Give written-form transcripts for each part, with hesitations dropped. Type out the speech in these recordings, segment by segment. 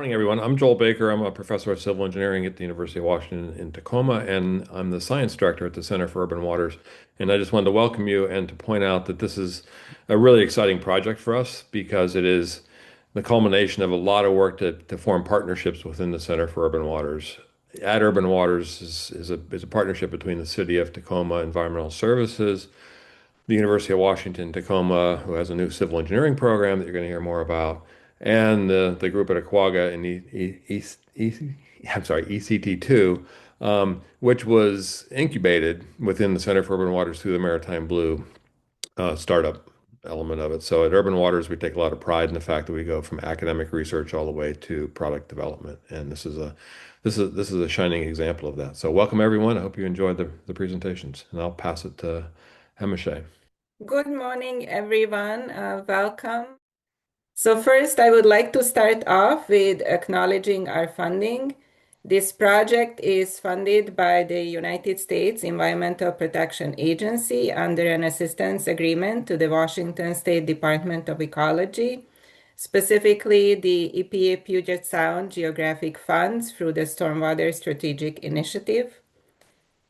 Morning, everyone. I'm Joel Baker. I'm a professor of civil engineering at the University of Washington in Tacoma, and I'm the science director at the Center for Urban Waters. And I just wanted to welcome you and to point out that this is a really exciting project for us because it is the culmination of a lot of work to form partnerships within the Center for Urban Waters. At Urban Waters is a partnership between the City of Tacoma Environmental Services, the University of Washington Tacoma, who has a new civil engineering program that you're going to hear more about, and the group at Aquagga in I'm sorry, ECT2, which was incubated within the Center for Urban Waters through the Maritime Blue startup element of it. So at Urban Waters, we take a lot of pride in the fact that we go from academic research all the way to product development, and this is a shining example of that. So welcome everyone. I hope you enjoyed the presentations, and I'll pass it to Hamish. Good morning, everyone. Welcome. So first, I would like to start off with acknowledging our funding. This project is funded by the United States Environmental Protection Agency under an assistance agreement to the Washington State Department of Ecology, specifically the EPA Puget Sound Geographic Funds through the Stormwater Strategic Initiative.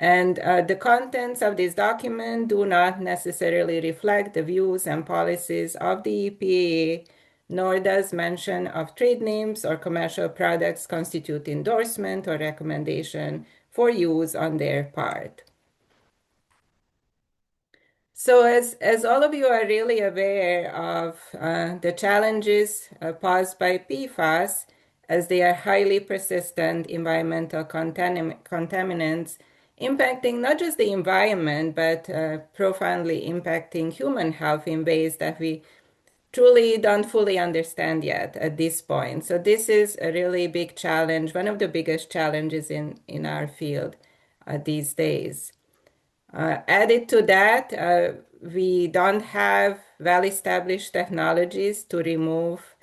And the contents of this document do not necessarily reflect the views and policies of the EPA, nor does mention of trade names or commercial products constitute endorsement or recommendation for use on their part. So as all of you are really aware of the challenges posed by PFAS, as they are highly persistent environmental contaminants, impacting not just the environment, but profoundly impacting human health in ways that we truly don't fully understand yet at this point. So this is a really big challenge, one of the biggest challenges in our field these days. Added to that, we don't have well-established technologies to remove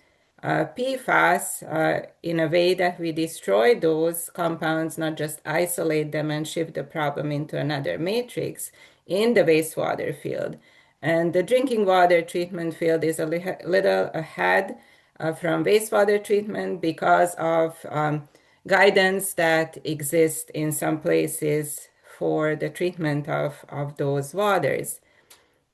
PFAS in a way that we destroy those compounds, not just isolate them and shift the problem into another matrix in the wastewater field. And the drinking water treatment field is a little ahead from wastewater treatment because of guidance that exists in some places for the treatment of those waters.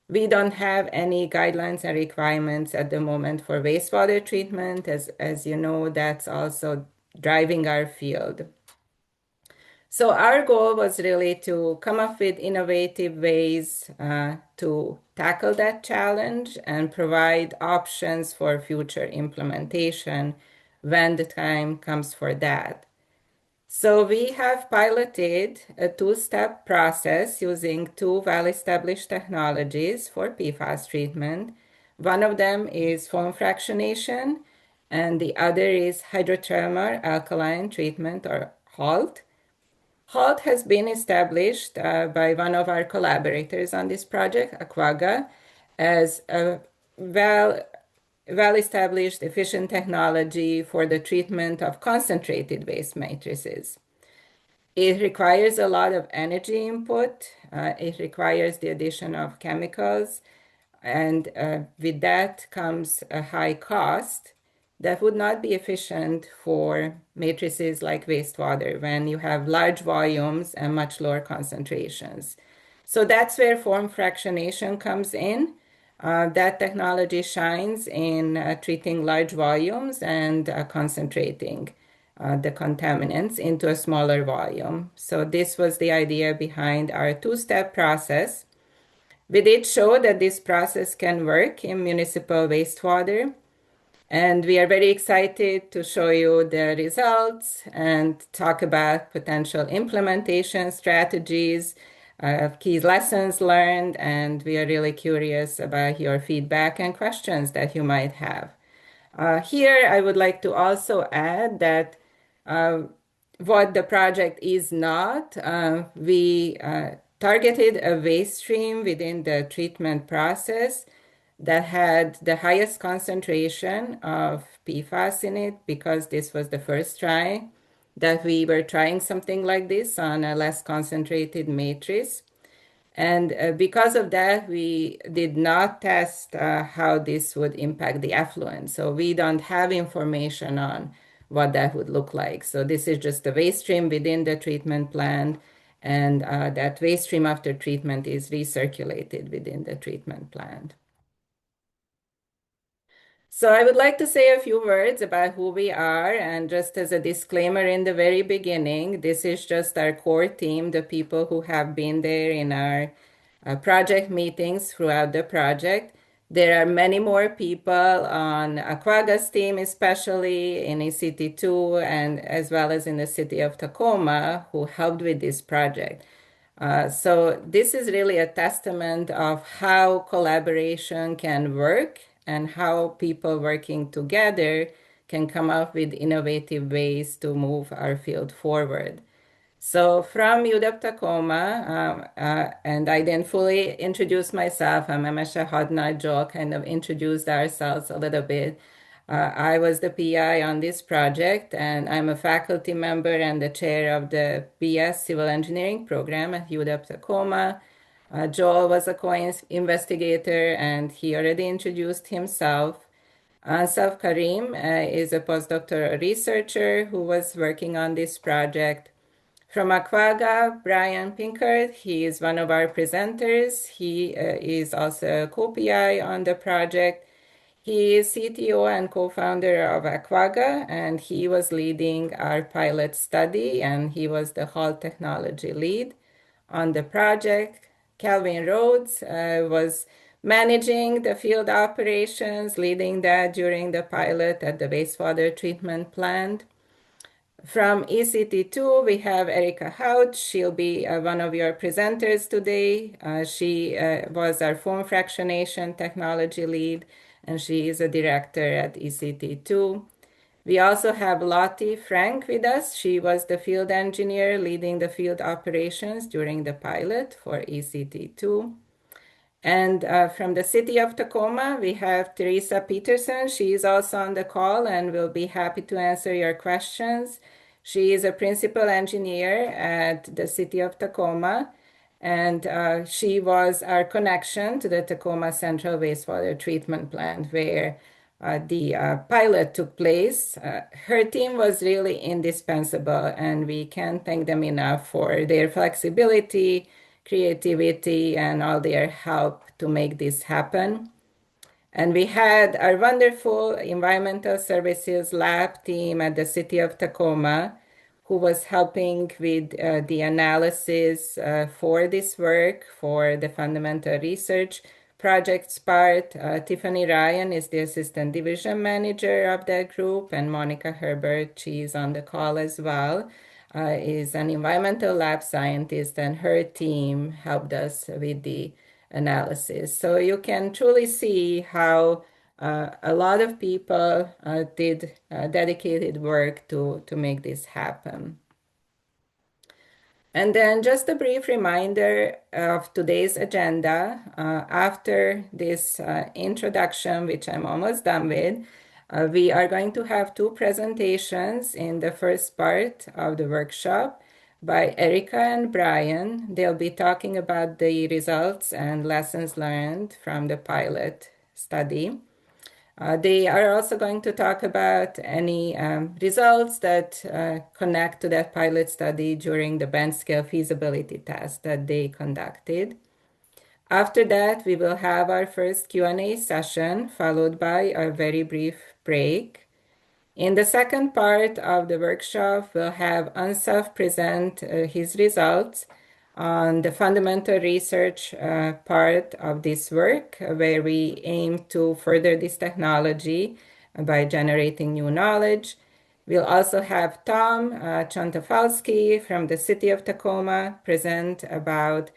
We don't have any guidelines and requirements at the moment for wastewater treatment. As you know, that's also driving our field. So our goal was really to come up with innovative ways to tackle that challenge and provide options for future implementation when the time comes for that. So we have piloted a two-step process using two well-established technologies for PFAS treatment. One of them is foam fractionation, and the other is hydrothermal alkaline treatment, or HALT. HALT has been established by one of our collaborators on this project, Aquagga, as a well-established, efficient technology for the treatment of concentrated waste matrices. It requires a lot of energy input. It requires the addition of chemicals, and with that comes a high cost that would not be efficient for matrices like wastewater when you have large volumes and much lower concentrations. So that's where foam fractionation comes in. That technology shines in treating large volumes and concentrating the contaminants into a smaller volume. So this was the idea behind our two-step process. We did show that this process can work in municipal wastewater, and we are very excited to show you the results and talk about potential implementation strategies, key lessons learned, and we are really curious about your feedback and questions that you might have. Here, I would like to also add that what the project is not, we targeted a waste stream within the treatment process that had the highest concentration of PFAS in it because this was the first try that we were trying something like this on a less concentrated matrix. And because of that, we did not test how this would impact the effluent. So we don't have information on what that would look like. So this is just the waste stream within the treatment plant, and that waste stream after treatment is recirculated within the treatment plant. So I would like to say a few words about who we are, and just as a disclaimer in the very beginning, this is just our core team, the people who have been there in our project meetings throughout the project. There are many more people on Aquagga's team, especially in ECT2 and as well as in the City of Tacoma, who helped with this project. So this is really a testament of how collaboration can work and how people working together can come up with innovative ways to move our field forward. So from UW Tacoma, and I didn't fully introduce myself. I'm Emese Hadna. Joel kind of introduced ourselves a little bit. I was the PI on this project, and I'm a faculty member and the chair of the BS Civil Engineering program at UW Tacoma. Joel was a co-investigator, and he already introduced himself. Ansaf Karim is a postdoctoral researcher who was working on this project. From Aquagga, Brian Pinkert, he is one of our presenters. He is also a co-PI on the project. He is CTO and co-founder of Aquagga, and he was leading our pilot study, and he was the HALT technology lead on the project. Calvin Rhodes was managing the field operations, leading that during the pilot at the wastewater treatment plant. From ECT2, we have Erika Haut. She'll be one of your presenters today. She was our foam fractionation technology lead, and she is a director at ECT2. We also have Lottie Frank with us. She was the field engineer leading the field operations during the pilot for ECT2. And from the City of Tacoma, we have Teresa Peterson. She is also on the call and will be happy to answer your questions. She is a principal engineer at the City of Tacoma, and she was our connection to the Tacoma Central Wastewater Treatment Plant, where the pilot took place. Her team was really indispensable, and we can't thank them enough for their flexibility, creativity, and all their help to make this happen. And we had our wonderful environmental services lab team at the City of Tacoma who was helping with the analysis for this work, for the fundamental research projects part. Tiffany Ryan is the assistant division manager of that group, and Monica Herbert, she's on the call as well, is an environmental lab scientist, and her team helped us with the analysis. So you can truly see how a lot of people did dedicated work to make this happen. And then just a brief reminder of today's agenda. After this introduction, which I'm almost done with, we are going to have two presentations in the first part of the workshop by Erica and Brian. They'll be talking about the results and lessons learned from the pilot study. They are also going to talk about any results that connect to that pilot study during the bench scale feasibility test that they conducted. After that, we will have our first Q&A session, followed by a very brief break. In the second part of the workshop, we'll have Ansaf present his results on the fundamental research part of this work, where we aim to further this technology by generating new knowledge. We'll also have Tom Chontafalski from the City of Tacoma present about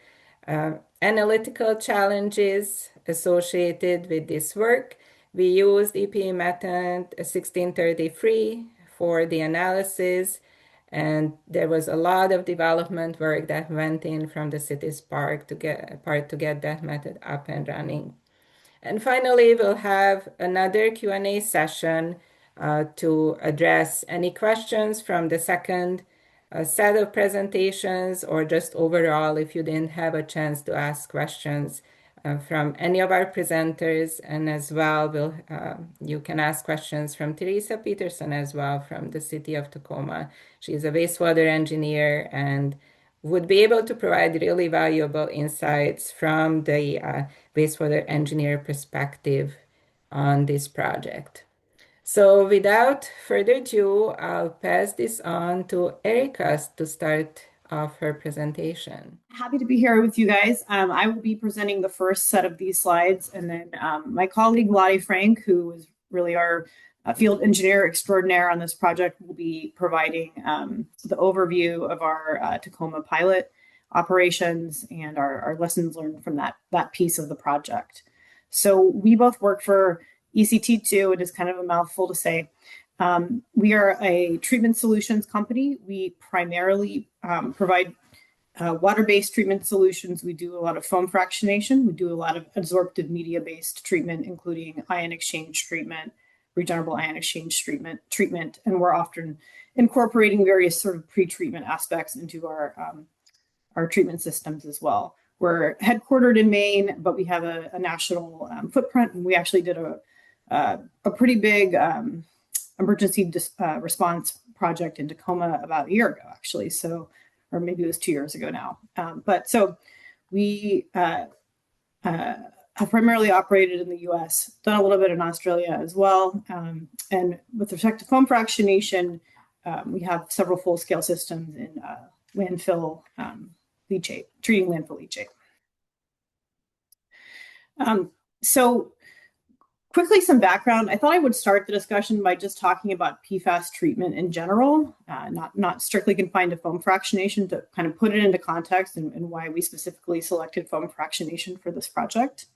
analytical challenges associated with this work. We used EPA method 1633 for the analysis, and there was a lot of development work that went in from the city's part to get that method up and running. And finally, we'll have another Q&A session to address any questions from the second set of presentations, or just overall if you didn't have a chance to ask questions from any of our presenters, and as well, you can ask questions from Teresa Peterson as well from the City of Tacoma. She's a wastewater engineer and would be able to provide really valuable insights from the wastewater engineer perspective on this project. So without further ado, I'll pass this on to Erica to start off her presentation. Happy to be here with you guys. I will be presenting the first set of these slides, and then my colleague Lottie Frank, who is really our field engineer extraordinaire on this project, will be providing the overview of our Tacoma pilot operations and our lessons learned from that piece of the project. So we both work for ECT2. It is kind of a mouthful to say. We are a treatment solutions company. We primarily provide water-based treatment solutions. We do a lot of foam fractionation. We do a lot of adsorptive media-based treatment, including ion exchange treatment, regenerable ion exchange treatment, and we're often incorporating various sort of pre-treatment aspects into our treatment systems as well. We're headquartered in Maine, but we have a national footprint, and we actually did a pretty big emergency response project in Tacoma about a year ago, actually. So, or maybe it was 2 years ago now. But so we have primarily operated in the US, done a little bit in Australia as well. And with respect to foam fractionation, we have several full-scale systems in landfill leachate, treating landfill leachate. So quickly, some background. I thought I would start the discussion by just talking about PFAS treatment in general, not strictly confined to foam fractionation, to kind of put it into context and why we specifically selected foam fractionation for this project.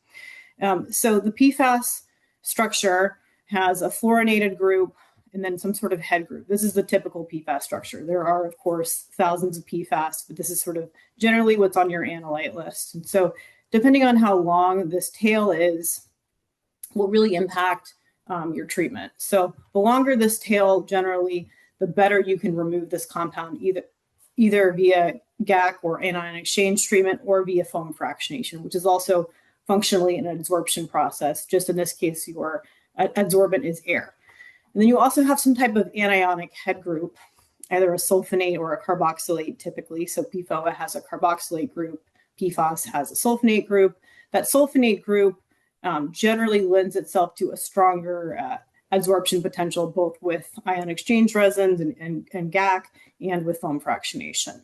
So the PFAS structure has a fluorinated group and then some sort of head group. This is the typical PFAS structure. There are, of course, thousands of PFAS, but this is sort of generally what's on your analyte list. And so depending on how long this tail is, will really impact your treatment. So the longer this tail, generally, the better you can remove this compound, either via GAC or anion exchange treatment or via foam fractionation, which is also functionally an adsorption process. Just in this case, your adsorbent is air. And then you also have some type of anionic head group, either a sulfonate or a carboxylate typically. So PFOA has a carboxylate group, PFAS has a sulfonate group. That sulfonate group generally lends itself to a stronger adsorption potential, both with ion exchange resins and GAC and with foam fractionation.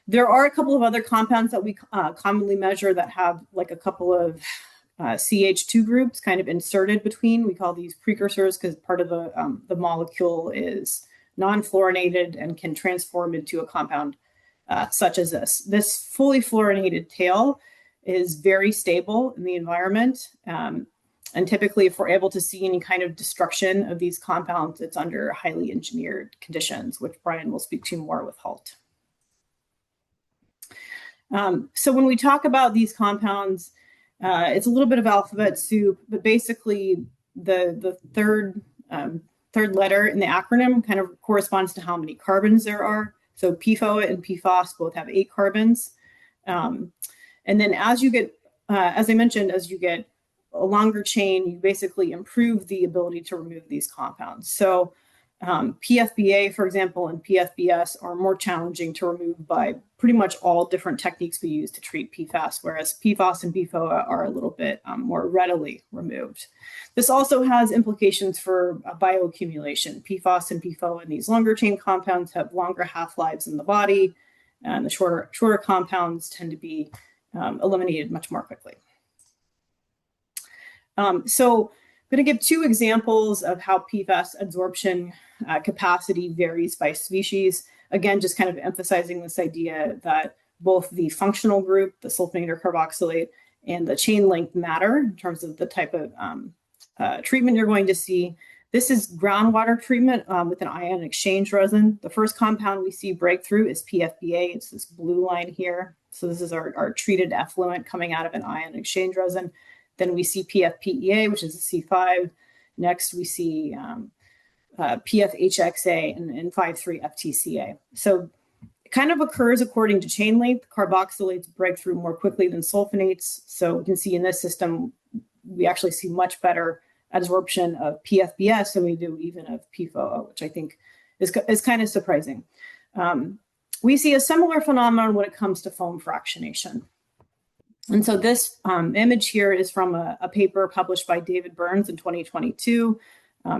There are a couple of other compounds that we commonly measure that have like a couple of CH2 groups kind of inserted between. We call these precursors because part of the molecule is non-fluorinated and can transform into a compound such as this. This fully fluorinated tail is very stable in the environment. And typically, if we're able to see any kind of destruction of these compounds, it's under highly engineered conditions, which Brian will speak to more with HALT. So when we talk about these compounds, it's a little bit of alphabet soup, but basically the third letter in the acronym kind of corresponds to how many carbons there are. So PFOA and PFAS both have 8 carbons. And then as you get, as I mentioned, as you get a longer chain, you basically improve the ability to remove these compounds. So PFBA, for example, and PFBS are more challenging to remove by pretty much all different techniques we use to treat PFAS, whereas PFAS and PFOA are a little bit more readily removed. This also has implications for bioaccumulation. PFAS and PFOA and these longer chain compounds have longer half-lives in the body, and the shorter compounds tend to be eliminated much more quickly. So I'm going to give 2 examples of how PFAS adsorption capacity varies by species. Again, just kind of emphasizing this idea that both the functional group, the sulfonate or carboxylate, and the chain length matter in terms of the type of treatment you're going to see. This is groundwater treatment with an ion exchange resin. The first compound we see breakthrough is PFBA. It's this blue line here. So this is our treated effluent coming out of an ion exchange resin. Then we see PFPEA, which is a C5. Next, we see PFHXA and 5,3 FTCA. So It kind of occurs according to chain length. Carboxylates break through more quickly than sulfonates. So you can see in this system, we actually see much better adsorption of PFBS than we do even of PFOA, which I think is kind of surprising. We see a similar phenomenon when it comes to foam fractionation. And so this image here is from a paper published by David Burns in 2022.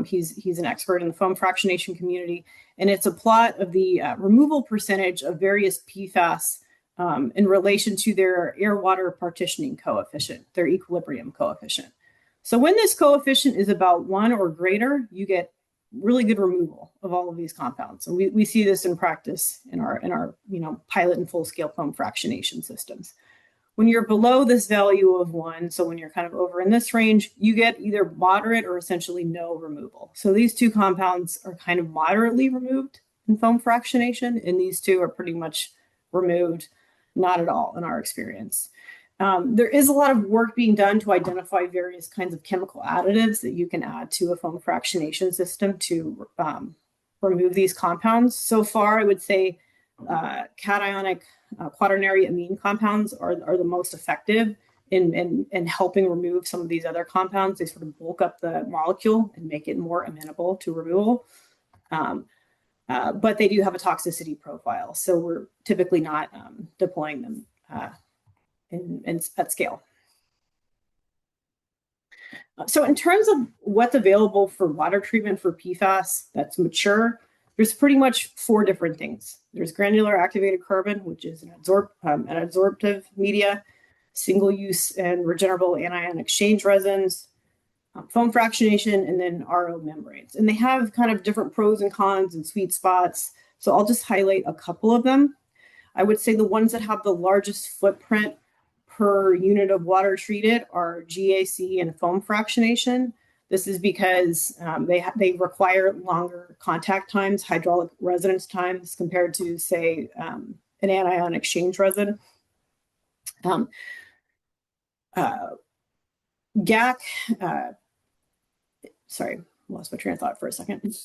He's an expert in the foam fractionation community, and it's a plot of the removal percentage of various PFAS in relation to their air-water partitioning coefficient, their equilibrium coefficient. So when this coefficient is about 1 or greater, you get really good removal of all of these compounds. And we see this in practice in our pilot and full-scale foam fractionation systems. When you're below this value of 1, so when you're kind of over in this range, you get either moderate or essentially no removal. So these two compounds are kind of moderately removed in foam fractionation, and these two are pretty much removed, not at all in our experience. There is a lot of work being done to identify various kinds of chemical additives that you can add to a foam fractionation system to remove these compounds. So far, I would say cationic quaternary amine compounds are the most effective in helping remove some of these other compounds. They sort of bulk up the molecule and make it more amenable to removal. But they do have a toxicity profile, so we're typically not deploying them at scale. So in terms of what's available for water treatment for PFAS that's mature, there's pretty much 4 different things. There's granular activated carbon, which is an adsorptive media, single-use and regenerable anion exchange resins, foam fractionation, and then RO membranes. And they have kind of different pros and cons and sweet spots. So I'll just highlight a couple of them. I would say the ones that have the largest footprint per unit of water treated are GAC and foam fractionation. This is because they require longer contact times, hydraulic resonance times, compared to, say, an anion exchange resin. GAC, sorry, lost my train of thought for a second.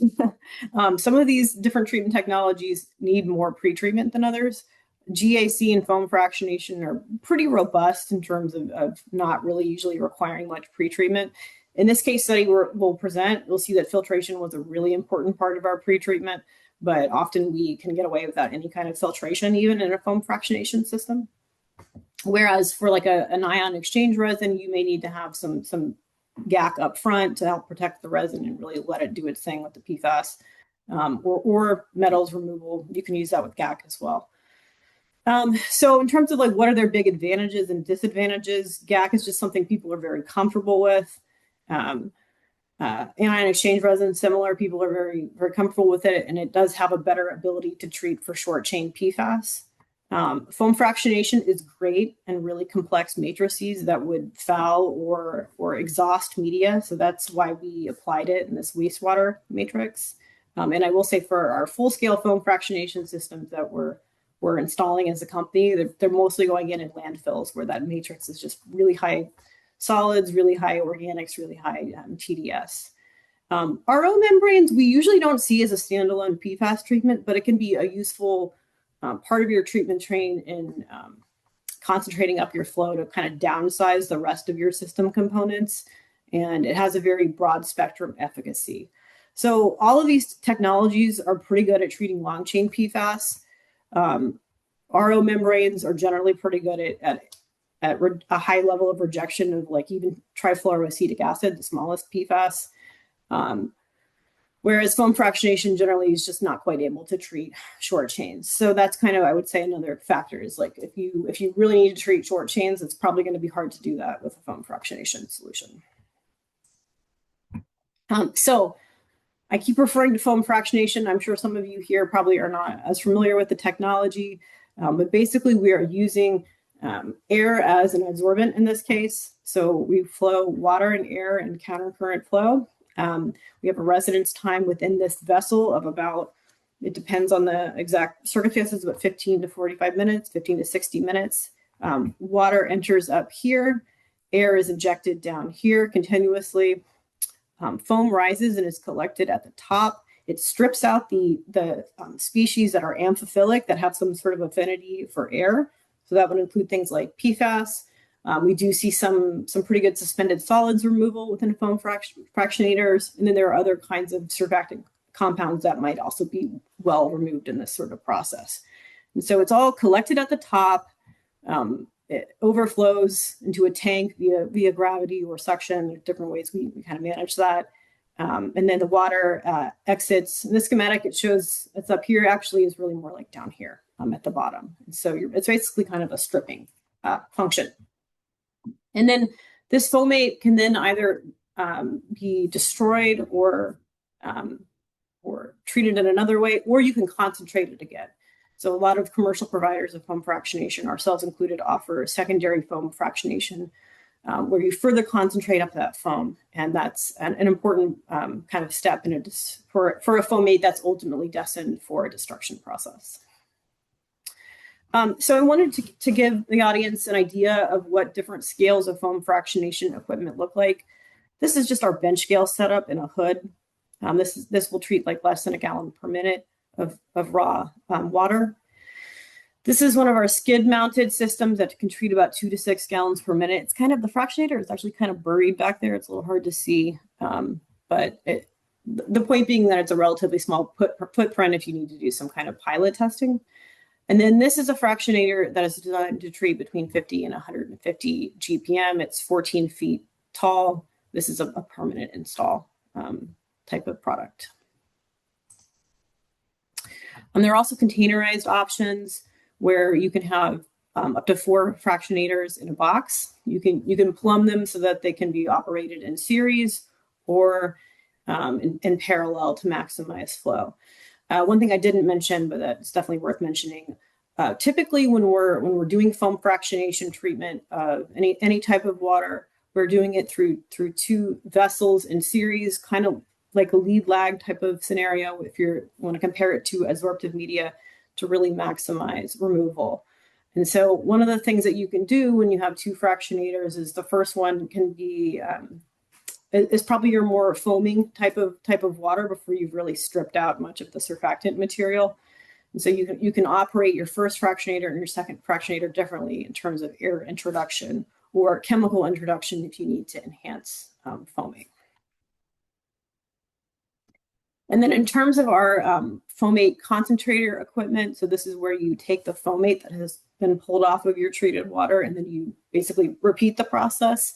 Some of these different treatment technologies need more pretreatment than others. GAC and foam fractionation are pretty robust in terms of not really usually requiring much pretreatment. In this case study we'll present, we'll see that filtration was a really important part of our pretreatment, but often we can get away without any kind of filtration, even in a foam fractionation system. Whereas for like an ion exchange resin, you may need to have some GAC up front to help protect the resin and really let it do its thing with the PFAS. Or metals removal, you can use that with GAC as well. So in terms of like what are their big advantages and disadvantages, GAC is just something people are very comfortable with. Anion exchange resin, similar, people are very, very comfortable with it, and it does have a better ability to treat for short chain PFAS. Foam fractionation is great and really complex matrices that would foul or exhaust media. So that's why we applied it in this wastewater matrix. And I will say for our full-scale foam fractionation systems that we're installing as a company, they're mostly going in landfills where that matrix is just really high solids, really high organics, really high TDS. RO membranes, we usually don't see as a standalone PFAS treatment, but it can be a useful part of your treatment train in concentrating up your flow to kind of downsize the rest of your system components. And it has a very broad spectrum efficacy. So all of these technologies are pretty good at treating long chain PFAS. RO membranes are generally pretty good at a high level of rejection of like even trifluoroacetic acid, the smallest PFAS. Whereas foam fractionation generally is just not quite able to treat short chains. So that's kind of, I would say, another factor is like if you really need to treat short chains, it's probably going to be hard to do that with a foam fractionation solution. So I keep referring to foam fractionation. I'm sure some of you here probably are not as familiar with the technology, but basically we are using air as an adsorbent in this case. So we flow water and air in countercurrent flow. We have a residence time within this vessel of about, it depends on the exact circumstances, but 15 to 45 minutes, 15 to 60 minutes. Water enters up here, air is injected down here continuously. Foam rises and is collected at the top. It strips out the species that are amphiphilic, that have some sort of affinity for air. So that would include things like PFAS. We do see some pretty good suspended solids removal within foam fractionators. And then there are other kinds of surfactant compounds that might also be well removed in this sort of process. And so it's all collected at the top. It overflows into a tank via gravity or suction. There are different ways we kind of manage that. And then the water exits. In the schematic, it shows it's up here, actually is really more like down here at the bottom. And so it's basically kind of a stripping function. And then this foamate can then either be destroyed or treated in another way, or you can concentrate it again. So a lot of commercial providers of foam fractionation, ourselves included, offer secondary foam fractionation, where you further concentrate up that foam. And that's an important kind of step in for a foamate that's ultimately destined for a destruction process. So I wanted to give the audience an idea of what different scales of foam fractionation equipment look like. This is just our bench scale setup in a hood. This will treat like less than a gallon per minute of raw water. This is one of our skid mounted systems that can treat about 2 to 6 gallons per minute. It's kind of, the fractionator is actually kind of buried back there. It's a little hard to see, but the point being that it's a relatively small footprint if you need to do some kind of pilot testing. And then this is a fractionator that is designed to treat between 50 and 150 GPM. It's 14 feet tall. This is a permanent install type of product. There are also containerized options where you can have up to 4 fractionators in a box. You can plumb them so that they can be operated in series or in parallel to maximize flow. One thing I didn't mention, but that's definitely worth mentioning, typically when we're doing foam fractionation treatment of any type of water, we're doing it through 2 vessels in series, kind of like a lead lag type of scenario if you want to compare it to adsorptive media to really maximize removal. And so one of the things that you can do when you have 2 fractionators is the first one can be is probably your more foaming type of water before you've really stripped out much of the surfactant material. And so you can operate your first fractionator and your second fractionator differently in terms of air introduction or chemical introduction if you need to enhance foaming. And then in terms of our foamate concentrator equipment, so this is where you take the foamate that has been pulled off of your treated water and then you basically repeat the process.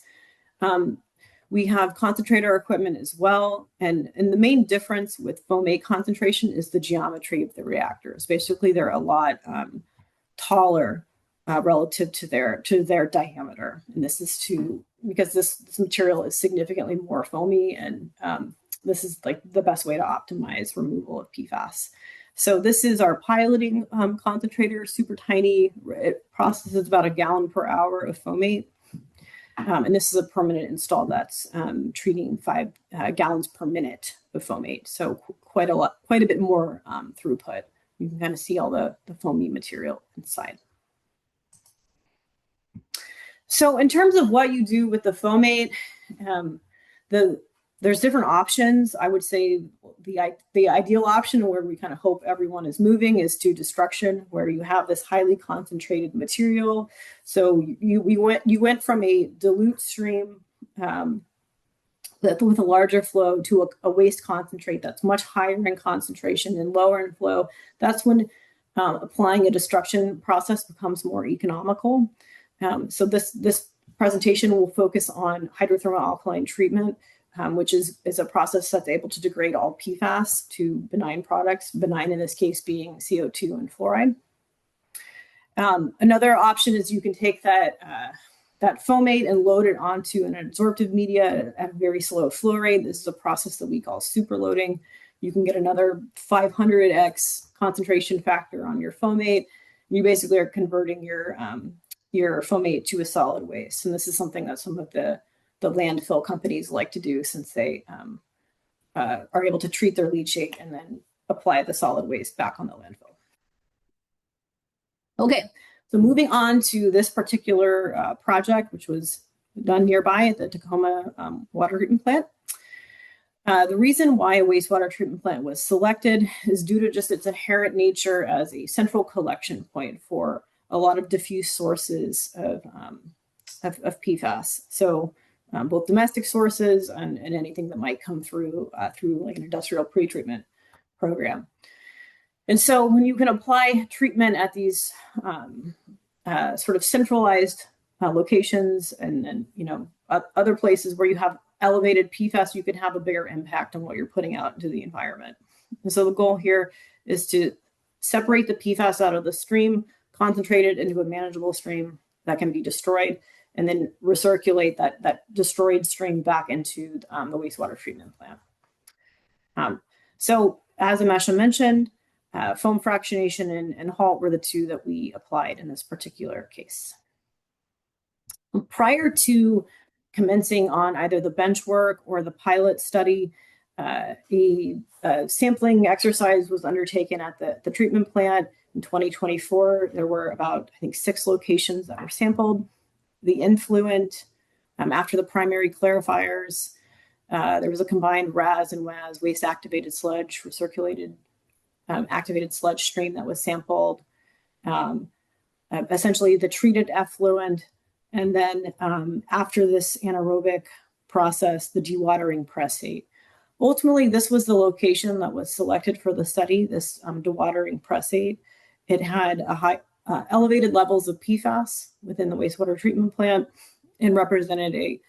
We have concentrator equipment as well. And the main difference with foamate concentration is the geometry of the reactors. Basically, they're a lot taller relative to their diameter. And this is because this material is significantly more foamy, and this is like the best way to optimize removal of PFAS. So this is our piloting concentrator, super tiny. It processes about 1 gallon per hour of foamate. And this is a permanent install that's treating 5 gallons per minute of foamate. So quite a bit more throughput. You can kind of see all the foamy material inside. So in terms of what you do with the foamate, there's different options. I would say the ideal option, where we kind of hope everyone is moving, is to destruction, where you have this highly concentrated material. So you went from a dilute stream with a larger flow to a waste concentrate that's much higher in concentration and lower in flow. That's when applying a destruction process becomes more economical. So this presentation will focus on hydrothermal alkaline treatment, which is a process that's able to degrade all PFAS to benign products, benign in this case being CO2 and fluoride. Another option is you can take that foamate and load it onto an adsorptive media at a very slow flow rate. This is a process that we call superloading. You can get another 500x concentration factor on your foamate. You basically are converting your foamate to a solid waste. And this is something that some of the landfill companies like to do, since they are able to treat their leachate and then apply the solid waste back on the landfill. Okay, so moving on to this particular project, which was done nearby at the Tacoma water treatment plant. The reason why a wastewater treatment plant was selected is due to just its inherent nature as a central collection point for a lot of diffuse sources of PFAS. So both domestic sources and anything that might come through like an industrial pretreatment program. And so when you can apply treatment at these sort of centralized locations and other places where you have elevated PFAS, you can have a bigger impact on what you're putting out into the environment. And so the goal here is to separate the PFAS out of the stream, concentrate it into a manageable stream that can be destroyed, and then recirculate that destroyed stream back into the wastewater treatment plant. So as Amesha mentioned, foam fractionation and HALT were the two that we applied in this particular case. Prior to commencing on either the bench work or the pilot study, a sampling exercise was undertaken at the treatment plant in 2024. There were about, I think, 6 locations that were sampled. The influent, after the primary clarifiers, there was a combined RAS and WAS, waste activated sludge, recirculated activated sludge stream that was sampled. Essentially the treated effluent, and then after this anaerobic process, the dewatering pressate. Ultimately, this was the location that was selected for the study, this dewatering pressate. It had a high elevated levels of PFAS within the wastewater treatment plant and represented a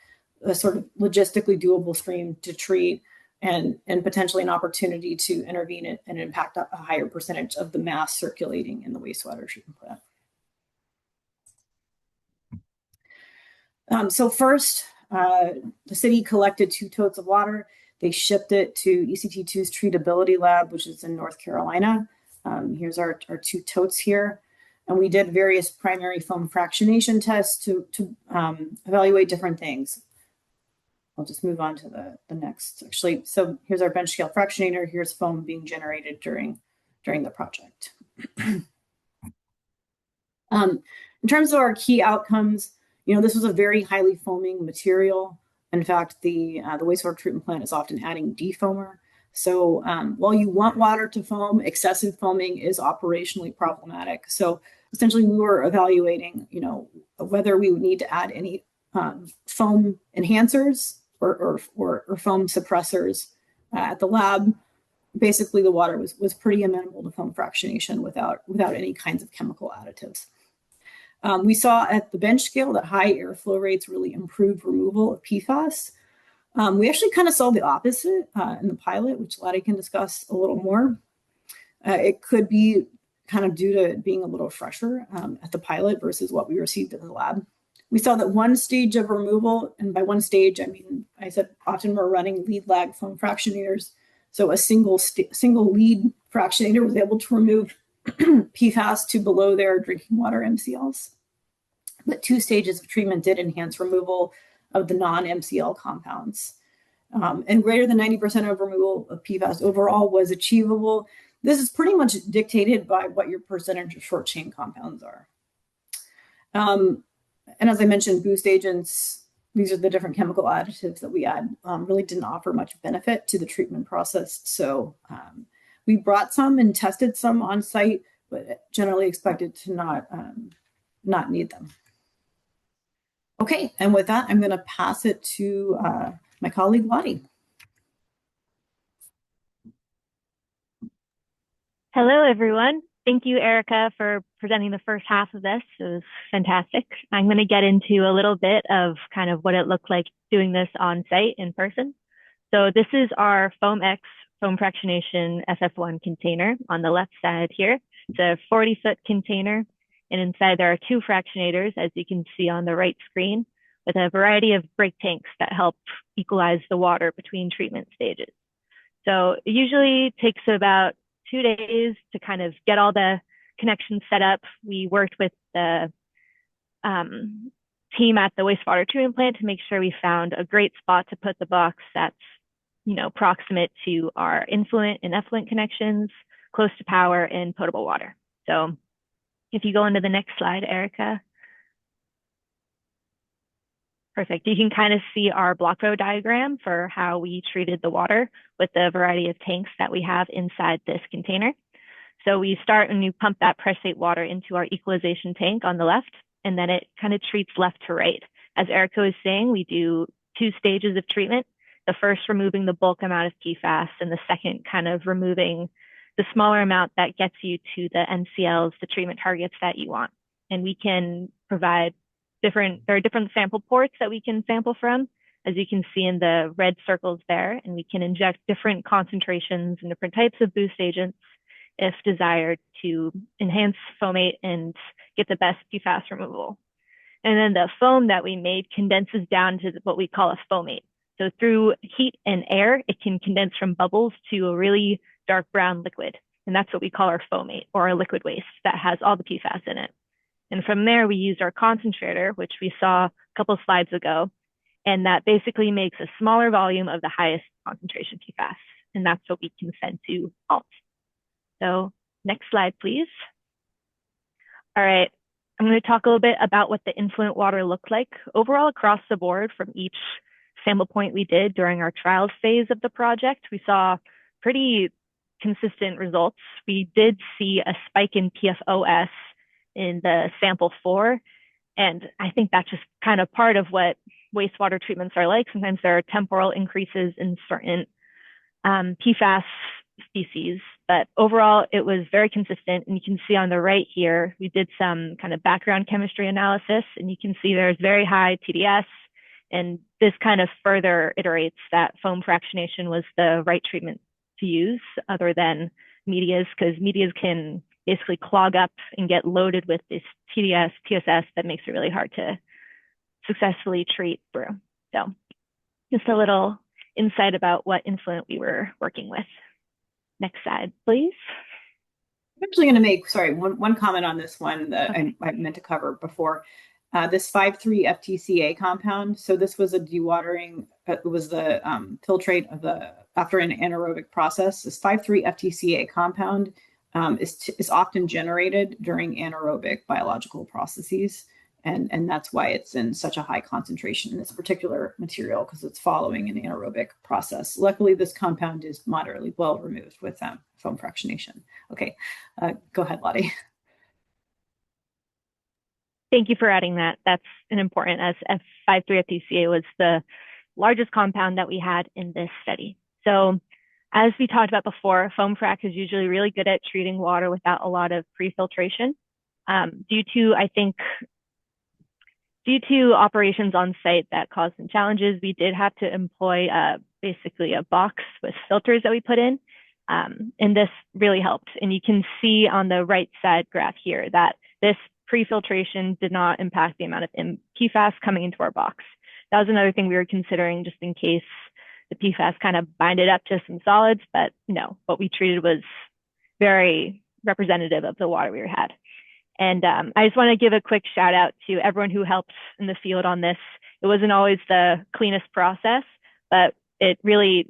sort of logistically doable stream to treat and potentially an opportunity to intervene and impact a higher percentage of the mass circulating in the wastewater treatment plant. So first, the city collected 2 totes of water. They shipped it to ECT2's treatability lab, which is in North Carolina. Here's our 2 totes here. And we did various primary foam fractionation tests to evaluate different things. I'll just move on to the next, actually. So here's our bench scale fractionator. Here's foam being generated during the project. In terms of our key outcomes, this was a very highly foaming material. In fact, the wastewater treatment plant is often adding defoamer. So while you want water to foam, excessive foaming is operationally problematic. So essentially, we were evaluating, whether we would need to add any foam enhancers or foam suppressors at the lab. Basically, the water was pretty amenable to foam fractionation without any kinds of chemical additives. We saw at the bench scale that high airflow rates really improved removal of PFAS. We actually kind of saw the opposite in the pilot, which Lottie can discuss a little more. It could be kind of due to it being a little fresher at the pilot versus what we received in the lab. We saw that one stage of removal, and by one stage, I mean, I said often we're running lead lag foam fractionators. So a single lead fractionator was able to remove PFAS to below their drinking water MCLs. But 2 stages of treatment did enhance removal of the non-MCL compounds. And greater than 90% of removal of PFAS overall was achievable. This is pretty much dictated by what your percentage of short chain compounds are. And as I mentioned, boost agents, these are the different chemical additives that we add, really didn't offer much benefit to the treatment process. So we brought some and tested some on site, but generally expected to not need them. Okay, and with that, I'm going to pass it to my colleague, Lottie. Hello, everyone. Thank you, Erica, for presenting the first half of this. It was fantastic. I'm going to get into a little bit of kind of what it looked like doing this on site in person. So this is our FoamX foam fractionation SF1 container on the left side here. It's a 40-foot container, and inside there are 2 fractionators, as you can see on the right screen, with a variety of break tanks that help equalize the water between treatment stages. So it usually takes about 2 days to kind of get all the connections set up. We worked with the team at the wastewater treatment plant to make sure we found a great spot to put the box that's, proximate to our influent and effluent connections, close to power and potable water. So if you go into the next slide, Erica. Perfect. You can kind of see our block flow diagram for how we treated the water with the variety of tanks that we have inside this container. So we start and you pump that pressate water into our equalization tank on the left, and then it kind of treats left to right. As Erica was saying, we do 2 stages of treatment. The first removing the bulk amount of PFAS, and the second kind of removing the smaller amount that gets you to the NCLs, the treatment targets that you want. And we can provide there are different sample ports that we can sample from, as you can see in the red circles there, and we can inject different concentrations and different types of boost agents if desired to enhance foamate and get the best PFAS removal. And then the foam that we made condenses down to what we call a foamate. So through heat and air, it can condense from bubbles to a really dark brown liquid. And that's what we call our foamate, or our liquid waste that has all the PFAS in it. And from there, we used our concentrator, which we saw a couple slides ago, and that basically makes a smaller volume of the highest concentration PFAS. And that's what we can send to HALT. So next slide, please. All right, I'm going to talk a little bit about what the influent water looked like overall across the board from each sample point we did during our trials phase of the project. We saw pretty consistent results. We did see a spike in PFOS in the sample 4. And I think that's just kind of part of what wastewater treatments are like. Sometimes there are temporal increases in certain PFAS species, but overall it was very consistent. And you can see on the right here, we did some kind of background chemistry analysis, and you can see there's very high TDS. And this kind of further iterates that foam fractionation was the right treatment to use other than medias, because medias can basically clog up and get loaded with this TDS, TSS that makes it really hard to successfully treat through. So just a little insight about what influent we were working with. Next slide, please. I'm actually going to make, one comment on this one that I meant to cover before. This 5,3-FTCA compound. So this was a dewatering, it was the filtrate of after an anaerobic process. This 5,3-FTCA compound is often generated during anaerobic biological processes. And that's why it's in such a high concentration in this particular material, because it's following an anaerobic process. Luckily, this compound is moderately well removed with foam fractionation. Okay, go ahead, Lottie. Thank you for adding that. That's an important, as F53FTCA was the largest compound that we had in this study. So as we talked about before, foam frac is usually really good at treating water without a lot of pre-filtration. Due to operations on site that caused some challenges, we did have to employ basically a box with filters that we put in. And this really helped. And you can see on the right side graph here that this pre-filtration did not impact the amount of PFAS coming into our box. That was another thing we were considering, just in case the PFAS kind of binded up to some solids, but no, what we treated was very representative of the water we had. And I just want to give a quick shout out to everyone who helped in the field on this. It wasn't always the cleanest process, but it really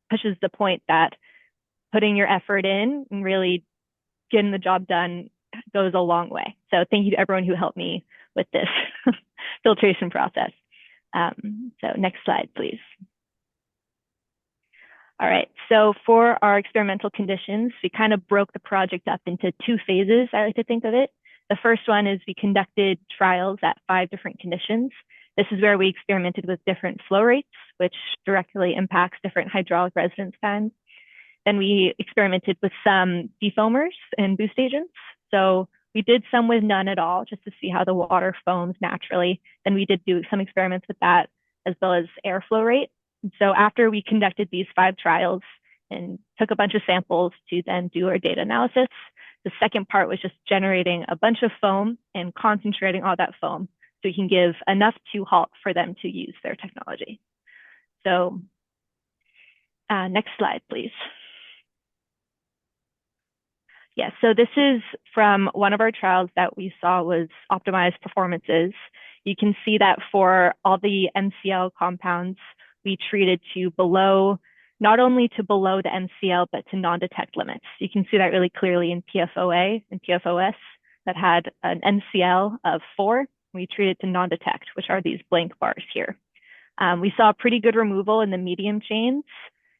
pushes the point that putting your effort in and really getting the job done goes a long way. So thank you to everyone who helped me with this filtration process. So next slide, please. All right, so for our experimental conditions, we kind of broke the project up into 2 phases, I like to think of it. The first one is we conducted trials at 5 different conditions. This is where we experimented with different flow rates, which directly impacts different hydraulic residence times. Then we experimented with some defoamers and boost agents. So we did some with none at all, just to see how the water foams naturally. Then we did do some experiments with that, as well as airflow rate. So after we conducted these 5 trials and took a bunch of samples to then do our data analysis, the second part was just generating a bunch of foam and concentrating all that foam so we can give enough to HALT for them to use their technology. So next slide, please. Yeah, so this is from one of our trials that we saw was optimized performances. You can see that for all the NCL compounds, we treated to below, not only to below the NCL, but to non-detect limits. You can see that really clearly in PFOA and PFOS that had an NCL of 4, We treat it to non-detect, which are these blank bars here. We saw pretty good removal in the medium chains.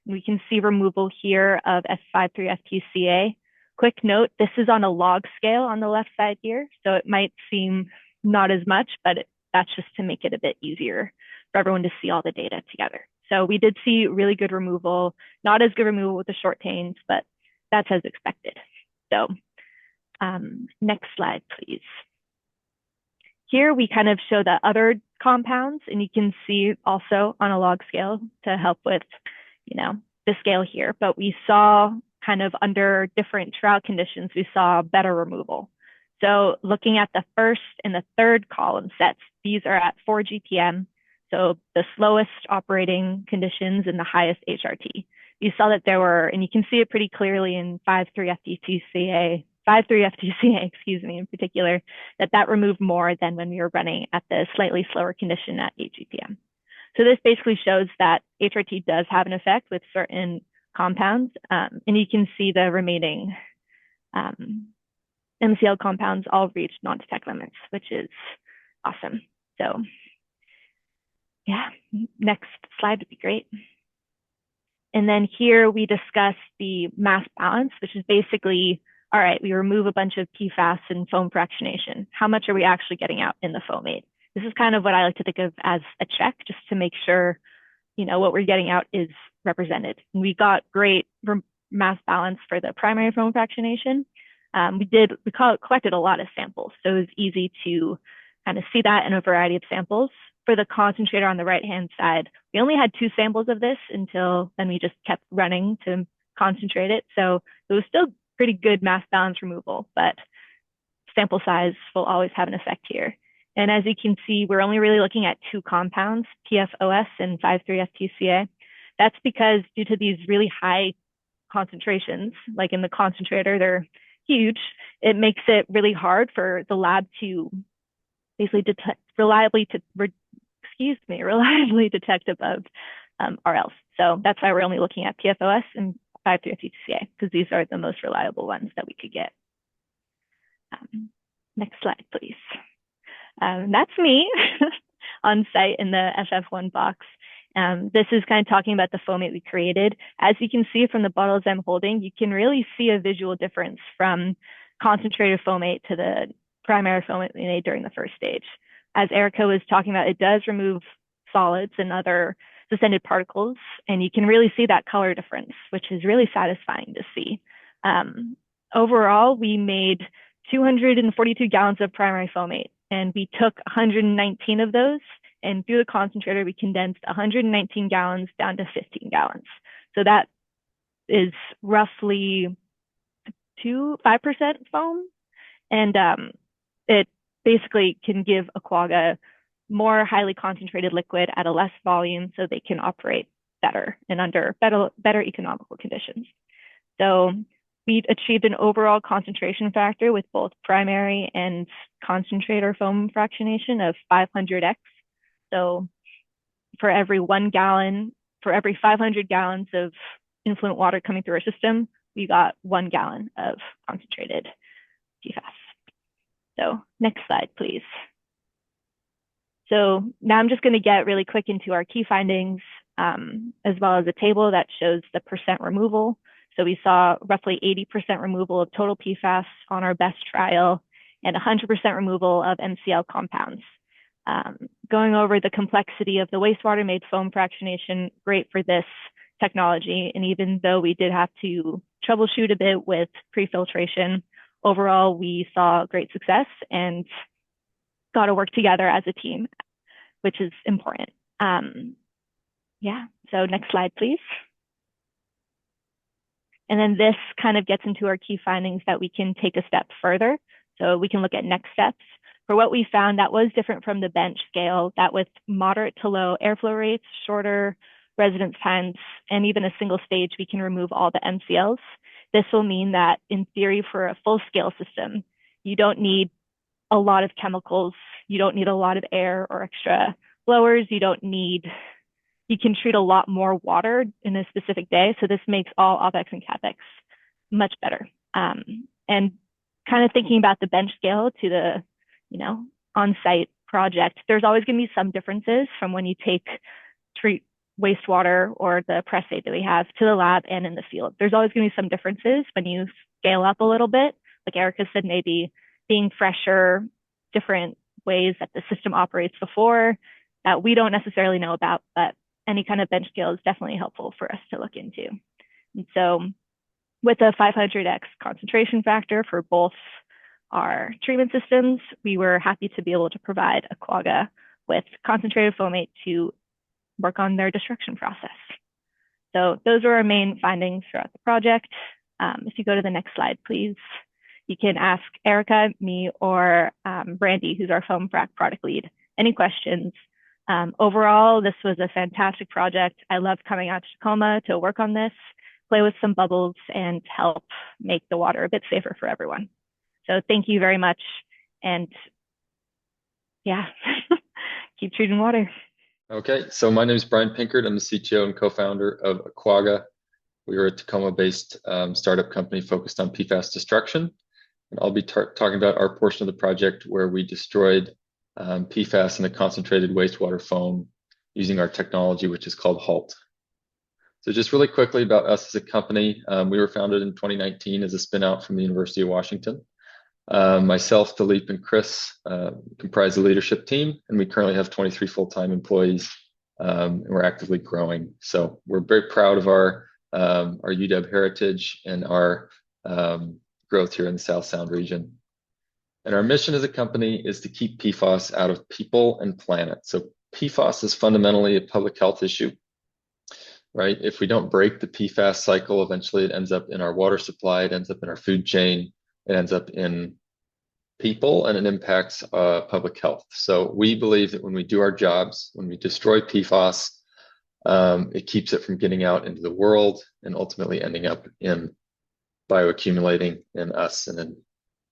We can see removal here of F53 FTCA. Quick note, this is on a log scale on the left side here, so it might seem not as much, but that's just to make it a bit easier for everyone to see all the data together. So we did see really good removal, not as good removal with the short chains, but that's as expected. So next slide, please. Here we kind of show the other compounds, and you can see also on a log scale to help with, the scale here. But we saw kind of under different trout conditions, we saw better removal. So looking at the first and the third column sets, these are at 4 GPM. So the slowest operating conditions and the highest HRT. You saw that there were, and you can see it pretty clearly in 5.3 FTCA, excuse me, in particular, that removed more than when we were running at the slightly slower condition at 8 GPM. So this basically shows that HRT does have an effect with certain compounds, and you can see the remaining MCL compounds all reach non-detect limits, which is awesome. So yeah, next slide would be great. And then here we discuss the mass balance, which is basically, all right, we remove a bunch of PFAS and foam fractionation. How much are we actually getting out in the foamate? This is kind of what I like to think of as a check, just to make sure, what we're getting out is represented. And we got great mass balance for the primary foam fractionation. We collected a lot of samples, so it was easy to kind of see that in a variety of samples. For the concentrator on the right-hand side, we only had 2 samples of this until then we just kept running to concentrate it. So it was still pretty good mass balance removal, but sample size will always have an effect here. And as you can see, we're only really looking at 2 compounds, PFOS and 5.3 FTCA. That's because due to these really high concentrations, like in the concentrator, they're huge, it makes it really hard for the lab to basically reliably detect above RLs. So that's why we're only looking at PFOS and 5.3 FTCA, because these are the most reliable ones that we could get. Next slide, please. That's me on site in the FF1 box. This is kind of talking about the foamate we created. As you can see from the bottles I'm holding, you can really see a visual difference from concentrated foamate to the primary foamate we made during the first stage. As Erica was talking about, it does remove solids and other suspended particles, and you can really see that color difference, which is really satisfying to see. Overall, we made 242 gallons of primary foamate, and we took 119 of those, and through the concentrator, we condensed 119 gallons down to 15 gallons. So that is roughly 5% foam, and it basically can give Aquagga more highly concentrated liquid at a less volume so they can operate better and under better economical conditions. So we achieved an overall concentration factor with both primary and concentrator foam fractionation of 500x. So for every 1 gallon, for every 500 gallons of influent water coming through our system, we got 1 gallon of concentrated PFAS. So next slide, please. So now I'm just going to get really quick into our key findings, as well as a table that shows the percent removal. So we saw roughly 80% removal of total PFAS on our best trial and 100% removal of MCL compounds. Going over the complexity of the wastewater made foam fractionation, great for this technology. And even though we did have to troubleshoot a bit with pre-filtration, overall, we saw great success and got to work together as a team, which is important. Yeah, so next slide, please. And then this kind of gets into our key findings that we can take a step further. So we can look at next steps. For what we found, that was different from the bench scale, that with moderate to low airflow rates, shorter residence times, and even a single stage, we can remove all the MCLs. This will mean that in theory, for a full scale system, you don't need a lot of chemicals, you don't need a lot of air or extra blowers, you can treat a lot more water in a specific day. So this makes all OpEx and CapEx much better. And kind of thinking about the bench scale to the, on-site project, there's always going to be some differences from when you treat wastewater or the press aid that we have to the lab and in the field. There's always going to be some differences when you scale up a little bit. Like Erica said, maybe being fresher, different ways that the system operates before that we don't necessarily know about, but any kind of bench scale is definitely helpful for us to look into. And so with a 500x concentration factor for both our treatment systems, we were happy to be able to provide Aquagga with concentrated foamate to work on their destruction process. So those were our main findings throughout the project. If you go to the next slide, please, you can ask Erica, me, or Brandy, who's our foam frac product lead, any questions. Overall, this was a fantastic project. I loved coming out to Tacoma to work on this, play with some bubbles, and help make the water a bit safer for everyone. So thank you very much. And yeah, keep treating water. Okay, so my name is Brian Pinkert. I'm the CTO and co-founder of Aquagga. We are a Tacoma-based startup company focused on PFAS destruction. And I'll be talking about our portion of the project where we destroyed PFAS in a concentrated wastewater foam using our technology, which is called HALT. So just really quickly about us as a company, we were founded in 2019 as a spin-out from the University of Washington. Myself, Philippe, and Chris comprise the leadership team, and we currently have 23 full-time employees, and we're actively growing. So we're very proud of our UW heritage and our growth here in the South Sound region. And our mission as a company is to keep PFAS out of people and planet. So PFAS is fundamentally a public health issue, right? If we don't break the PFAS cycle, eventually it ends up in our water supply, it ends up in our food chain, it ends up in people, and it impacts public health. So we believe that when we do our jobs, when we destroy PFAS, it keeps it from getting out into the world and ultimately ending up in bioaccumulating in us and in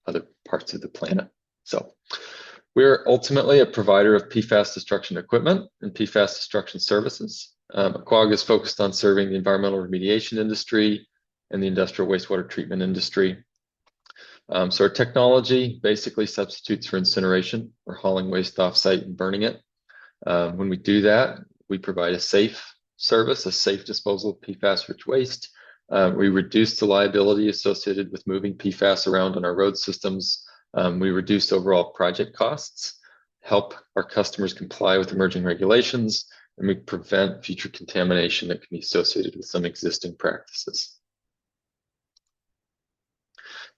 other parts of the planet. So we're ultimately a provider of PFAS destruction equipment and PFAS destruction services. Aquagga is focused on serving the environmental remediation industry and the industrial wastewater treatment industry. So our technology basically substitutes for incineration. We're hauling waste off-site and burning it. When we do that, we provide a safe service, a safe disposal of PFAS-rich waste. We reduce the liability associated with moving PFAS around on our road systems. We reduce overall project costs, help our customers comply with emerging regulations, and we prevent future contamination that can be associated with some existing practices.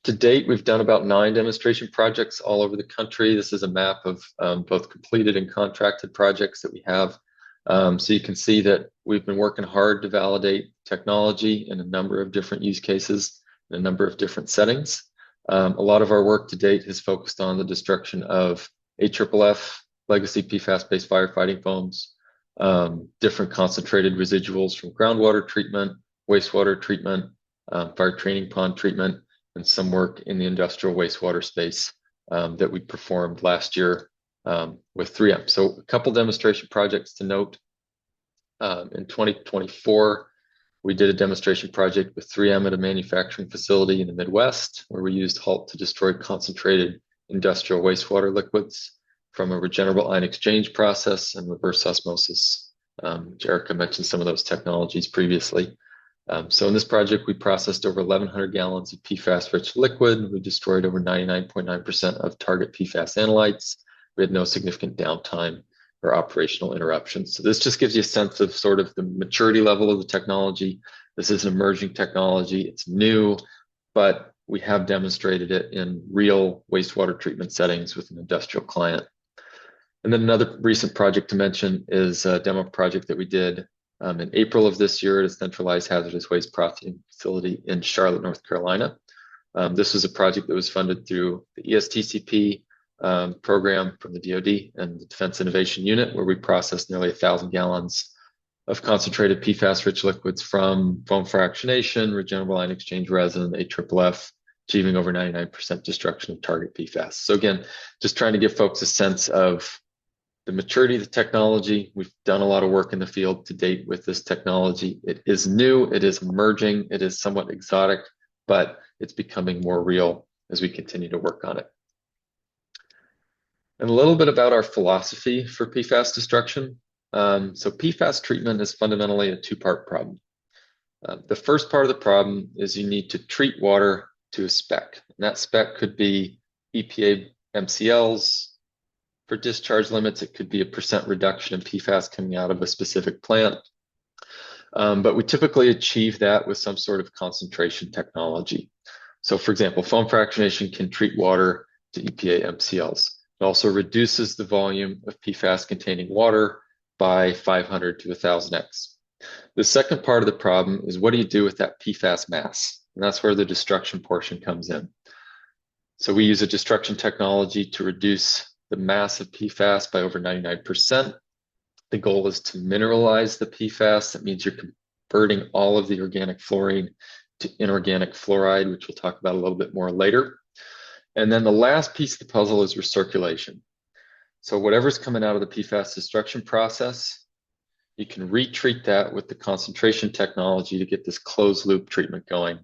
To date, we've done about 9 demonstration projects all over the country. This is a map of both completed and contracted projects that we have. So you can see that we've been working hard to validate technology in a number of different use cases, in a number of different settings. A lot of our work to date has focused on the destruction of AFFF, legacy PFAS-based firefighting foams, different concentrated residuals from groundwater treatment, wastewater treatment, fire training pond treatment, and some work in the industrial wastewater space that we performed last year with 3M. So a couple demonstration projects to note. In 2024, we did a demonstration project with 3M at a manufacturing facility in the Midwest, where we used HALT to destroy concentrated industrial wastewater liquids from a regenerable ion exchange process and reverse osmosis. Erica mentioned some of those technologies previously. So in this project, we processed over 1,100 gallons of PFAS-rich liquid. We destroyed over 99.9% of target PFAS analytes. We had no significant downtime or operational interruptions. So this just gives you a sense of sort of the maturity level of the technology. This is an emerging technology. It's new, but we have demonstrated it in real wastewater treatment settings with an industrial client. And then another recent project to mention is a demo project that we did in April of this year at a centralized hazardous waste processing facility in Charlotte, North Carolina. This was a project that was funded through the ESTCP program from the DoD and the Defense Innovation Unit, where we processed nearly 1,000 gallons of concentrated PFAS-rich liquids from foam fractionation, regenerable ion exchange resin, AFFF, achieving over 99% destruction of target PFAS. So again, just trying to give folks a sense of the maturity of the technology. We've done a lot of work in the field to date with this technology. It is new, it is emerging, it is somewhat exotic, but it's becoming more real as we continue to work on it. And a little bit about our philosophy for PFAS destruction. So PFAS treatment is fundamentally a two-part problem. The first part of the problem is you need to treat water to a spec. And that spec could be EPA MCLs. For discharge limits, it could be a % reduction in PFAS coming out of a specific plant. But we typically achieve that with some sort of concentration technology. So for example, foam fractionation can treat water to EPA MCLs. It also reduces the volume of PFAS containing water by 500 to 1000x. The second part of the problem is what do you do with that PFAS mass? And that's where the destruction portion comes in. So we use a destruction technology to reduce the mass of PFAS by over 99%. The goal is to mineralize the PFAS. That means you're converting all of the organic fluorine to inorganic fluoride, which we'll talk about a little bit more later. And then the last piece of the puzzle is recirculation. So whatever's coming out of the PFAS destruction process, you can retreat that with the concentration technology to get this closed loop treatment going.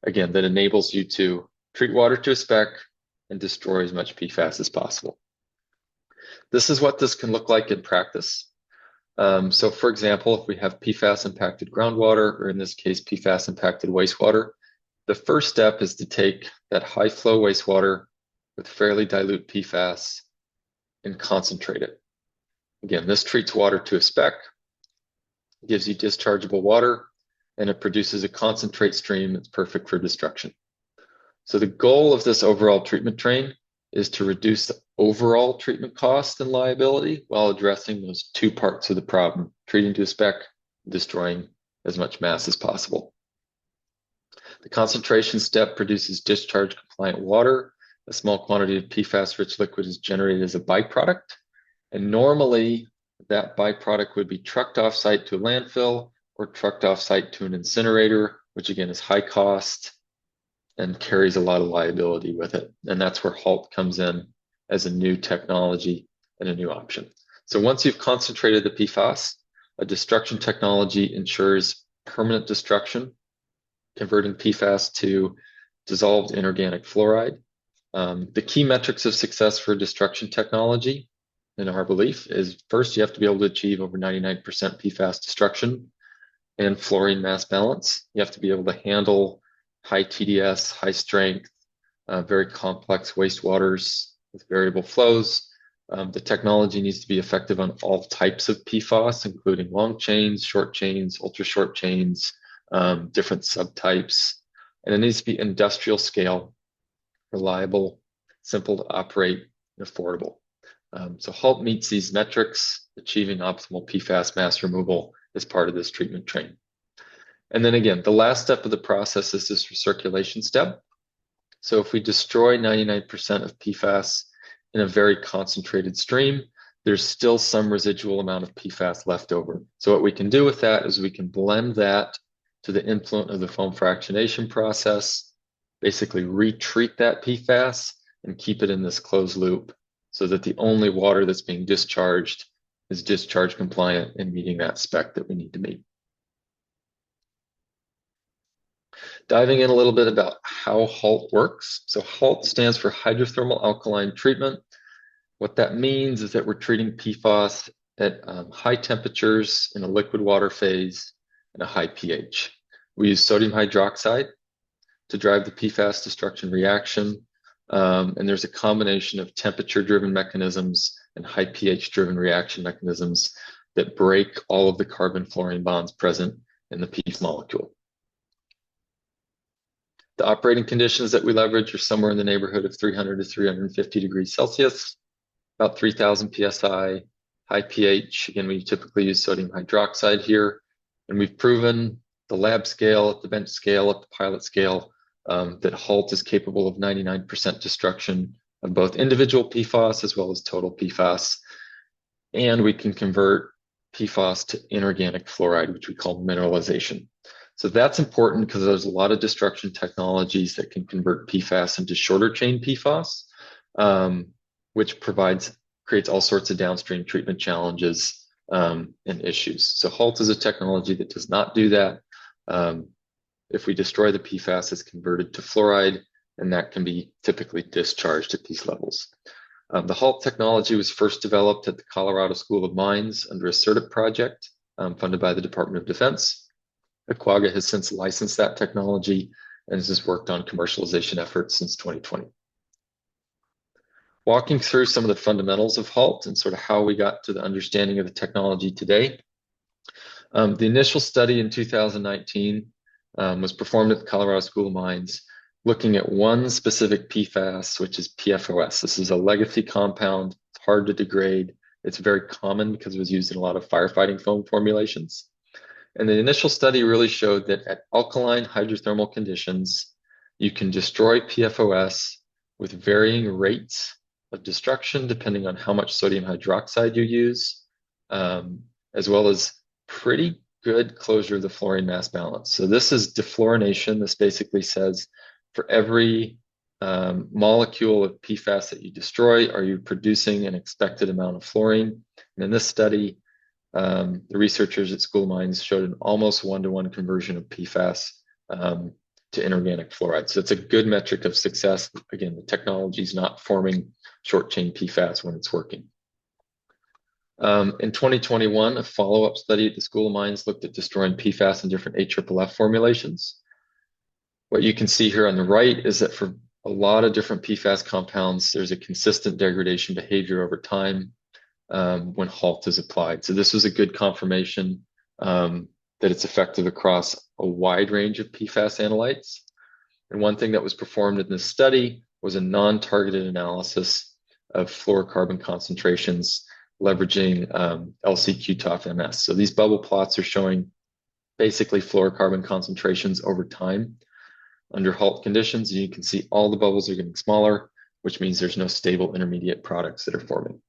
Again, that enables you to treat water to a spec and destroy as much PFAS as possible. This is what this can look like in practice. So for example, if we have PFAS impacted groundwater, or in this case, PFAS impacted wastewater, the first step is to take that high flow wastewater with fairly dilute PFAS and concentrate it. Again, this treats water to a spec, gives you dischargeable water, and it produces a concentrate stream that's perfect for destruction. So the goal of this overall treatment train is to reduce the overall treatment cost and liability while addressing those two parts of the problem, treating to a spec, destroying as much mass as possible. The concentration step produces discharge compliant water. A small quantity of PFAS-rich liquid is generated as a byproduct. And normally that byproduct would be trucked off-site to a landfill or trucked off-site to an incinerator, which again is high cost and carries a lot of liability with it. And that's where HALT comes in as a new technology and a new option. So once you've concentrated the PFAS, a destruction technology ensures permanent destruction, converting PFAS to dissolved inorganic fluoride. The key metrics of success for destruction technology, in our belief, is first you have to be able to achieve over 99% PFAS destruction and fluorine mass balance. You have to be able to handle high TDS, high strength, very complex wastewaters with variable flows. The technology needs to be effective on all types of PFAS, including long chains, short chains, ultra short chains, different subtypes. And it needs to be industrial scale, reliable, simple to operate, and affordable. So HALT meets these metrics, achieving optimal PFAS mass removal as part of this treatment train. And then again, the last step of the process is this recirculation step. So if we destroy 99% of PFAS in a very concentrated stream, there's still some residual amount of PFAS left over. So what we can do with that is we can blend that to the influent of the foam fractionation process, basically retreat that PFAS and keep it in this closed loop so that the only water that's being discharged is discharge compliant and meeting that spec that we need to meet. Diving in a little bit about how HALT works. So HALT stands for hydrothermal alkaline treatment. What that means is that we're treating PFAS at high temperatures in a liquid water phase and a high pH. We use sodium hydroxide to drive the PFAS destruction reaction. And there's a combination of temperature-driven mechanisms and high pH-driven reaction mechanisms that break all of the carbon-fluorine bonds present in the PFAS molecule. The operating conditions that we leverage are somewhere in the neighborhood of 300 to 350 degrees Celsius, about 3000 PSI, high pH. Again, we typically use sodium hydroxide here. And we've proven the lab scale, at the bench scale, at the pilot scale, that HALT is capable of 99% destruction of both individual PFAS as well as total PFAS. And we can convert PFAS to inorganic fluoride, which we call mineralization. So that's important because there's a lot of destruction technologies that can convert PFAS into shorter chain PFAS, which creates all sorts of downstream treatment challenges and issues. So HALT is a technology that does not do that. If we destroy the PFAS, it's converted to fluoride, and that can be typically discharged at these levels. The HALT technology was first developed at the Colorado School of Mines under a CERTIP project funded by the Department of Defense. Aquagga has since licensed that technology and has worked on commercialization efforts since 2020. Walking through some of the fundamentals of HALT and sort of how we got to the understanding of the technology today. The initial study in 2019 was performed at the Colorado School of Mines, looking at one specific PFAS, which is PFOS. This is a legacy compound. It's hard to degrade. It's very common because it was used in a lot of firefighting foam formulations. And the initial study really showed that at alkaline hydrothermal conditions, you can destroy PFOS with varying rates of destruction depending on how much sodium hydroxide you use, as well as pretty good closure of the fluorine mass balance. So this is defluorination. This basically says for every molecule of PFAS that you destroy, are you producing an expected amount of fluorine? And in this study, the researchers at School of Mines showed an almost one-to-one conversion of PFAS to inorganic fluoride. So it's a good metric of success. Again, the technology is not forming short-chain PFAS when it's working. In 2021, a follow-up study at the School of Mines looked at destroying PFAS in different AFFF formulations. What you can see here on the right is that for a lot of different PFAS compounds, there's a consistent degradation behavior over time when HALT is applied. So this was a good confirmation that it's effective across a wide range of PFAS analytes. And one thing that was performed in this study was a non-targeted analysis of fluorocarbon concentrations leveraging LC-QTOF-MS. So these bubble plots are showing basically fluorocarbon concentrations over time under HALT conditions. And you can see all the bubbles are getting smaller, which means there's no stable intermediate products that are forming.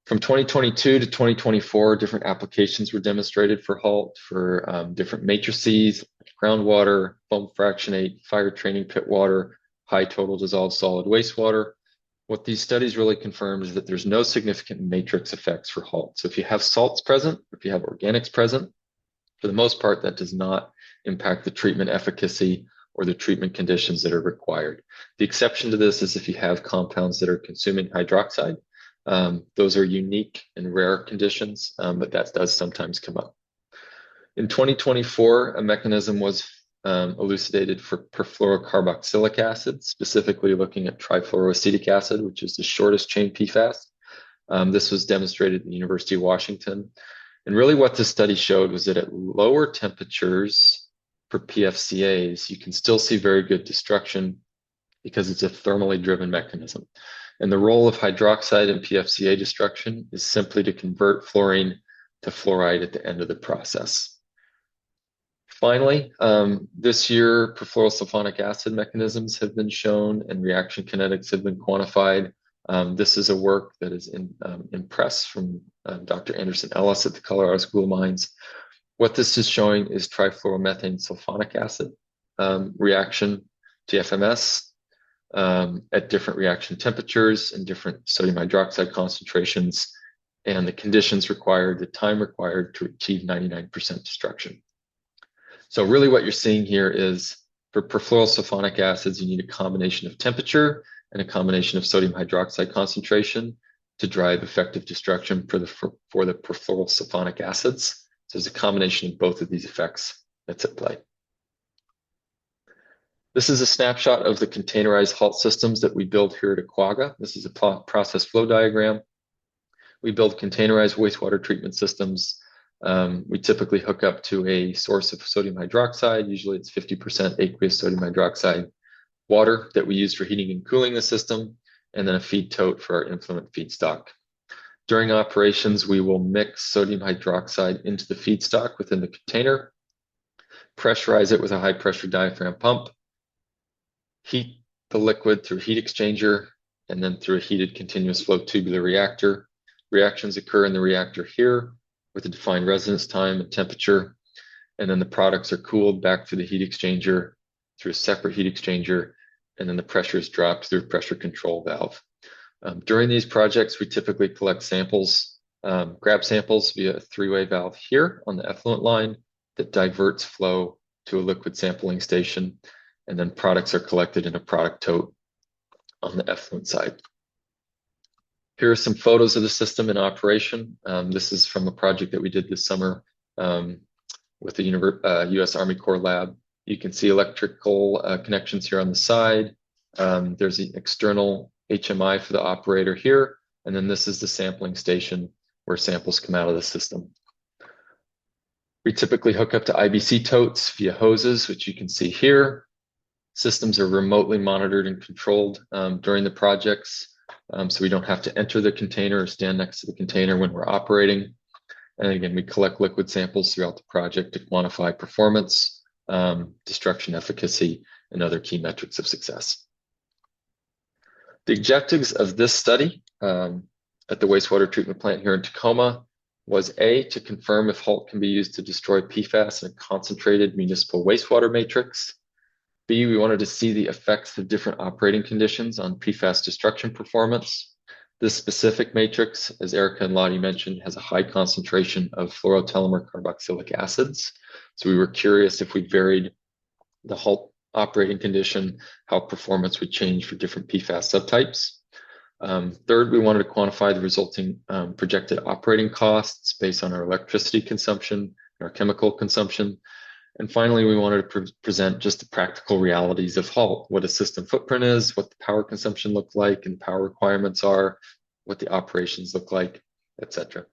From 2022 to 2024, different applications were demonstrated for HALT for different matrices, groundwater, foam fractionate, fire training pit water, high total dissolved solid wastewater. What these studies really confirmed is that there's no significant matrix effects for HALT. So if you have salts present, if you have organics present, for the most part, that does not impact the treatment efficacy or the treatment conditions that are required. The exception to this is if you have compounds that are consuming hydroxide. Those are unique and rare conditions, but that does sometimes come up. In 2024, a mechanism was elucidated for perfluorocarboxylic acid, specifically looking at trifluoroacetic acid, which is the shortest chain PFAS. This was demonstrated at the University of Washington. And really what this study showed was that at lower temperatures for PFCAs, you can still see very good destruction because it's a thermally driven mechanism. And the role of hydroxide in PFCA destruction is simply to convert fluorine to fluoride at the end of the process. Finally, this year, perfluorosulfonic acid mechanisms have been shown and reaction kinetics have been quantified. This is a work that is in press from Dr. Anderson Ellis at the Colorado School of Mines. What this is showing is trifluoromethane sulfonic acid reaction, TFMS, at different reaction temperatures and different sodium hydroxide concentrations, and the conditions required, the time required to achieve 99% destruction. So really what you're seeing here is for perfluorosulfonic acids, you need a combination of temperature and a combination of sodium hydroxide concentration to drive effective destruction for the perfluorosulfonic acids. So there's a combination of both of these effects that's at play. This is a snapshot of the containerized HALT systems that we build here at Aquagga. This is a process flow diagram. We build containerized wastewater treatment systems. We typically hook up to a source of sodium hydroxide. Usually it's 50% aqueous sodium hydroxide water that we use for heating and cooling the system, and then a feed tote for our influent feedstock. During operations, we will mix sodium hydroxide into the feedstock within the container, pressurize it with a high pressure diaphragm pump, heat the liquid through a heat exchanger, and then through a heated continuous flow tubular reactor. Reactions occur in the reactor here with a defined residence time and temperature, and then the products are cooled back through the heat exchanger through a separate heat exchanger, and then the pressure is dropped through a pressure control valve. During these projects, we typically collect samples, grab samples via a three-way valve here on the effluent line that diverts flow to a liquid sampling station, and then products are collected in a product tote on the effluent side. Here are some photos of the system in operation. This is from a project that we did this summer with the U.S. Army Corps lab. You can see electrical connections here on the side. There's an external HMI for the operator here. And then this is the sampling station where samples come out of the system. We typically hook up to IBC totes via hoses, which you can see here. Systems are remotely monitored and controlled during the projects, so we don't have to enter the container or stand next to the container when we're operating. And again, we collect liquid samples throughout the project to quantify performance, destruction efficacy, and other key metrics of success. The objectives of this study at the wastewater treatment plant here in Tacoma was A, to confirm if HALT can be used to destroy PFAS in a concentrated municipal wastewater matrix. B, we wanted to see the effects of different operating conditions on PFAS destruction performance. This specific matrix, as Erica and Lottie mentioned, has a high concentration of fluorotelomere carboxylic acids. So we were curious if we varied the HALT operating condition, how performance would change for different PFAS subtypes. Third, we wanted to quantify the resulting projected operating costs based on our electricity consumption and our chemical consumption. And finally, we wanted to present just the practical realities of HALT, what a system footprint is, what the power consumption looks like and power requirements are, what the operations look like, etc.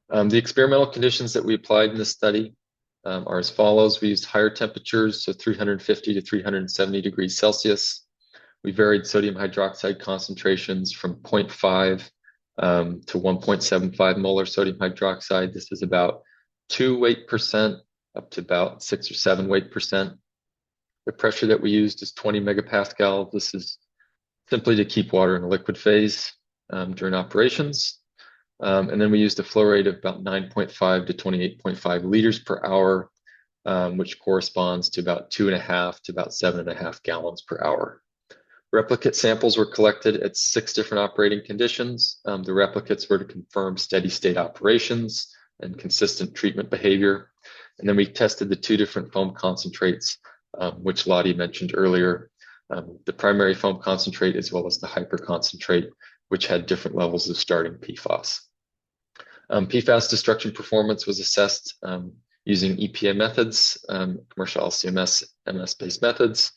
The experimental conditions that we applied in this study are as follows. We used higher temperatures, so 350 to 370 degrees Celsius. We varied sodium hydroxide concentrations from 0.5 to 1.75 molar sodium hydroxide. This is about 2 weight percent up to about 6 or 7 weight percent. The pressure that we used is 20 megapascal. This is simply to keep water in a liquid phase during operations. And then we used a flow rate of about 9.5 to 28.5 liters per hour, which corresponds to about 2.5 to about 7.5 gallons per hour. Replicate samples were collected at 6 different operating conditions. The replicates were to confirm steady state operations and consistent treatment behavior. And then we tested the 2 different foam concentrates, which Lottie mentioned earlier, the primary foam concentrate as well as the hyperconcentrate, which had different levels of starting PFAS. PFAS destruction performance was assessed using EPA methods, commercial LCMS, MS-based methods,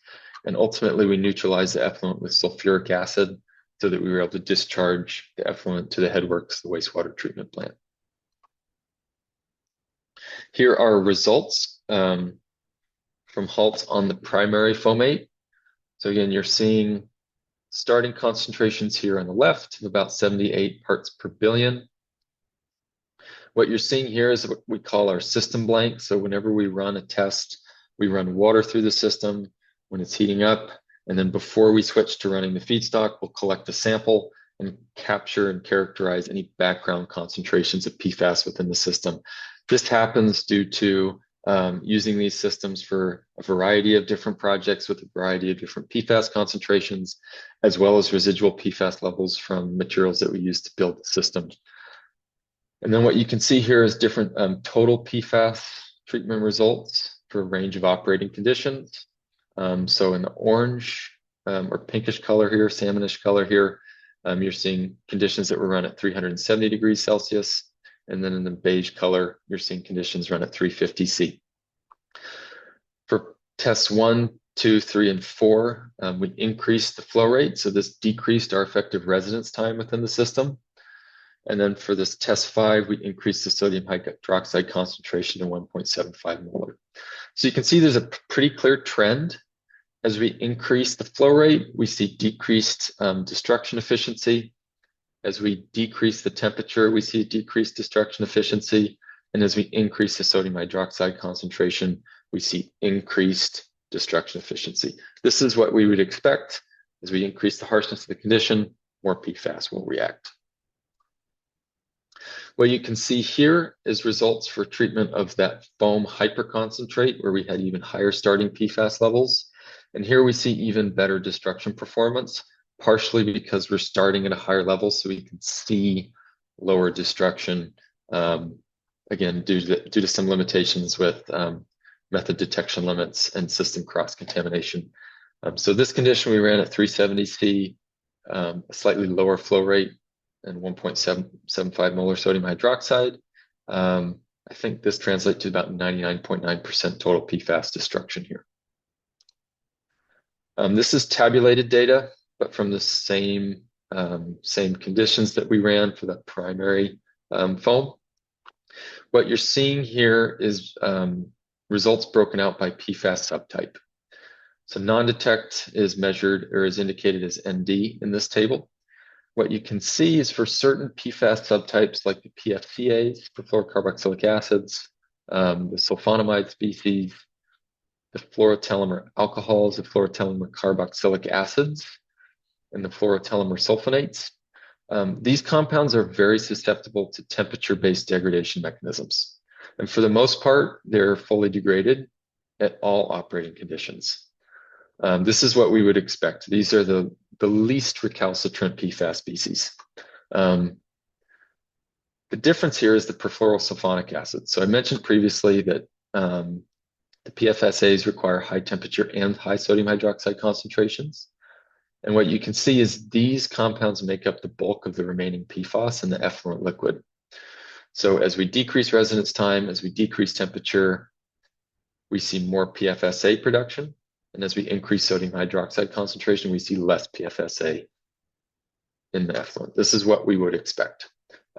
and ultimately we neutralized the effluent with sulfuric acid so that we were able to discharge the effluent to the headworks, the wastewater treatment plant. Here are results from HALT on the primary fomate. So again, you're seeing starting concentrations here on the left of about 78 parts per billion. What you're seeing here is what we call our system blank. So whenever we run a test, we run water through the system when it's heating up. And then before we switch to running the feedstock, we'll collect a sample and capture and characterize any background concentrations of PFAS within the system. This happens due to using these systems for a variety of different projects with a variety of different PFAS concentrations, as well as residual PFAS levels from materials that we use to build the system. And then what you can see here is different total PFAS treatment results for a range of operating conditions. So in the orange or pinkish color here, salmonish color here, you're seeing conditions that were run at 370 degrees Celsius. And then in the beige color, you're seeing conditions run at 350 C. For tests 1, 2, 3, and 4, we increased the flow rate. So this decreased our effective residence time within the system. And then for this test 5, we increased the sodium hydroxide concentration to 1.75 molar. So you can see there's a pretty clear trend. As we increase the flow rate, we see decreased destruction efficiency. As we decrease the temperature, we see decreased destruction efficiency. And as we increase the sodium hydroxide concentration, we see increased destruction efficiency. This is what we would expect. As we increase the harshness of the condition, more PFAS will react. What you can see here is results for treatment of that foam hyperconcentrate, where we had even higher starting PFAS levels. And here we see even better destruction performance, partially because we're starting at a higher level, so we can see lower destruction, again, due to some limitations with method detection limits and system cross-contamination. So this condition we ran at 370 C, a slightly lower flow rate and 1.775 molar sodium hydroxide. I think this translates to about 99.9% total PFAS destruction here. This is tabulated data, but from the same conditions that we ran for the primary foam. What you're seeing here is results broken out by PFAS subtype. So non-detect is measured or is indicated as ND in this table. What you can see is for certain PFAS subtypes like the PFCAs, perfluorocarboxylic acids, the sulfonamide species, the fluorotellumer alcohols, the fluorotellumer carboxylic acids, and the fluorotellumer sulfonates. These compounds are very susceptible to temperature-based degradation mechanisms. And for the most part, they're fully degraded at all operating conditions. This is what we would expect. These are the least recalcitrant PFAS species. The difference here is the perfluorosulfonic acid. So I mentioned previously that the PFSAs require high temperature and high sodium hydroxide concentrations. And what you can see is these compounds make up the bulk of the remaining PFAS in the effluent liquid. So as we decrease residence time, as we decrease temperature, we see more PFSA production. And as we increase sodium hydroxide concentration, we see less PFSA in the effluent. This is what we would expect.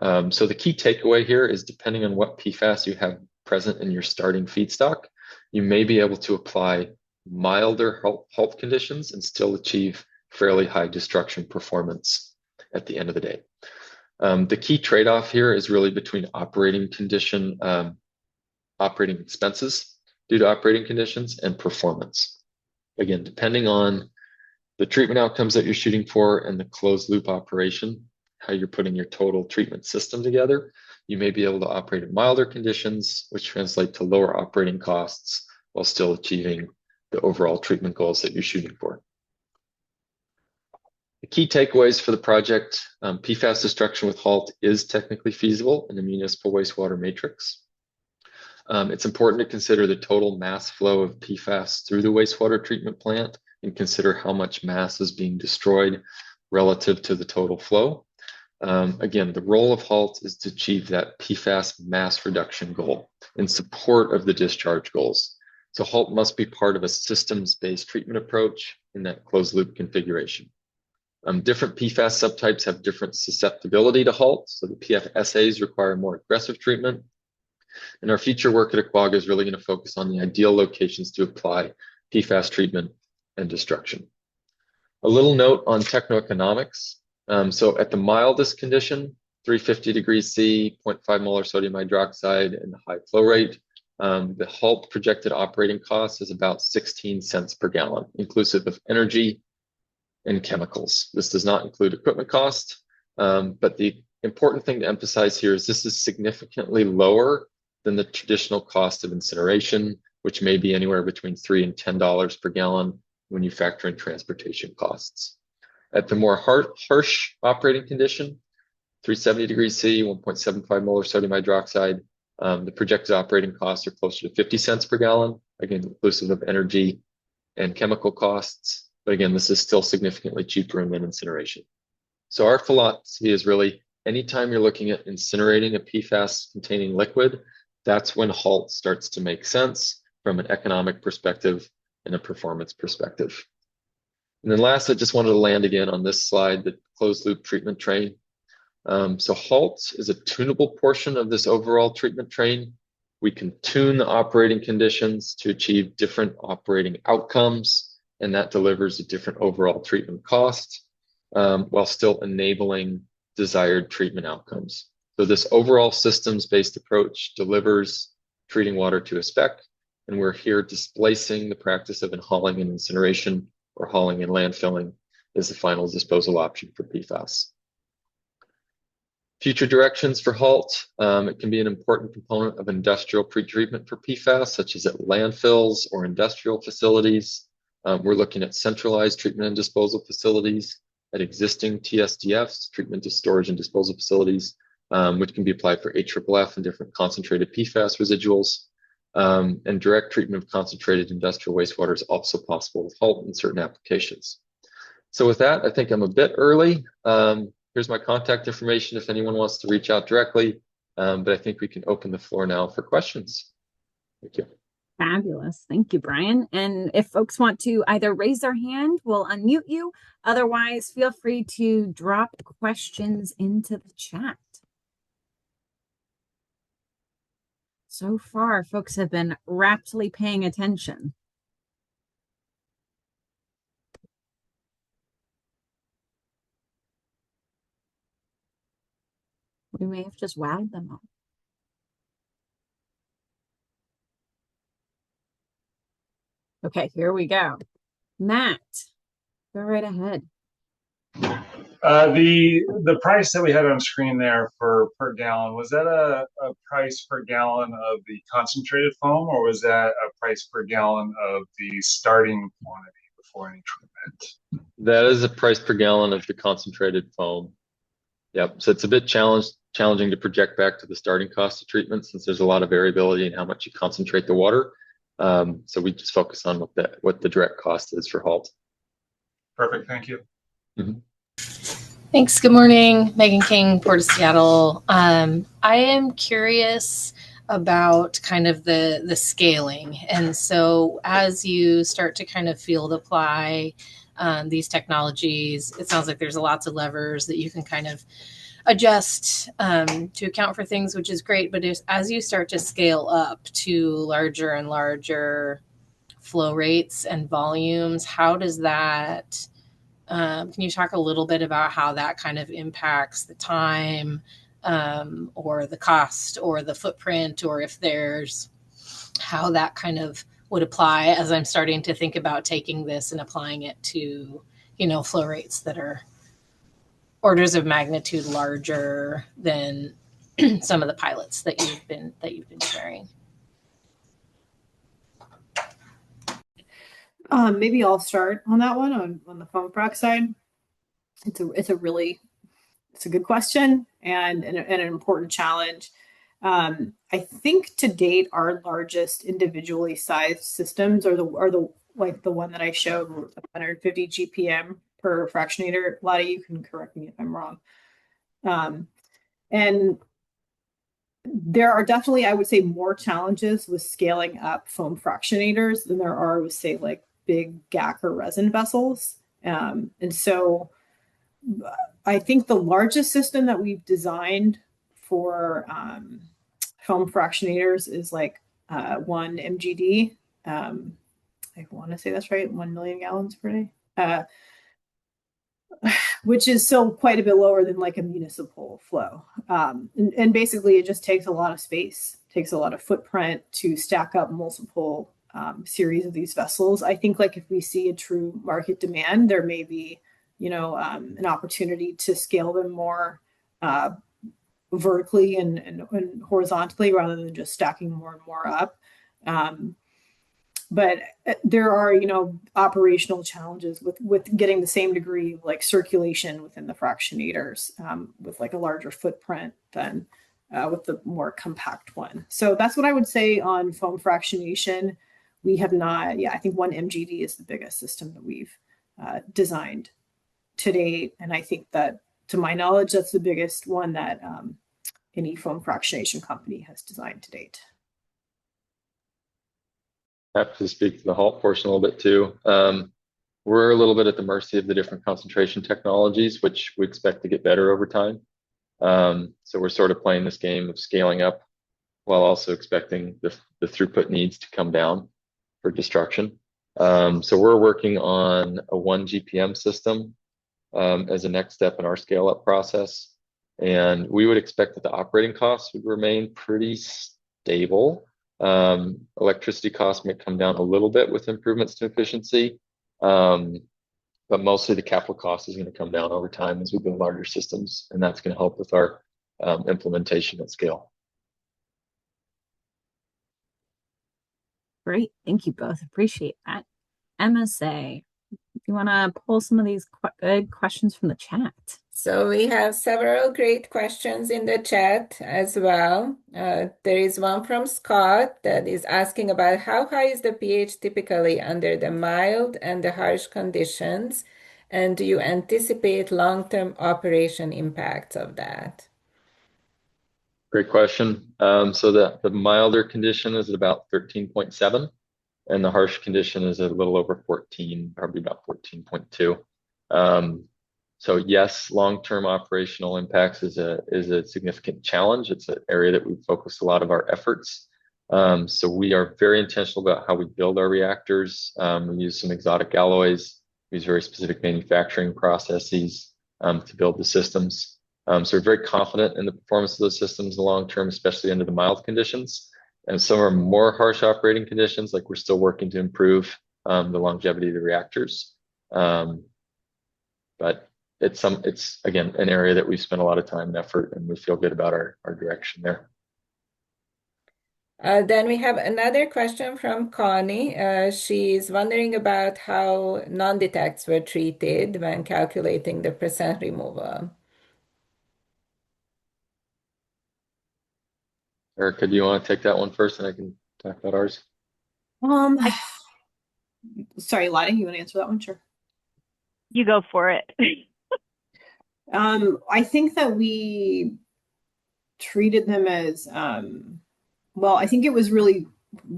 So the key takeaway here is depending on what PFAS you have present in your starting feedstock, you may be able to apply milder HALT conditions and still achieve fairly high destruction performance at the end of the day. The key trade-off here is really between operating expenses due to operating conditions and performance. Again, depending on the treatment outcomes that you're shooting for and the closed loop operation, how you're putting your total treatment system together, you may be able to operate in milder conditions, which translate to lower operating costs while still achieving the overall treatment goals that you're shooting for. The key takeaways for the project, PFAS destruction with HALT is technically feasible in the municipal wastewater matrix. It's important to consider the total mass flow of PFAS through the wastewater treatment plant and consider how much mass is being destroyed relative to the total flow. Again, the role of HALT is to achieve that PFAS mass reduction goal in support of the discharge goals. So HALT must be part of a systems-based treatment approach in that closed loop configuration. Different PFAS subtypes have different susceptibility to HALT. So the PFSAs require more aggressive treatment. And our future work at Aquagga is really going to focus on the ideal locations to apply PFAS treatment and destruction. A little note on technoeconomics. So at the mildest condition, 350 degrees C, 0.5 molar sodium hydroxide, and high flow rate, the HALT projected operating cost is about 16 cents per gallon, inclusive of energy and chemicals. This does not include equipment cost, but the important thing to emphasize here is this is significantly lower than the traditional cost of incineration, which may be anywhere between $3 and $10 per gallon when you factor in transportation costs. At the more harsh operating condition, 370 degrees C, 1.75 molar sodium hydroxide, the projected operating costs are closer to 50 cents per gallon, again, inclusive of energy and chemical costs. But again, this is still significantly cheaper than incineration. So our philosophy is really anytime you're looking at incinerating a PFAS containing liquid, that's when HALT starts to make sense from an economic perspective and a performance perspective. And then last, I just wanted to land again on this slide, the closed loop treatment train. So HALT is a tunable portion of this overall treatment train. We can tune the operating conditions to achieve different operating outcomes, and that delivers a different overall treatment cost while still enabling desired treatment outcomes. So this overall systems-based approach delivers treating water to a spec, and we're here displacing the practice of hauling and incineration or hauling and landfilling as the final disposal option for PFAS. Future directions for HALT, it can be an important component of industrial pretreatment for PFAS, such as at landfills or industrial facilities. We're looking at centralized treatment and disposal facilities at existing TSDFs, treatment, storage, and disposal facilities, which can be applied for AFFF and different concentrated PFAS residuals. and direct treatment of concentrated industrial wastewater is also possible with HALT in certain applications. So with that, I think I'm a bit early. Here's my contact information if anyone wants to reach out directly, but I think we can open the floor now for questions. Thank you. Fabulous. Thank you, Brian. And if folks want to either raise their hand, we'll unmute you. Otherwise, feel free to drop questions into the chat. So far, folks have been raptly paying attention. We may have just wowed them all. Okay, here we go. Matt, go right ahead. The price that we had on screen there for per gallon, was that a price per gallon of the concentrated foam, or was that a price per gallon of the starting quantity before any treatment? That is a price per gallon of the concentrated foam. Yep. So it's a bit challenging to project back to the starting cost of treatment since there's a lot of variability in how much you concentrate the water. So we just focus on what the direct cost is for HALT. Perfect. Thank you. Mm-hmm. Thanks. Good morning. Megan King, Port of Seattle. I am curious about kind of the scaling. And so as you start to kind of field apply these technologies, it sounds like there's lots of levers that you can kind of adjust to account for things, which is great. But as you start to scale up to larger and larger flow rates and volumes, how does that can you talk a little bit about how that kind of impacts the time or the cost or the footprint, or if there's how that kind of would apply as I'm starting to think about taking this and applying it to, flow rates that are orders of magnitude larger than some of the pilots that you've been sharing. Maybe I'll start on that one on the foam frac side. It's a good question and an important challenge. I think to date our largest individually sized systems are the one that I showed, 150 GPM per fractionator. Lottie, you can correct me if I'm wrong. And there are definitely, I would say, more challenges with scaling up foam fractionators than there are with, say, like big GAC or resin vessels. And so I think the largest system that we've designed for foam fractionators is like 1 MGD. I want to say that's right, 1 million gallons per day, which is still quite a bit lower than like a municipal flow. And basically it just takes a lot of space, takes a lot of footprint to stack up multiple series of these vessels. I think like if we see a true market demand, there may be, an opportunity to scale them more vertically and horizontally rather than just stacking more and more up. But there are, operational challenges with getting the same degree of like circulation within the fractionators with like a larger footprint than with the more compact one. So that's what I would say on foam fractionation. We have not, I think 1 MGD is the biggest system that we've designed to date. And I think that, to my knowledge, that's the biggest one that any foam fractionation company has designed to date. Happy to speak to the HALT portion a little bit too. We're a little bit at the mercy of the different concentration technologies, which we expect to get better over time. So we're sort of playing this game of scaling up while also expecting the throughput needs to come down for destruction. So we're working on a 1 GPM system as a next step in our scale up process. And we would expect that the operating costs would remain pretty stable. Electricity costs may come down a little bit with improvements to efficiency, but mostly the capital cost is going to come down over time as we build larger systems, and that's going to help with our implementation at scale. Great. Thank you both. Appreciate that. MSA, if you want to pull some of these good questions from the chat. So we have several great questions in the chat as well. There is one from Scott that is asking about how high is the pH typically under the mild and the harsh conditions, and do you anticipate long-term operation impacts of that? Great question. So the milder condition is at about 13.7, and the harsh condition is a little over 14, probably about 14.2. So yes, long-term operational impacts is a significant challenge. It's an area that we've focused a lot of our efforts. So we are very intentional about how we build our reactors. We use some exotic alloys, we use very specific manufacturing processes to build the systems. So we're very confident in the performance of those systems in the long term, especially under the mild conditions. And some are more harsh operating conditions, like we're still working to improve the longevity of the reactors. But it's again an area that we've spent a lot of time and effort, and we feel good about our direction there. Then we have another question from Connie. She's wondering about how non-detects were treated when calculating the percent removal. Erica, do you want to take that one first, and I can talk about ours? Sorry, Lottie, you want to answer that one? Sure. You go for it. I think that we treated them as, well, I think it was really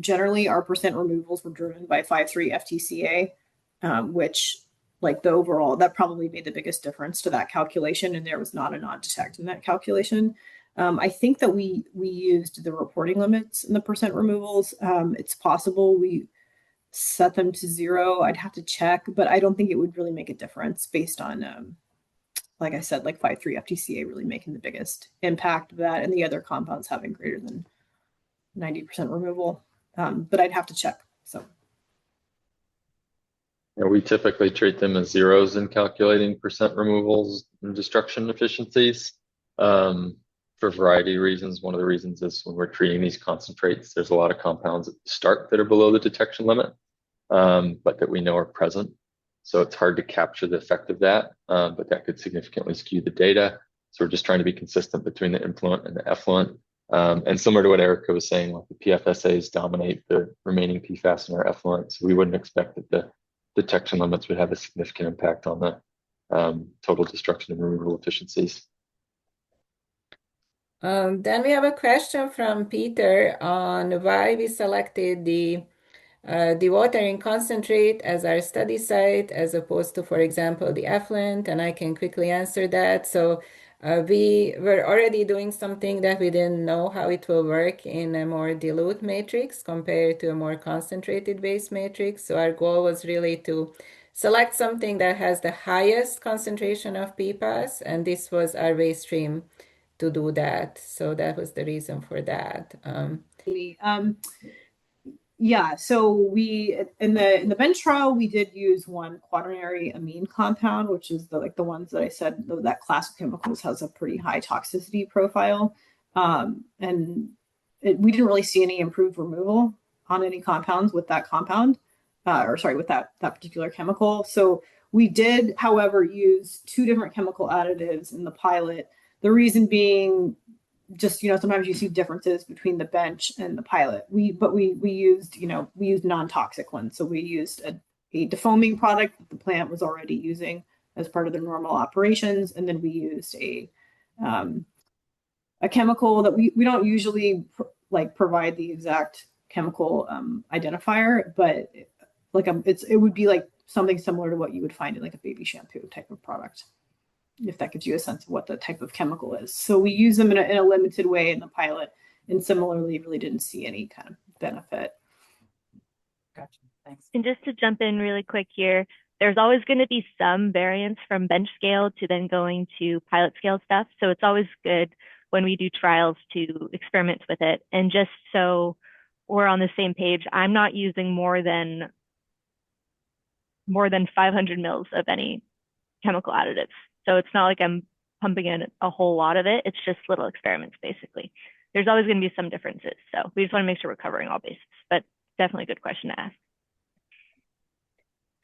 generally our percent removals were driven by 5.3 FTCA, which like the overall, that probably made the biggest difference to that calculation. And there was not a non-detect in that calculation. I think that we used the reporting limits in the percent removals. It's possible we set them to 0. I'd have to check, but I don't think it would really make a difference based on, like I said, like 5.3 FTCA really making the biggest impact of that, and the other compounds having greater than 90% removal. But I'd have to check. So. Yeah, we typically treat them as zeros in calculating percent removals and destruction efficiencies for a variety of reasons. One of the reasons is when we're treating these concentrates, there's a lot of compounds at the start that are below the detection limit, but that we know are present. So it's hard to capture the effect of that, but that could significantly skew the data. So we're just trying to be consistent between the influent and the effluent. And similar to what Erica was saying, like the PFSAs dominate the remaining PFAS in our effluent. So we wouldn't expect that the detection limits would have a significant impact on the total destruction and removal efficiencies. Then we have a question from Peter on why we selected the dewatering concentrate as our study site as opposed to, for example, the effluent, and I can quickly answer that. So we were already doing something that we didn't know how it will work in a more dilute matrix compared to a more concentrated base matrix. So our goal was really to select something that has the highest concentration of PFAS, and this was our waste stream to do that. So that was the reason for that. Yeah, so we in the bench trial we did use one quaternary amine compound, which is the ones that I said that class of chemicals has a pretty high toxicity profile, and we didn't really see any improved removal on any compounds with that compound, with that particular chemical. So we did, however, use 2 different chemical additives in the pilot. The reason being, just sometimes you see differences between the bench and the pilot. We used non-toxic ones. So we used a defoaming product that the plant was already using as part of their normal operations, and then we used a chemical that we don't usually provide the exact chemical identifier, but it would be like something similar to what you would find in like a baby shampoo type of product, if that gives you a sense of what the type of chemical is. So we use them in a limited way in the pilot, and similarly really didn't see any kind of benefit. Gotcha. Thanks. And just to jump in really quick here, there's always going to be some variance from bench scale to then going to pilot scale stuff. So it's always good when we do trials to experiment with it. And just so we're on the same page, I'm not using more than 500 mils of any chemical additives. So it's not like I'm pumping in a whole lot of it. It's just little experiments, basically. There's always going to be some differences. So we just want to make sure we're covering all bases, but definitely a good question to ask.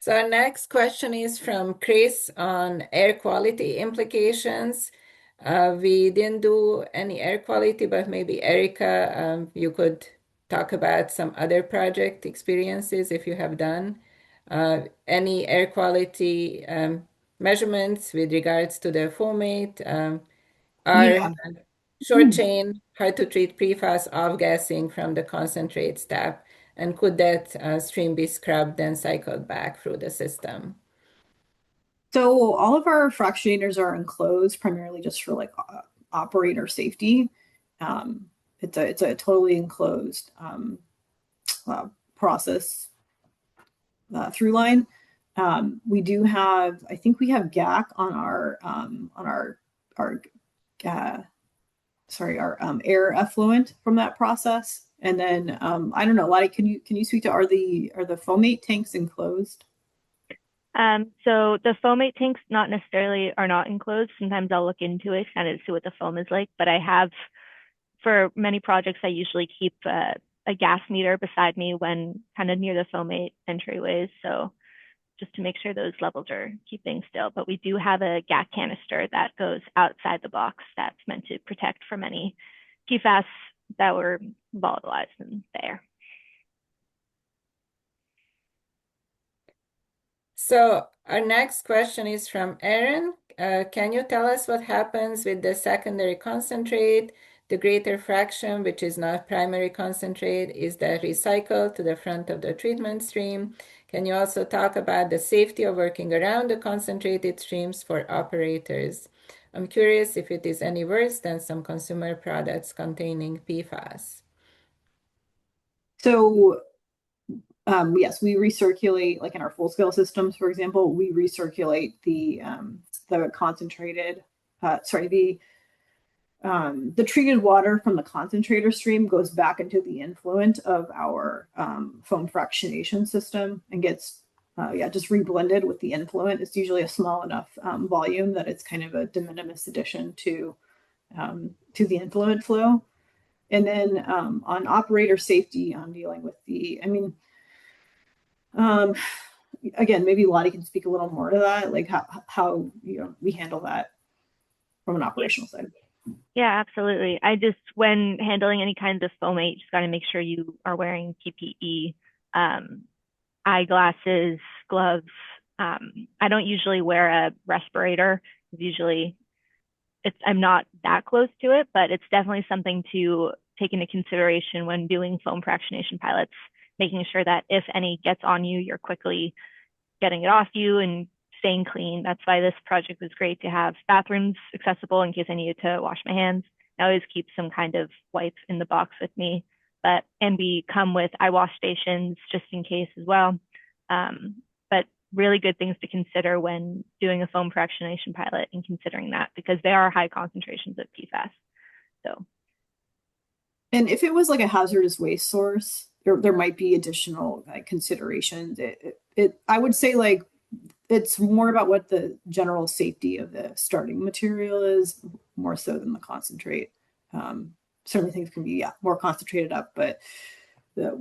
So our next question is from Chris on air quality implications. We didn't do any air quality, but maybe Erica, you could talk about some other project experiences if you have done any air quality measurements with regards to the fomate, are Yeah. short chain, hard to treat PFAS off-gassing from the concentrate step, and could that stream be scrubbed and cycled back through the system? So all of our fractionators are enclosed primarily just for like operator safety. It's a totally enclosed process through line. We do have, I think we have GAC on our air effluent from that process. And then I don't know, Lottie, can you speak to are the fomate tanks enclosed? So the fomate tanks are not enclosed. Sometimes I'll look into it kind of see what the foam is like, but I have for many projects I usually keep a gas meter beside me when kind of near the fomate entryways. So just to make sure those levels are keeping still. But we do have a GAC canister that goes outside the box that's meant to protect from any PFAS that were volatilized in the air. So our next question is from Aaron. Can you tell us what happens with the secondary concentrate, the greater fraction, which is not primary concentrate? Is that recycled to the front of the treatment stream? Can you also talk about the safety of working around the concentrated streams for operators? I'm curious if it is any worse than some consumer products containing PFAS. So yes, we recirculate, like in our full scale systems, for example, we recirculate the concentrated, the treated water from the concentrator stream goes back into the influent of our foam fractionation system and gets just reblended with the influent. It's usually a small enough volume that it's kind of a de minimis addition to the influent flow. And then on operator safety, on dealing with again, maybe Lottie can speak a little more to that, like how we handle that from an operational side. Yeah, absolutely. When handling any kinds of fomate, you just got to make sure you are wearing PPE, eyeglasses, gloves. I don't usually wear a respirator. I'm not that close to it, but it's definitely something to take into consideration when doing foam fractionation pilots, making sure that if any gets on you, you're quickly getting it off you and staying clean. That's why this project was great to have bathrooms accessible in case I needed to wash my hands. I always keep some kind of wipes in the box with me, and we come with eye wash stations just in case as well. But really good things to consider when doing a foam fractionation pilot and considering that because they are high concentrations of PFAS. So. And if it was like a hazardous waste source, there might be additional considerations. I would say like it's more about what the general safety of the starting material is, more so than the concentrate. Certainly things can be more concentrated up, but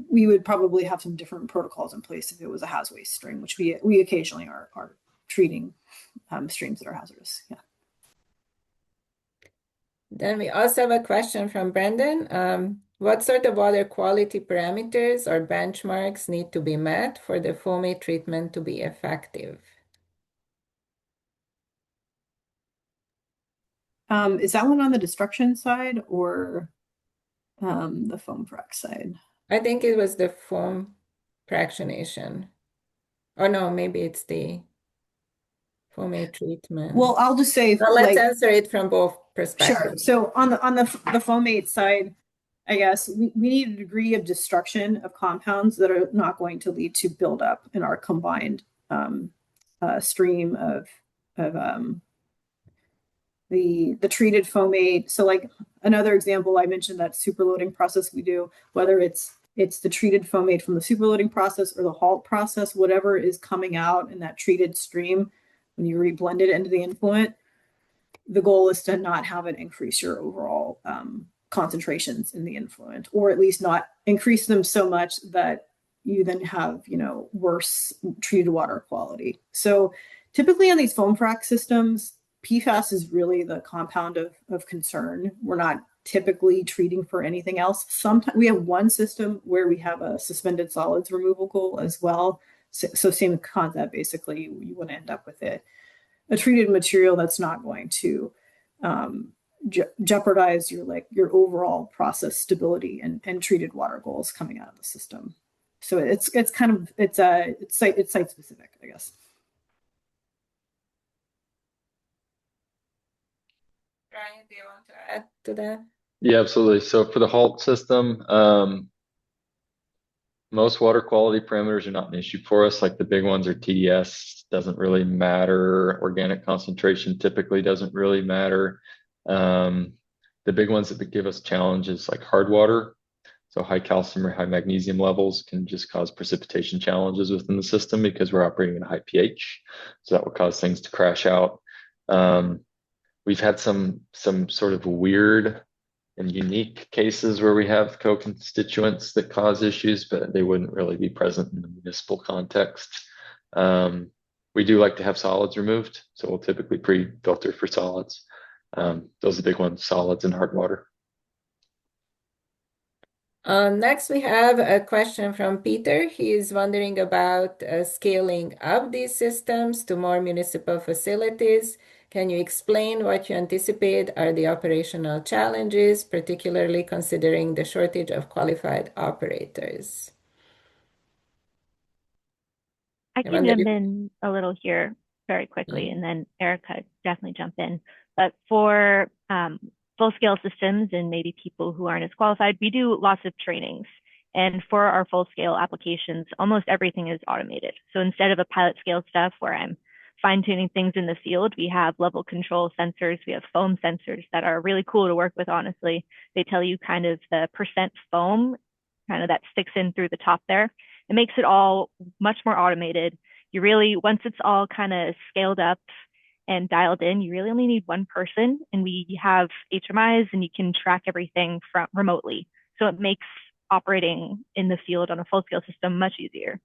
we would probably have some different protocols in place if it was a haz waste stream, which we occasionally are treating streams that are hazardous. Yeah. Then we also have a question from Brendan. What sort of water quality parameters or benchmarks need to be met for the fomate treatment to be effective? Is that one on the destruction side or the foam frac side? I think it was the foam fractionation. Oh no, maybe it's the fomate treatment. Well, I'll just say, well, let's answer it from both perspectives. Sure. So on the fomate side, I guess we need a degree of destruction of compounds that are not going to lead to buildup in our combined stream of the treated fomate. So like another example, I mentioned that superloading process we do, whether it's the treated fomate from the superloading process or the HALT process, whatever is coming out in that treated stream, when you reblend it into the influent, the goal is to not have it increase your overall concentrations in the influent, or at least not increase them so much that you then have, worse treated water quality. So typically on these foam frac systems, PFAS is really the compound of concern. We're not typically treating for anything else. Sometimes we have one system where we have a suspended solids removal goal as well. So same concept, basically, you want to end up with a treated material that's not going to jeopardize your overall process stability and treated water goals coming out of the system. So it's site specific, I guess. Brian, do you want to add to that? Yeah, absolutely. So for the HALT system, most water quality parameters are not an issue for us. Like the big ones are TDS, doesn't really matter. Organic concentration typically doesn't really matter. The big ones that give us challenges like hard water. So high calcium or high magnesium levels can just cause precipitation challenges within the system because we're operating at a high pH. So that will cause things to crash out. We've had some sort of weird and unique cases where we have co-constituents that cause issues, but they wouldn't really be present in the municipal context. We do like to have solids removed, so we'll typically pre-filter for solids. Those are the big ones, solids and hard water. Next, we have a question from Peter. He is wondering about scaling up these systems to more municipal facilities. Can you explain what you anticipate are the operational challenges, particularly considering the shortage of qualified operators? I can jump in a little here very quickly, and then Erica definitely jump in. But for full-scale systems and maybe people who aren't as qualified, we do lots of trainings. And for our full-scale applications, almost everything is automated. So instead of a pilot scale stuff where I'm fine-tuning things in the field, we have level control sensors, we have foam sensors that are really cool to work with, honestly. They tell you kind of the percent foam, kind of that sticks in through the top there. It makes it all much more automated. You really, once it's all kind of scaled up and dialed in, you really only need one person, and we have HMIs and you can track everything from remotely. So it makes operating in the field on a full scale system much easier.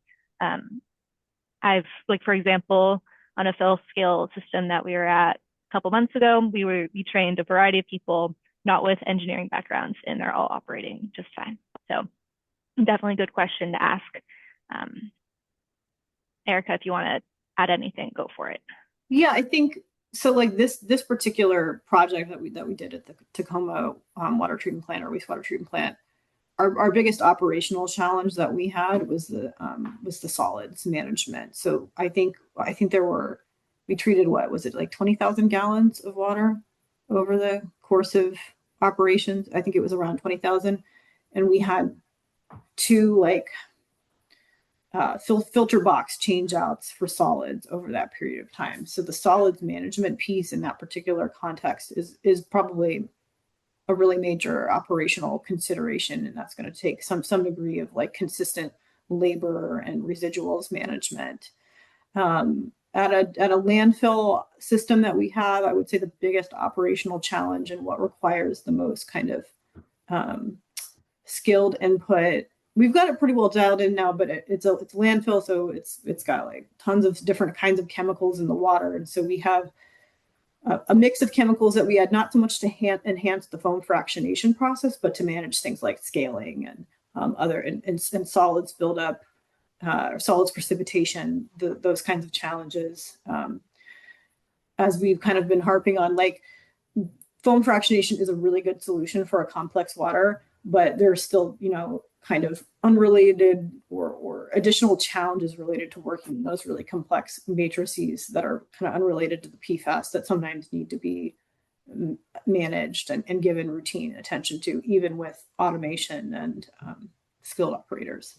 For example, on a full scale system that we were at a couple months ago, we trained a variety of people, not with engineering backgrounds, and they're all operating just fine. So definitely a good question to ask. Erica, if you want to add anything, go for it. Yeah, I think so. Like this particular project that we did at the Tacoma water treatment plant or wastewater treatment plant, our biggest operational challenge that we had was the solids management. So I think we treated, what was it, like 20,000 gallons of water over the course of operations. I think it was around 20,000, and we had two filter box change outs for solids over that period of time. So the solids management piece in that particular context is probably a really major operational consideration, and that's going to take some degree of consistent labor and residuals management. At a landfill system that we have, I would say the biggest operational challenge and what requires the most kind of skilled input. We've got it pretty well dialed in now, but it's a landfill, so it's got tons of different kinds of chemicals in the water, and so we have a mix of chemicals that we add not so much to enhance the foam fractionation process, but to manage things like scaling and other and solids buildup, solids precipitation, those kinds of challenges. As we've kind of been harping on, foam fractionation is a really good solution for a complex water, but there's still, kind of unrelated or additional challenges related to working in those really complex matrices that are kind of unrelated to the PFAS that sometimes need to be managed and given routine attention to, even with automation and skilled operators.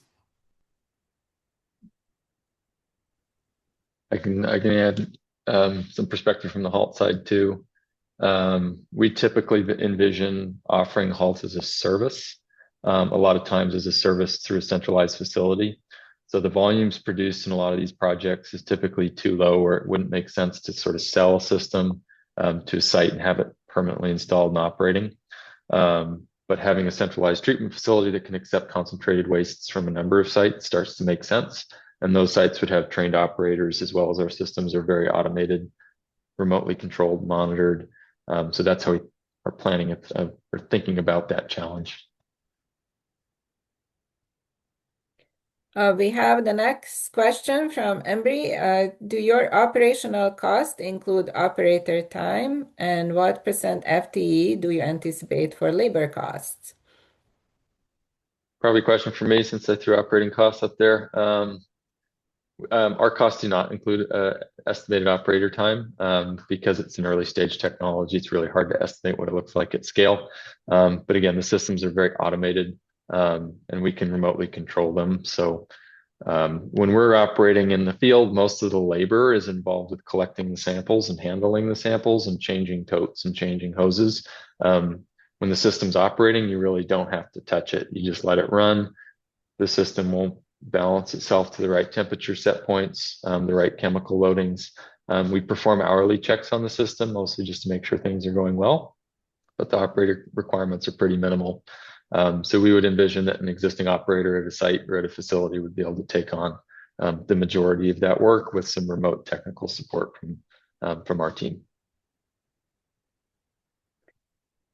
I can add some perspective from the HALT side too. We typically envision offering HALT as a service. A lot of times as a service through a centralized facility. So the volumes produced in a lot of these projects is typically too low, where it wouldn't make sense to sort of sell a system to a site and have it permanently installed and operating. but having a centralized treatment facility that can accept concentrated wastes from a number of sites starts to make sense. And those sites would have trained operators, as well as our systems are very automated, remotely controlled, monitored. So that's how we are planning it, or thinking about that challenge. We have the next question from Embry. Do your operational costs include operator time, and what percent FTE do you anticipate for labor costs? Probably a question for me since I threw operating costs up there. Our costs do not include estimated operator time because it's an early stage technology. It's really hard to estimate what it looks like at scale. But again, the systems are very automated and we can remotely control them. So when we're operating in the field, most of the labor is involved with collecting the samples and handling the samples and changing totes and changing hoses. When the system's operating, you really don't have to touch it. You just let it run. The system won't balance itself to the right temperature set points, the right chemical loadings. We perform hourly checks on the system, mostly just to make sure things are going well, but the operator requirements are pretty minimal. So we would envision that an existing operator at a site or at a facility would be able to take on the majority of that work with some remote technical support from our team.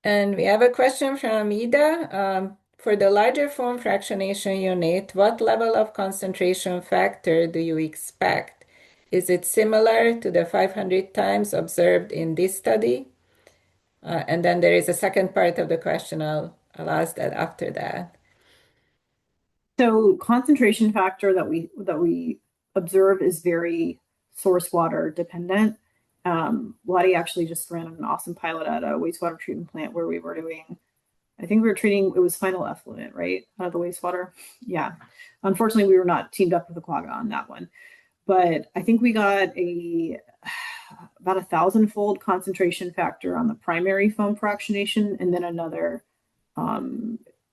And we have a question from Ida. For the larger foam fractionation unit, what level of concentration factor do you expect? Is it similar to the 500 times observed in this study? And then there is a second part of the question. I'll ask that after that. So concentration factor that we observe is very source water dependent. Lottie actually just ran an awesome pilot at a wastewater treatment plant where we were doing, I think we were treating, it was final effluent, right? Out of the wastewater. Yeah. Unfortunately, we were not teamed up with Aquagga on that one. But I think we got about 1,000-fold concentration factor on the primary foam fractionation, and then another, I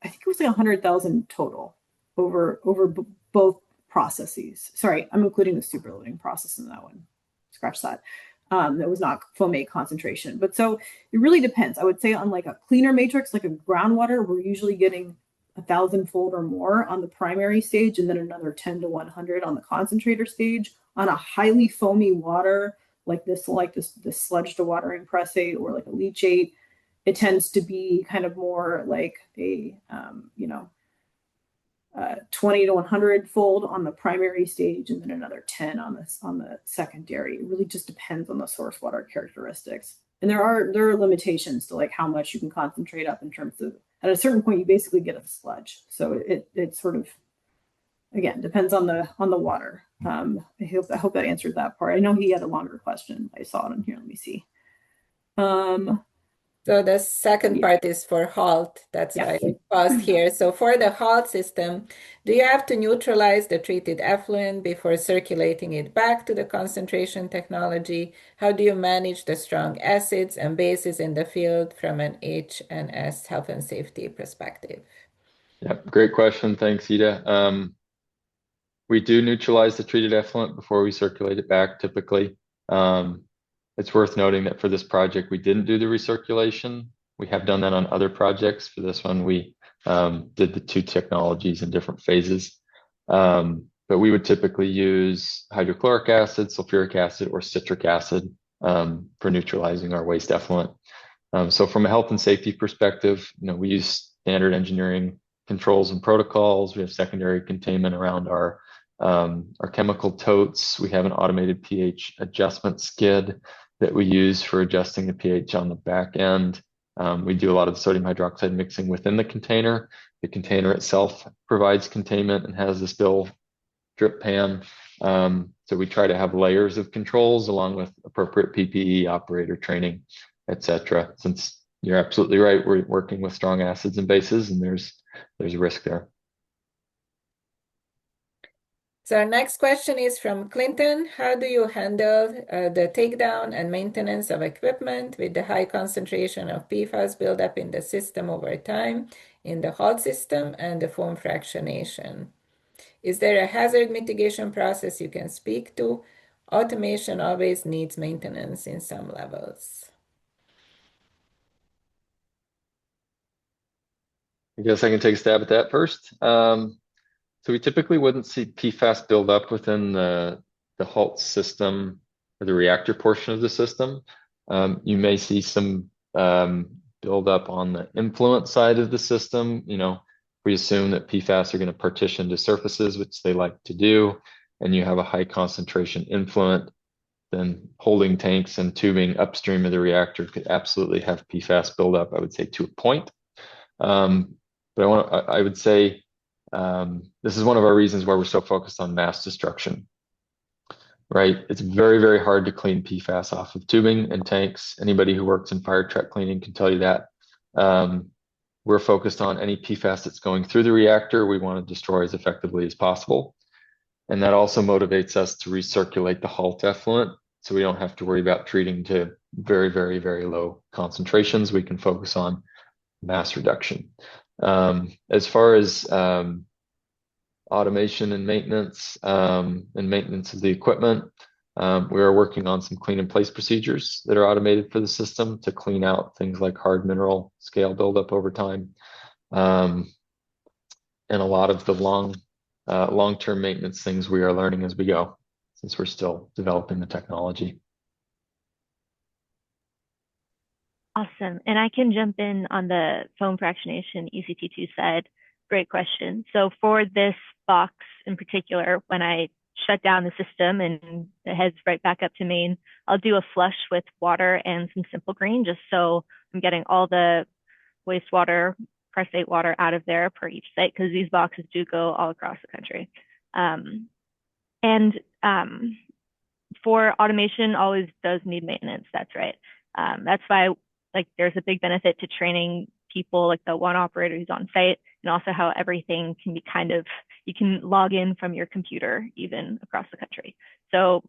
think it was like 100,000 total over both processes. Sorry, I'm including the superloading process in that one. Scratch that. That was not foamate concentration. But so it really depends. I would say on like a cleaner matrix, like a groundwater, we're usually getting 1,000-fold or more on the primary stage, and then another 10 to 100 on the concentrator stage. On a highly foamy water like this sludge dewatering pressate or like a leachate, it tends to be kind of more like a 20 to 100-fold on the primary stage, and then another 10 on the secondary. It really just depends on the source water characteristics. And there are limitations to like how much you can concentrate up in terms of, at a certain point you basically get a sludge. So it sort of, again, depends on the water. I hope that answered that part. I know he had a longer question. I saw it in here. Let me see. So the second part is for HALT. That's why I paused here. So for the HALT system, do you have to neutralize the treated effluent before circulating it back to the concentration technology? How do you manage the strong acids and bases in the field from an H&S health and safety perspective? Yeah, great question. Thanks, Ida. We do neutralize the treated effluent before we circulate it back, typically. It's worth noting that for this project, we didn't do the recirculation. We have done that on other projects. For this one, we did the two technologies in different phases. But we would typically use hydrochloric acid, sulfuric acid, or citric acid for neutralizing our waste effluent. So from a health and safety perspective, we use standard engineering controls and protocols. We have secondary containment around our chemical totes. We have an automated pH adjustment skid that we use for adjusting the pH on the back end. We do a lot of sodium hydroxide mixing within the container. The container itself provides containment and has the spill drip pan. So we try to have layers of controls along with appropriate PPE, operator training, etc. Since you're absolutely right, we're working with strong acids and bases, and there's a risk there. So our next question is from Clinton. How do you handle the takedown and maintenance of equipment with the high concentration of PFAS buildup in the system over time in the HALT system and the foam fractionation? Is there a hazard mitigation process you can speak to? Automation always needs maintenance in some levels. I guess I can take a stab at that first. So we typically wouldn't see PFAS build up within the HALT system or the reactor portion of the system. You may see some build up on the influent side of the system. You know, we assume that PFAS are going to partition to surfaces, which they like to do, and you have a high concentration influent, then holding tanks and tubing upstream of the reactor could absolutely have PFAS build up, I would say, to a point. But I would say this is one of our reasons why we're so focused on mass destruction, right? It's very, very hard to clean PFAS off of tubing and tanks. Anybody who works in fire truck cleaning can tell you that. We're focused on any PFAS that's going through the reactor. We want to destroy as effectively as possible. And that also motivates us to recirculate the HALT effluent, so we don't have to worry about treating to very, very, very low concentrations. We can focus on mass reduction. As far as automation and maintenance of the equipment, we are working on some clean in place procedures that are automated for the system to clean out things like hard mineral scale buildup over time, and a lot of the long-term maintenance things we are learning as we go, since we're still developing the technology. Awesome. And I can jump in on the foam fractionation ECT2 side. Great question. So for this box in particular, when I shut down the system and it heads right back up to main, I'll do a flush with water and some simple green, just so I'm getting all the wastewater, crushate water out of there per each site, because these boxes do go all across the country. For automation, always does need maintenance. That's right. That's why there's a big benefit to training people, like the one operator who's on site, and also how everything can be you can log in from your computer even across the country. So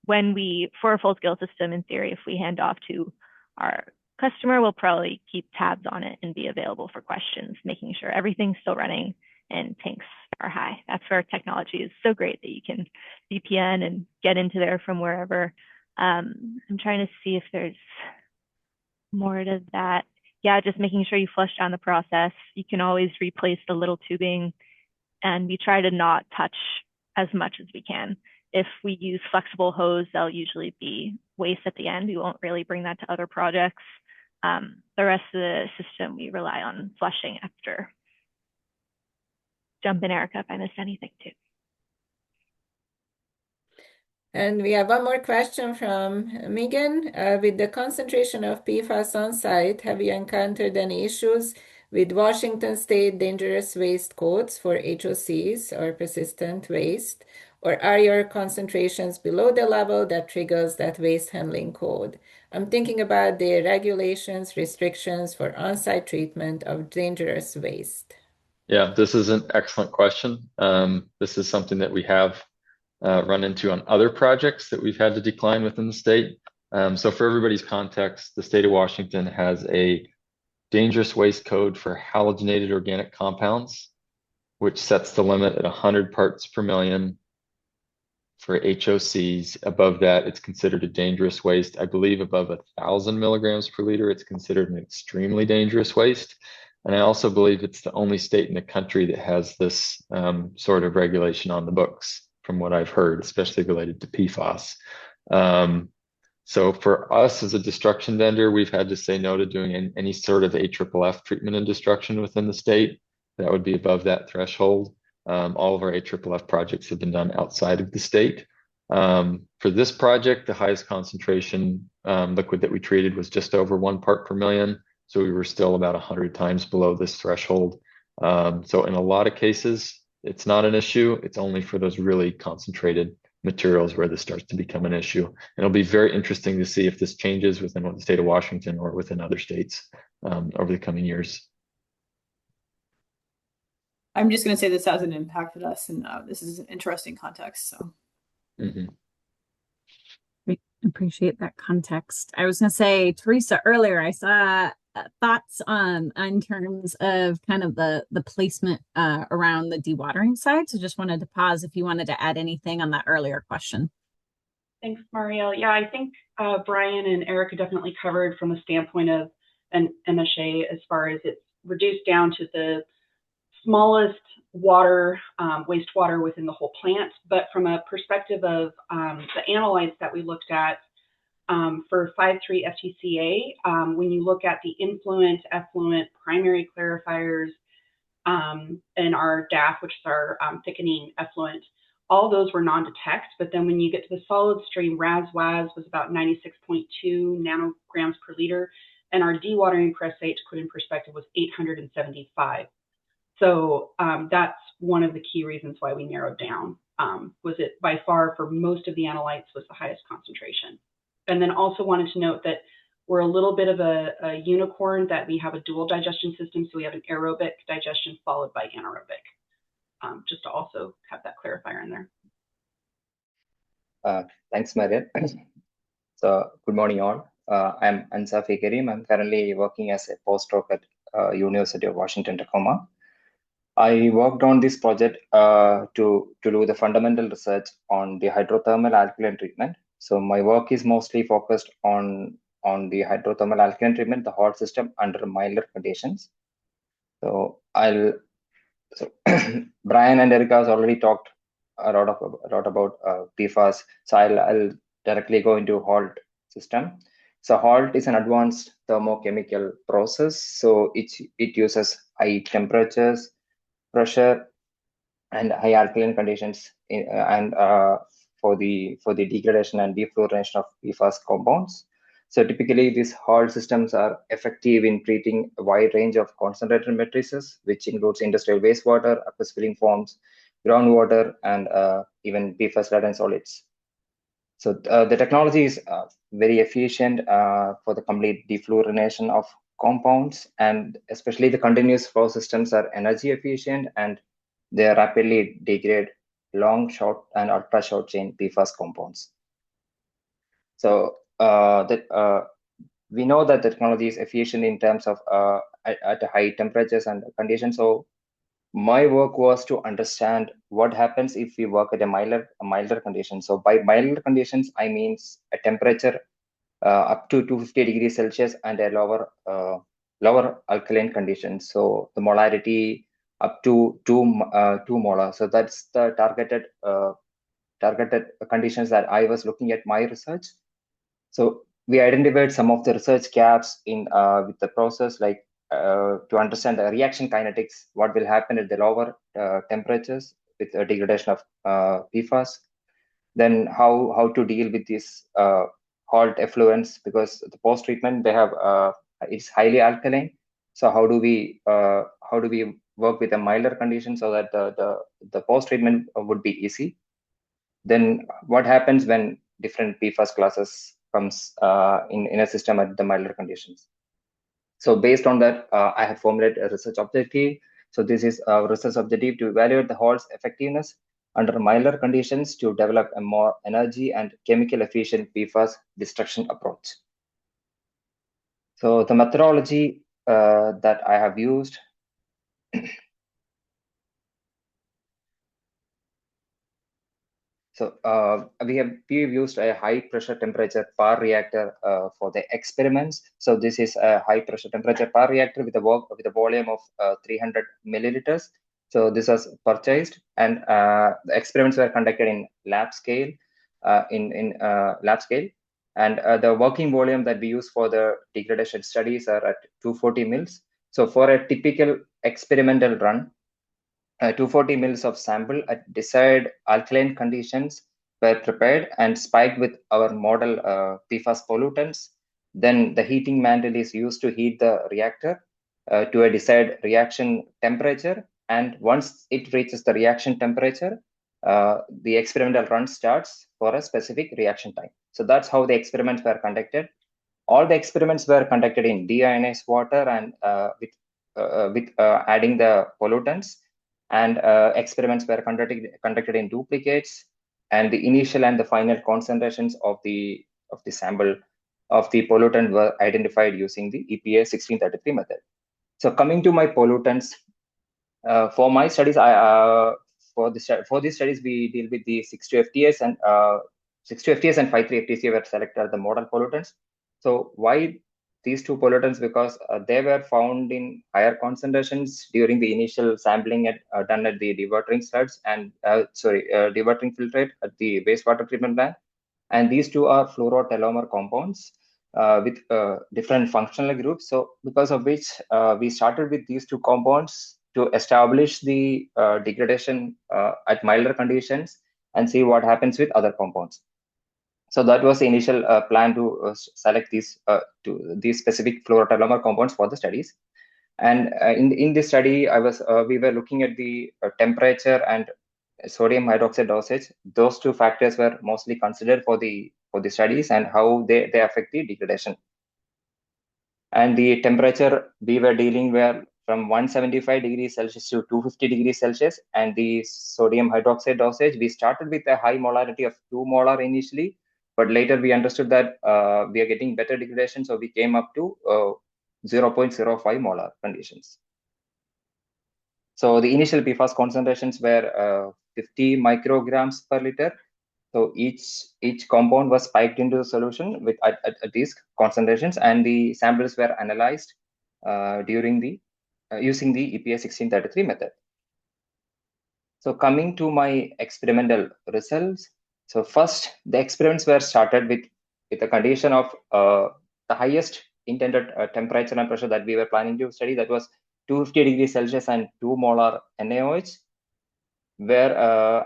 for a full scale system, in theory, if we hand off to our customer, we'll probably keep tabs on it and be available for questions, making sure everything's still running and tanks are high. That's where technology is so great that you can VPN and get into there from wherever. I'm trying to see if there's more to that. Yeah, just making sure you flush down the process. You can always replace the little tubing, and we try to not touch as much as we can. If we use flexible hose, they'll usually be waste at the end. We won't really bring that to other projects. The rest of the system, we rely on flushing after. Jump in, Erica, if I missed anything too. And we have one more question from Megan. With the concentration of PFAS on site, have you encountered any issues with Washington State dangerous waste codes for HOCs or persistent waste? Or are your concentrations below the level that triggers that waste handling code? I'm thinking about the regulations, restrictions for on-site treatment of dangerous waste. Yeah, this is an excellent question. This is something that we have run into on other projects that we've had to decline within the state. So for everybody's context, the state of Washington has a dangerous waste code for halogenated organic compounds, which sets the limit at 100 parts per million for HOCs. Above that, it's considered a dangerous waste. I believe above 1,000 milligrams per liter, it's considered an extremely dangerous waste. And I also believe it's the only state in the country that has this sort of regulation on the books, from what I've heard, especially related to PFAS. So for us as a destruction vendor, we've had to say no to doing any sort of AFFF treatment and destruction within the state. That would be above that threshold. All of our AFFF projects have been done outside of the state. For this project, the highest concentration liquid that we treated was just over 1 part per million. So we were still about 100 times below this threshold. So in a lot of cases, it's not an issue. It's only for those really concentrated materials where this starts to become an issue. And it'll be very interesting to see if this changes within the state of Washington or within other states over the coming years. I'm just going to say this hasn't impacted us, and this is an interesting context. So, We appreciate that context. I was going to say, Teresa, earlier I saw thoughts on in terms of kind of the placement around the dewatering side. So just wanted to pause if you wanted to add anything on that earlier question. Thanks, Marielle. Yeah, I think Brian and Erica definitely covered from a standpoint of an MSA as far as it's reduced down to the smallest water, wastewater within the whole plant. But from a perspective of the analytes that we looked at for 5.3 FTCA, when you look at the influent, effluent, primary clarifiers, and our DAF, which is our thickening effluent, all those were non-detect. But then when you get to the solid stream, RAS-WAS was about 96.2 nanograms per liter, and our dewatering pressate, to put in perspective, was 875. So that's one of the key reasons why we narrowed down. Was it by far for most of the analytes was the highest concentration. And then also wanted to note that we're a little bit of a unicorn, that we have a dual digestion system. So we have an aerobic digestion followed by anaerobic, just to also have that clarifier in there. Thanks, Marian. So good morning, all. I'm Ansafi Karim. I'm currently working as a postdoc at University of Washington Tacoma. I worked on this project to do the fundamental research on the hydrothermal alkaline treatment. So my work is mostly focused on the hydrothermal alkaline treatment, the HALT system under milder conditions. So Brian and Erica has already talked a lot about PFAS. So I'll directly go into HALT system. So HALT is an advanced thermochemical process. So it uses high temperatures, pressure, and high alkaline conditions for the degradation and defluorination of PFAS compounds. So typically, these HALT systems are effective in treating a wide range of concentrated matrices, which includes industrial wastewater, aqueous filling forms, groundwater, and even PFAS-laden solids. So the technology is very efficient for the complete defluorination of compounds, and especially the continuous flow systems are energy efficient, and they rapidly degrade long, short, and ultra short chain PFAS compounds. So we know that the technology is efficient in terms of at high temperatures and conditions. So my work was to understand what happens if we work at a milder condition. So by milder conditions, I mean a temperature up to 250 degrees Celsius and a lower alkaline conditions. So the molarity up to 2 molar. So that's the targeted conditions that I was looking at my research. So we identified some of the research gaps in with the process, like to understand the reaction kinetics, what will happen at the lower temperatures with degradation of PFAS. Then how to deal with this HALT effluents, because the post-treatment they have it's highly alkaline. So how do we work with a milder condition so that the post-treatment would be easy? Then what happens when different PFAS classes comes in a system at the milder conditions? So based on that, I have formulated a research objective. So this is a research objective to evaluate the HALT's effectiveness under milder conditions to develop a more energy and chemical efficient PFAS destruction approach. So the methodology that I have used So we've used a high pressure temperature power reactor for the experiments. So this is a high pressure temperature power reactor with a volume of 300 milliliters. So this was purchased, and the experiments were conducted in lab scale. And the working volume that we use for the degradation studies are at 240 mils. So for a typical experimental run, 240 mils of sample at desired alkaline conditions were prepared and spiked with our model PFAS pollutants. Then the heating mantle is used to heat the reactor to a desired reaction temperature. And once it reaches the reaction temperature, the experimental run starts for a specific reaction time. So that's how the experiments were conducted. All the experiments were conducted in deionized water and with adding the pollutants. And experiments were conducted in duplicates, and the initial and the final concentrations of the sample of the pollutant were identified using the EPA 1633 method. So coming to my pollutants, for my studies, for these studies we deal with the 62FTS and 62FTS and 53FTC were selected as the model pollutants. So why these two pollutants because they were found in higher concentrations during the initial sampling done at the dewatering sludge and dewatering filtrate at the wastewater treatment plant. And these two are fluorotelomere compounds with different functional groups. So because of which we started with these two compounds to establish the degradation at milder conditions and see what happens with other compounds. So that was the initial plan to select these specific fluorotelomere compounds for the studies. And in this study, we were looking at the temperature and sodium hydroxide dosage. Those two factors were mostly considered for the studies and how they affect the degradation. And the temperature we were dealing were from 175 degrees Celsius to 250 degrees Celsius. And the sodium hydroxide dosage, we started with a high molarity of 2 molar initially, but later we understood that we are getting better degradation, so we came up to 0.05 molar conditions. So the initial PFAS concentrations were 50 micrograms per liter. So each compound was spiked into the solution with at these concentrations, and the samples were analyzed during the using the EPA 1633 method. So coming to my experimental results. So first, the experiments were started with a condition of the highest intended temperature and pressure that we were planning to study. That was 250 degrees Celsius and 2 molar NaOH, where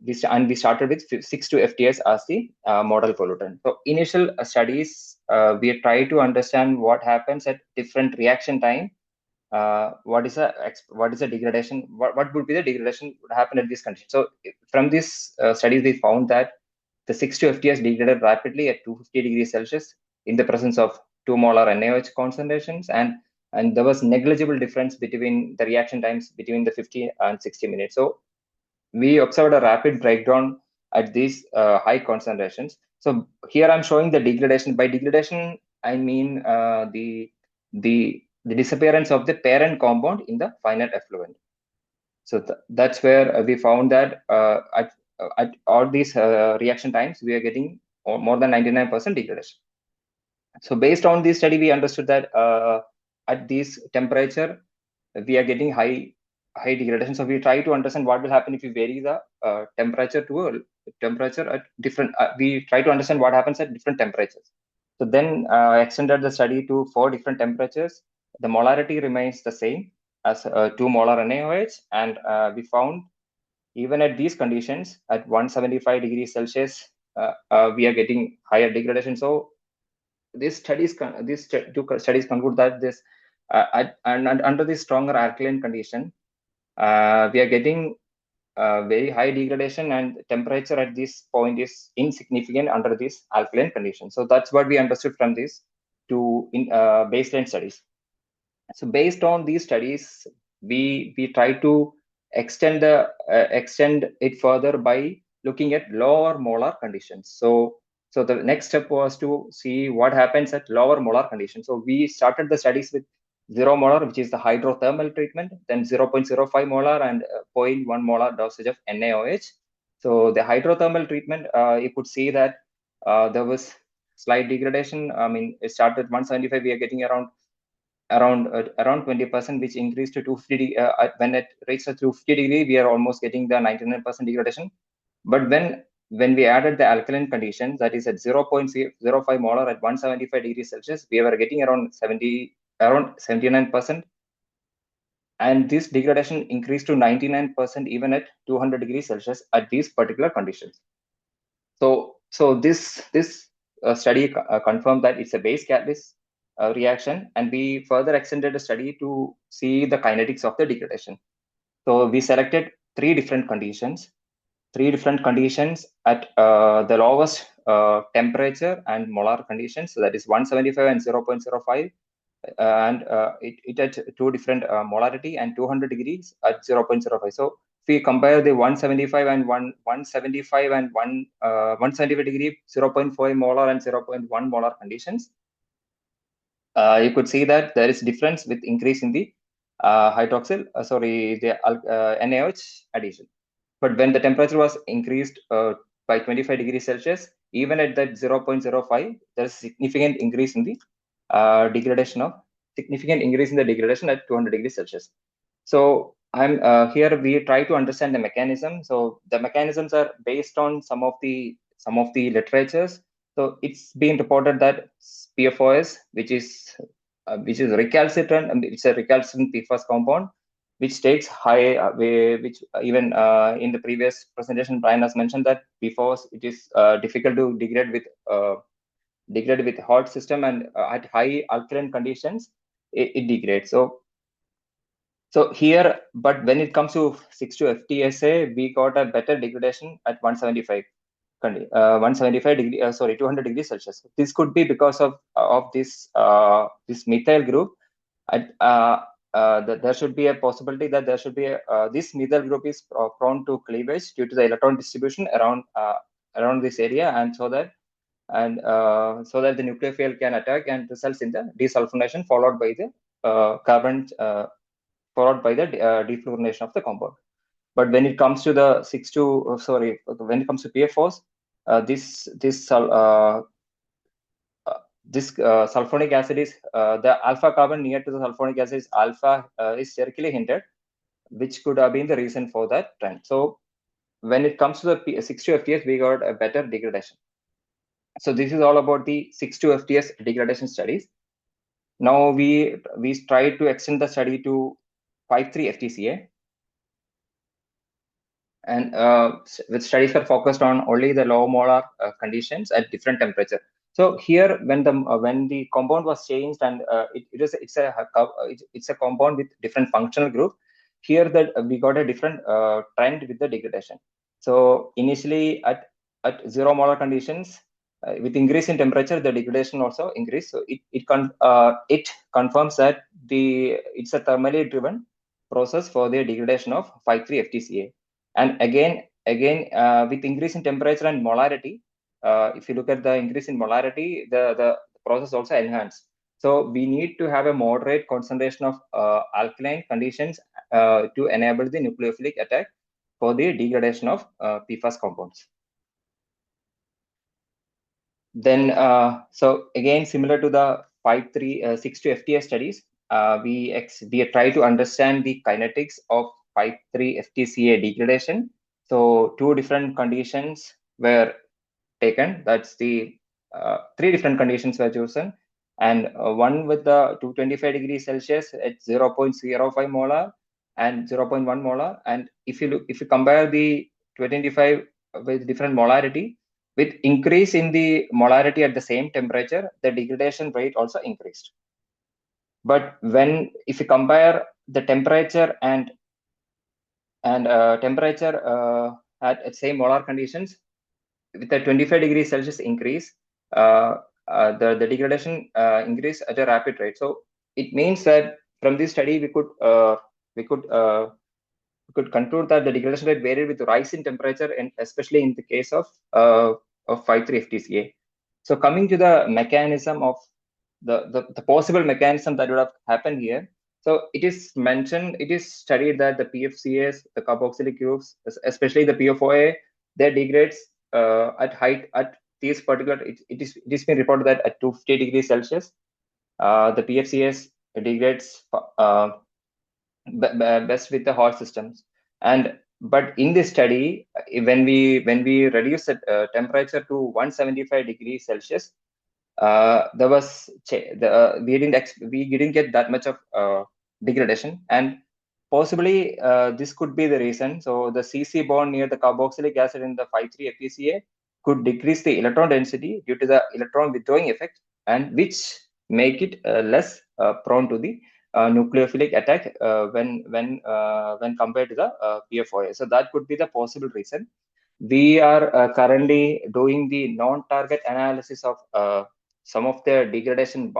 we started with 6 FTS as the model pollutant. So initial studies, we try to understand what happens at different reaction time. What is a degradation? What would be the degradation would happen at this condition? So from these studies, we found that the 6 FTS degraded rapidly at 250 degrees Celsius in the presence of 2 molar NaOH concentrations, and there was negligible difference between the reaction times between the 50 and 60 minutes. So we observed a rapid breakdown at these high concentrations. So here I'm showing the degradation. By degradation, I mean the disappearance of the parent compound in the final effluent. So that's where we found that at all these reaction times, we are getting more than 99% degradation. So based on this study, we understood that at this temperature, we are getting high degradation. So we try to understand what will happen if we vary the temperature to a temperature at different. We try to understand what happens at different temperatures. So then extended the study to 4 different temperatures. The molarity remains the same as 2 molar NaOH, and we found even at these conditions at 175 degrees Celsius, we are getting higher degradation. So these two studies conclude that this under this stronger alkaline condition, we are getting very high degradation, and temperature at this point is insignificant under this alkaline condition. So that's what we understood from these two baseline studies. So based on these studies, we try to extend it further by looking at lower molar conditions. So the next step was to see what happens at lower molar conditions. So we started the studies with 0 molar, which is the hydrothermal treatment, then 0.05 molar and 0.1 molar dosage of NaOH. So the hydrothermal treatment, you could see that there was slight degradation. I mean, it started 175, we are getting around 20%, which increased to 250. When it reached to 250 degree, we are almost getting the 99% degradation. But when we added the alkaline condition, that is at 0.05 molar at 175 degrees Celsius, we were getting around 79%. And this degradation increased to 99% even at 200 degrees Celsius at these particular conditions. So this study confirmed that it's a base catalyst reaction, and we further extended the study to see the kinetics of the degradation. So we selected 3 different conditions at the lowest temperature and molar conditions. So that is 175 and 0.05, and it had 2 different molarity, and 200 degrees at 0.05. So if we compare the 175 and 175 and 175 degree 0.5 molar and 0.1 molar conditions, you could see that there is difference with increase in the NaOH addition. But when the temperature was increased by 25 degrees Celsius, even at that 0.05, there is significant increase in the degradation of significant increase in the degradation at 200 degrees Celsius. So I'm here we try to understand the mechanism. So the mechanisms are based on some of the literatures. So it's been reported that PFOS, which is recalcitrant, it's a recalcitrant PFAS compound, which takes high, which even in the previous presentation, Brian has mentioned that PFOS, it is difficult to degrade with HALT system, and at high alkaline conditions, it degrades. So here, but when it comes to 6,2 FTSA, we got a better degradation at 175 degree, 200 degrees Celsius. This could be because of this methyl group. There should be a possibility that there should be this methyl group is prone to cleavage due to the electron distribution around this area, and so that the nucleophile can attack and results in the desulfonation followed by the defluorination of the compound. But when it comes to the when it comes to PFOS, this sulfonic acid is the alpha carbon near to the sulfonic acid is alpha is sterically hindered, which could have been the reason for that trend. So when it comes to the 6,2 FTS, we got a better degradation. So this is all about the 6,2 FTS degradation studies. Now we try to extend the study to 5,3 FTCA, and with studies are focused on only the low molar conditions at different temperature. So here, when the compound was changed, and it's a compound with different functional group. Here that we got a different trend with the degradation. So initially at 0 molar conditions, with increase in temperature, the degradation also increased. So it confirms that it's a thermally driven process for the degradation of 5,3 FTCA. And again, with increase in temperature and molarity, if you look at the increase in molarity, the process also enhanced. So we need to have a moderate concentration of alkaline conditions to enable the nucleophilic attack for the degradation of PFAS compounds. Then, so again, similar to the 6,2 FTS studies, we try to understand the kinetics of 5,3 FTCA degradation. So 2 different conditions were taken. That's the 3 different conditions were chosen, and one with the 225 degrees Celsius at 0.05 molar and 0.1 molar. And if you compare the 225 with different molarity, with increase in the molarity at the same temperature, the degradation rate also increased. But if you compare the temperature and temperature at same molar conditions, with a 25 degrees Celsius increase, the degradation increase at a rapid rate. So it means that from this study we could conclude that the degradation rate varied with rise in temperature, and especially in the case of 5,3 FTCA. So coming to the mechanism of the possible mechanism that would have happened here. So it is studied that the PFCAs, the carboxylic groups, especially the PFOA, they degrades at these particular. It is been reported that at 250 degrees Celsius, the PFCAs degrades best with the HALT systems. But in this study, when we reduce the temperature to 175 degrees Celsius, we didn't get that much of degradation, and possibly this could be the reason. So the CC bond near the carboxylic acid in the 5,3 FTCA could decrease the electron density due to the electron withdrawing effect, and which make it less prone to the nucleophilic attack when compared to the PFOA. So that could be the possible reason. We are currently doing the non-target analysis of some of the degradation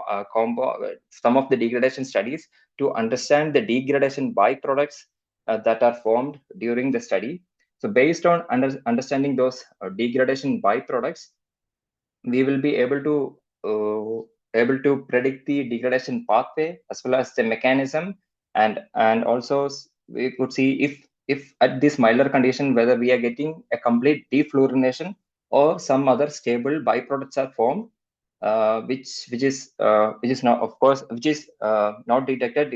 some of the degradation studies to understand the degradation byproducts that are formed during the study. So based on understanding those degradation byproducts, we will be able to predict the degradation pathway as well as the mechanism, and also we could see if at this milder condition whether we are getting a complete defluorination or some other stable byproducts are formed which is not, of course, which is not detected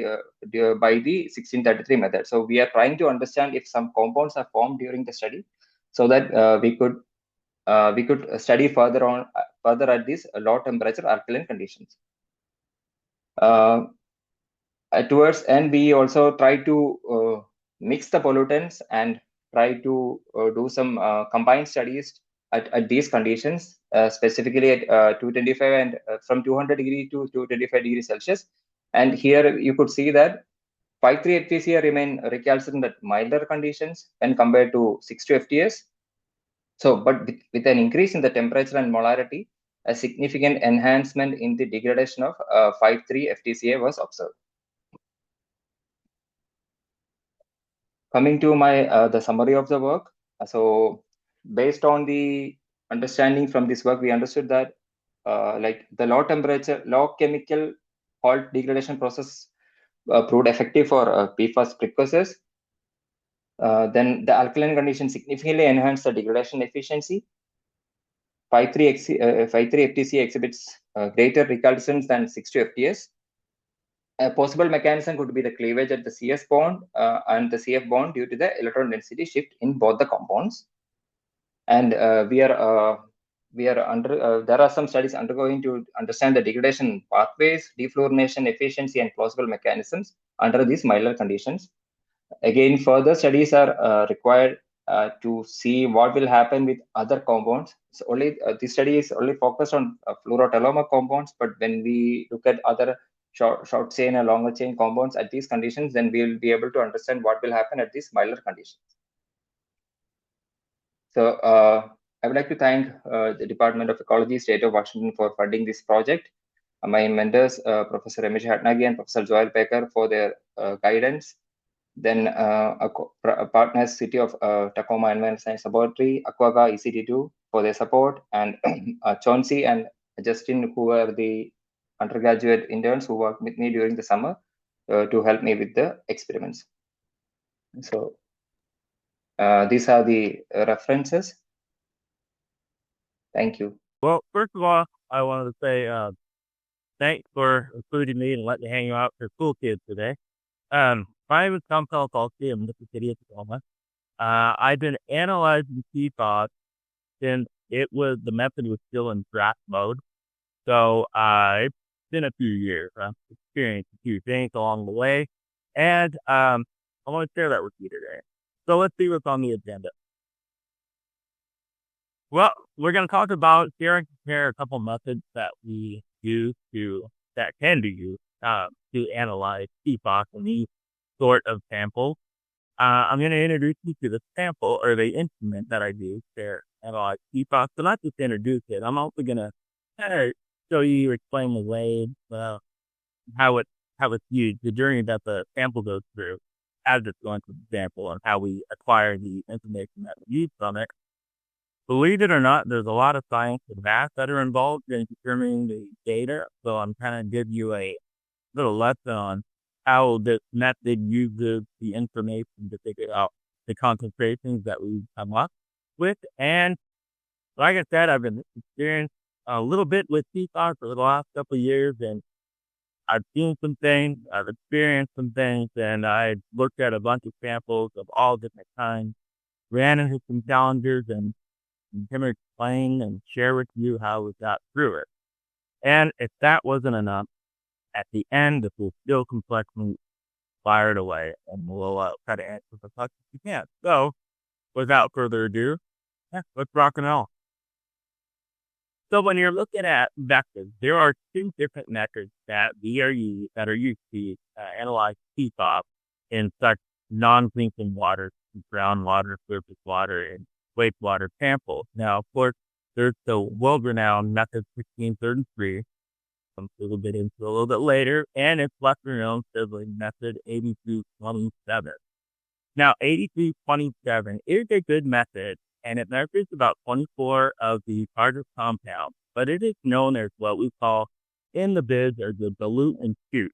by the 1633 method. So we are trying to understand if some compounds are formed during the study, so that we could study further at these low temperature alkaline conditions. Towards end, we also try to mix the pollutants and try to do some combined studies at these conditions, specifically at 225 and from 200 degree to 225 degrees Celsius. And here you could see that 5,3 FTCA remain recalcitrant at milder conditions when compared to 6,2 FTS. So, but with an increase in the temperature and molarity, a significant enhancement in the degradation of 5,3 FTCA was observed. Coming to the summary of the work. So based on the understanding from this work, we understood that like the low temperature, low chemical HALT degradation process proved effective for PFAS precursors. Then the alkaline condition significantly enhanced the degradation efficiency. 5,3 FTC exhibits greater recalcitrance than 6,2 FTS. A possible mechanism could be the cleavage at the CS bond and the CF bond due to the electron density shift in both the compounds. And there are some studies undergoing to understand the degradation pathways, defluorination efficiency, and plausible mechanisms under these milder conditions. Again, further studies are required to see what will happen with other compounds. So only this study is only focused on fluoroteloma compounds, but when we look at other short chain and longer chain compounds at these conditions, then we'll be able to understand what will happen at these milder conditions. So I would like to thank the Department of Ecology, State of Washington for funding this project. My mentors, Professor Ramesh Hatnagi and Professor Joel Baker for their guidance. Then partners, City of Tacoma Environmental Science Laboratory, Aquagga, ECT2 for their support, and Chauncey and Justin, who were the undergraduate interns who worked with me during the summer to help me with the experiments. So these are the references. Thank you. Well, first of all, I wanted to say thanks for including me and letting me hang out for cool kids today. My name is Tom Kalkalski. I'm with the City of Tacoma. I've been analyzing PFAS since the method was still in draft mode. So it's been a few years. I've experienced a few things along the way. And I want to share that with you today. So let's see what's on the agenda. Well, we're going to talk about share and compare a couple methods that we use that can be used to analyze PFAS in these sort of samples. I'm going to introduce you to the sample or the instrument that I use to analyze PFAS. So not just introduce it, I'm also going to show you, explain the way, how it's used, the journey that the sample goes through as it's going through the sample and how we acquire the information that we use from it. Believe it or not, there's a lot of science and math that are involved in determining the data. So I'm trying to give you a little lesson on how this method uses the information to figure out the concentrations that we come up with. And like I said, I've been experienced a little bit with PFAS for the last couple of years, and I've seen some things, I've experienced some things, and I looked at a bunch of samples of all different kinds, ran into some challenges, and can explain and share with you how we got through it. And if that wasn't enough, at the end, if we'll still complexly fire it away, and we'll try to answer the questions we can. So, without further ado, let's rock and roll. So when you're looking at vectors, there are two different methods that are used to analyze PFAS in such non-drinking water, groundwater, surface water, and wastewater samples. Now, of course, there's the world-renowned method 1633, a little bit later, and its lesser-known sibling method 8227. Now, 8227 is a good method, and it measures about 24 of the target compounds, but it is known as what we call in the biz as the dilute and shoot.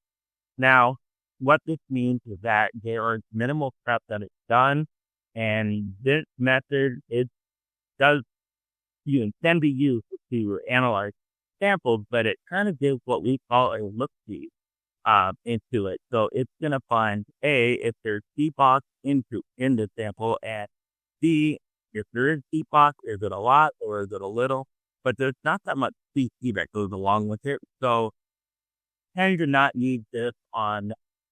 Now, what this means is that there are minimal prep that is done, and this method can be used to analyze samples, but it kind of gives what we call a look-see into it. So it's going to find A, if there's PFAS in the sample, and B, if there is PFAS, is it a lot or is it a little? But there's not that much CC that goes along with it. So tend to not need this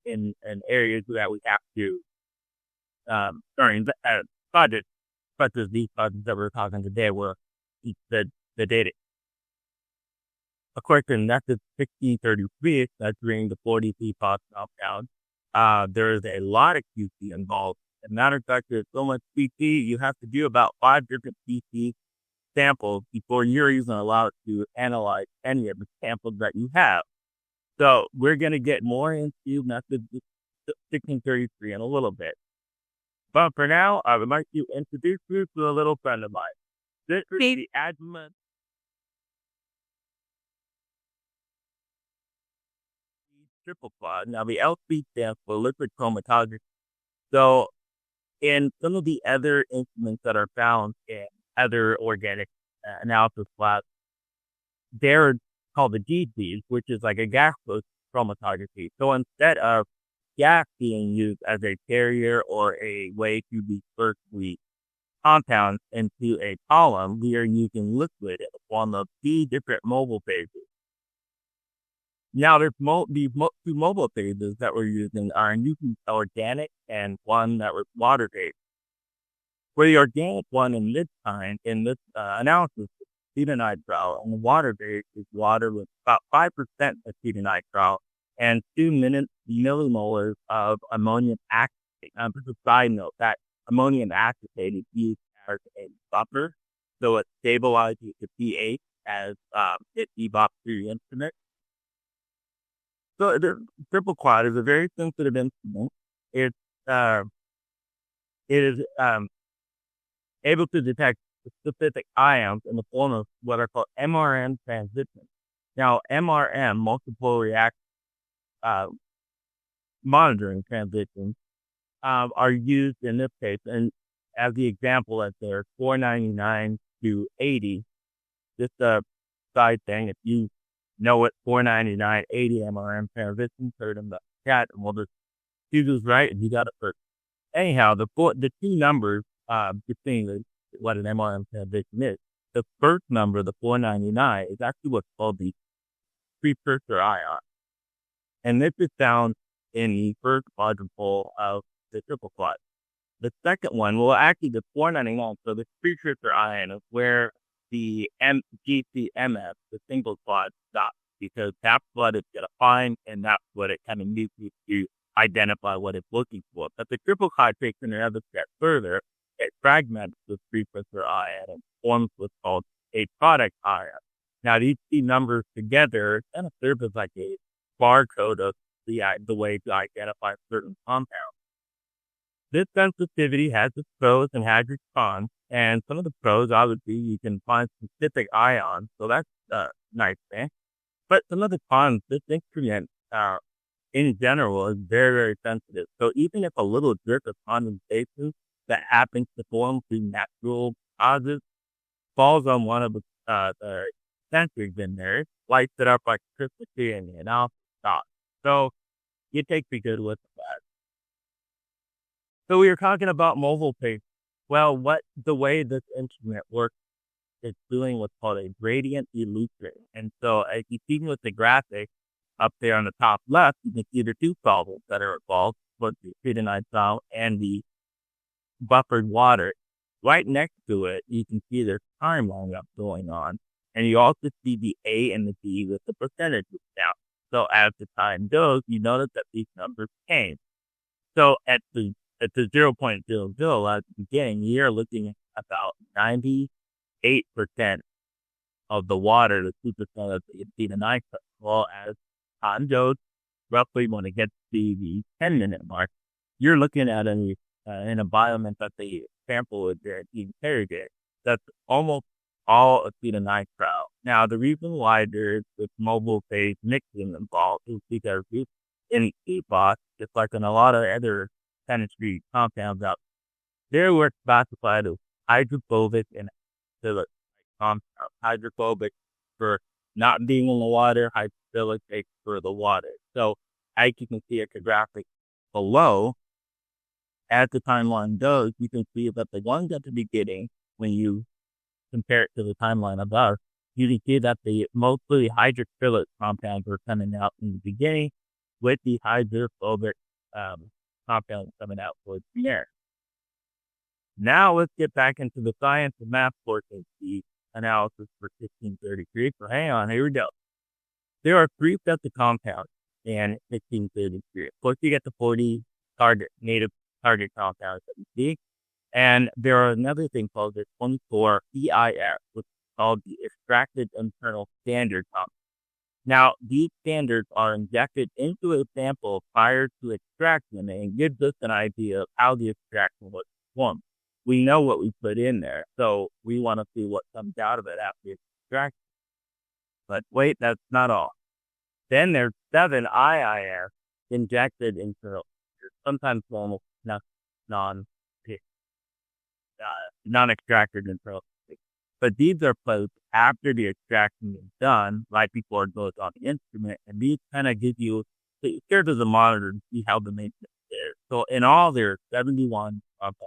in areas that we have to during projects such as these projects that we're talking today, where the data. Of course, in method 1633, that's bringing the 40 PFAS compound. There is a lot of QC involved. As a matter of fact, there's so much QC, you have to do about 5 different QC samples before you're even allowed to analyze any of the samples that you have. So we're going to get more into method 1633 in a little bit. But for now, I would like to introduce you to a little friend of mine. This is the admin triple quad. Now, the LC stands for liquid chromatography. So, in some of the other instruments that are found in other organic analysis labs, they're called the GCs, which is like a gaseous chromatography. So, instead of gas being used as a carrier or a way to disperse the compounds into a column, we are using liquid in the form of 3 different mobile phases. Now, there's these 2 mobile phases that we're using are organic and one that was water-based. For the organic one in this analysis, acetonitrile, and the water-based is water with about 5% acetonitrile and 2 millimolars of ammonium acetate. Just a side note, that ammonium acetate is used as a buffer, so it stabilizes the pH as it evaporates through the instrument. So the triple quad is a very sensitive instrument. It is able to detect specific ions in the form of what are called MRM transitions. Now, MRM, multiple reaction monitoring transitions, are used in this case. And as the example, as they're 499 to 80, just a side thing, if you know what 499, 80 MRM transitions, put it in the chat, and we'll just choose this right, and you got it first. Anyhow, the 2 numbers between what an MRM transition is. The first number, the 499, is actually what's called the precursor ion. And this is found in the first quadrupole of the triple quad. The second one, well, actually the 499, so the precursor ion is where the GCMF, the single quad, stops, because that's what it's going to find, and that's what it kind of needs to identify what it's looking for. But the triple quad takes another step further. It fragments the precursor ion and forms what's called a product ion. Now, these 2 numbers together kind of serve as like a barcode of the way to identify certain compounds. This sensitivity has its pros and has its cons, and some of the pros, obviously, you can find specific ions, so that's a nice thing. But some of the cons, this instrument, in general, is very, very sensitive. So even if a little drip of condensation that happens to form through natural causes falls on one of the sensors in there, lights it up like electricity, and the analysis stops. So you take the good with the bad. So we were talking about mobile phase. Well, the way this instrument works is doing what's called a gradient illusion. And so as you see with the graphic up there on the top left, you can see the 2 solvents that are involved, both the acetonitrile and the buffered water. Right next to it, you can see there's time lineup going on. And you also see the A and the B with the percentages down. So as the time goes, you notice that these numbers change. So at the 0.00 at the beginning, you're looking at about 98% of the water, the 2% of the acetonitrile. Well, as time goes, roughly when it gets to the 10-minute mark, you're looking at an environment that the sample is being interrogated. That's almost all acetonitrile. Now, the reason why there's this mobile phase mixing involved is because in PFAS, just like in a lot of other chemistry compounds out there, were classified as hydrophobic and acidic compounds. Hydrophobic for not being in the water, hydrophilic takes for the water. So as you can see at the graphic below, as the timeline goes, you can see that the ones at the beginning, when you compare it to the timeline above, you can see that the mostly hydrophilic compounds were coming out in the beginning, with the hydrophobic compounds coming out towards the end. Now let's get back into the science and math portion of the analysis for 1633. So hang on, here we go. There are 3 sets of compounds in 1633. Of course, you get the 40 native target compounds that you see. And there are another thing called the 24 EIF, which is called the extracted internal standard compound. Now, these standards are injected into a sample prior to extraction and gives us an idea of how the extraction was performed. We know what we put in there, so we want to see what comes out of it after it's extracted. But wait, that's not all. Then there's 7 IIF injected into sometimes normal, non-extracted internal. But these are placed after the extraction is done, right before it goes on the instrument, and these kind of give you, serve as a monitor to see how the maintenance is. So in all, there are 71 compounds.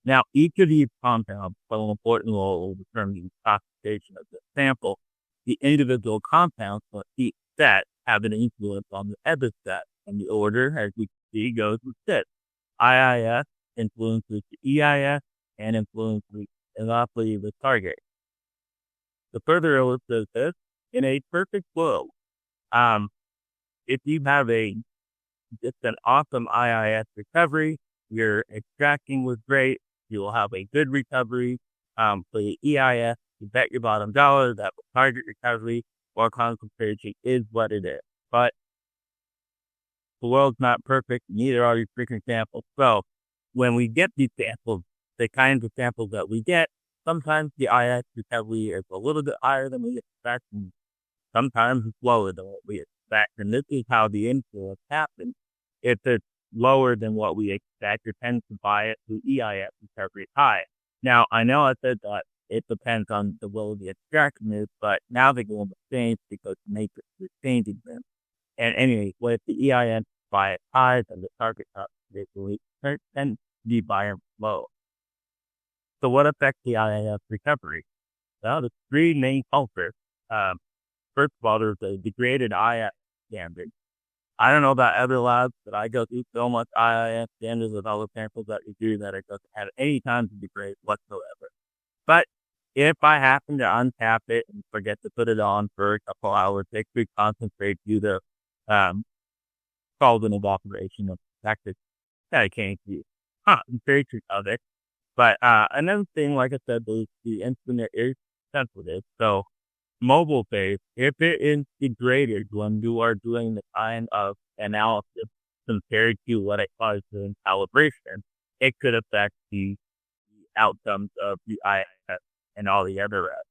Now, each of these compounds play an important role in determining the classification of the sample. The individual compounds for each set have an influence on the other set, and the order, as we see, goes with this. IIF influences the EIF and influences roughly the target. The further illustrates this, in a perfect world, if you have just an awesome IIF recovery, your extracting was great, you will have a good recovery. For the EIF, you bet your bottom dollar that the target recovery or concentration is what it is. But the world's not perfect, neither are these freaking samples. So when we get these samples, the kinds of samples that we get, sometimes the IIF recovery is a little bit higher than we expect, and sometimes it's lower than what we expect. And this is how the influence happens. If it's lower than what we expect, it tends to bias the EIF recovery high. Now, I know I said that it depends on the will of the extraction is, but now they go on the same because the matrix is changing them. And anyway, with the EIF bias high, then the target concentration tends to be bias low. So what affects the IIF recovery? Well, there's 3 main culprits. First of all, there's a degraded IIF standard. I don't know about other labs, but I go through so much IIF standards with all the samples that we do that it doesn't have any time to degrade whatsoever. But if I happen to untap it and forget to put it on for a couple hours, it could concentrate due to solvent evaporation of practice that I can't use. Very of it. But another thing, like I said, the instrument is sensitive. So mobile phase, if it is degraded when you are doing the kind of analysis compared to what it was in calibration, it could affect the outcomes of the IIF and all the other rest.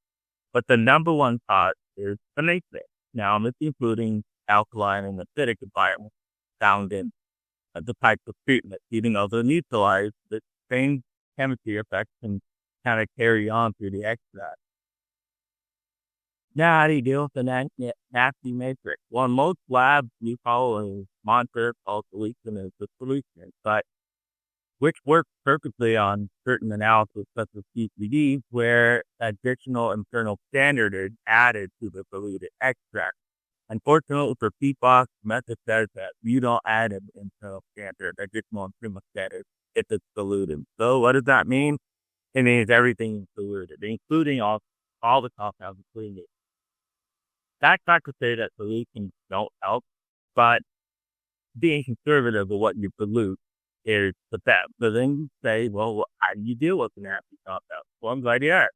But the number one cause is finite. Now, this including alkaline and acidic environment found in the types of treatment, even though they're neutralized, the same chemistry effects can kind of carry on through the extract. Now, how do you deal with the nasty matrix? Well, in most labs, we follow a mantra called solution is the solution, but which works perfectly on certain analysis such as PCD, where additional internal standard is added to the diluted extract. Unfortunately for PFAS, method says that you don't add an internal standard, additional internal standard, if it's diluted. So what does that mean? It means everything is diluted, including all the compounds, including it. That's not to say that solutions don't help, but being conservative with what you dilute is the best. So then you say, well, how do you deal with the nasty compounds? Well, I'm glad you asked.